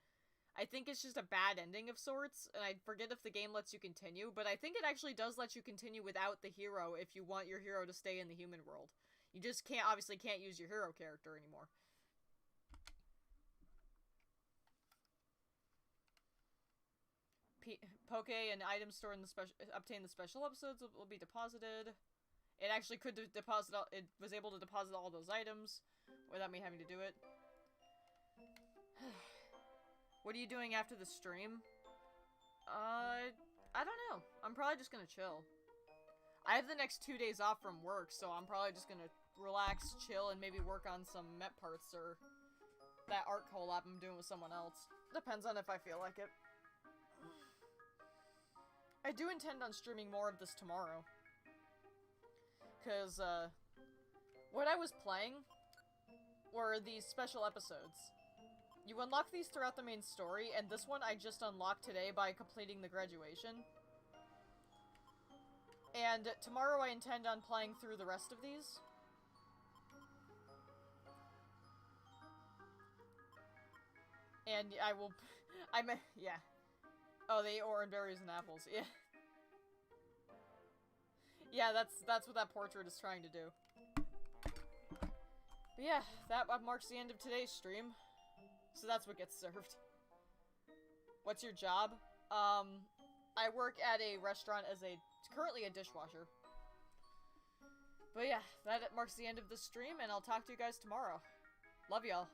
I think it's just a bad ending of sorts, and I forget if the game lets you continue, but I think it actually does let you continue without the hero if you want your hero to stay in the human world. You just obviously can't use your hero character anymore. Poke and items stored in the obtain the special episodes will be deposited. It actually could deposit it was able to deposit all those items without me having to do it. What are you doing after the stream? I don't know. I'm probably just gonna chill. I have the next 2 days off from work, so I'm probably just gonna relax, chill, and maybe work on some Met parts or that art collab I'm doing with someone else. Depends on if I feel like it. I do intend on streaming more of this tomorrow. Because, what I was playing were these special episodes. You unlock these throughout the main story, and this one I just unlocked today by completing the graduation. And tomorrow I intend on playing through the rest of these. And I will... yeah. Oh, they ate orange berries and apples. Yeah. Yeah, that's what that portrait is trying to do. But yeah, that marks the end of today's stream. So that's what gets served. What's your job? I work at a restaurant as currently a dishwasher. But yeah, that marks the end of the stream, and I'll talk to you guys tomorrow. Love y'all.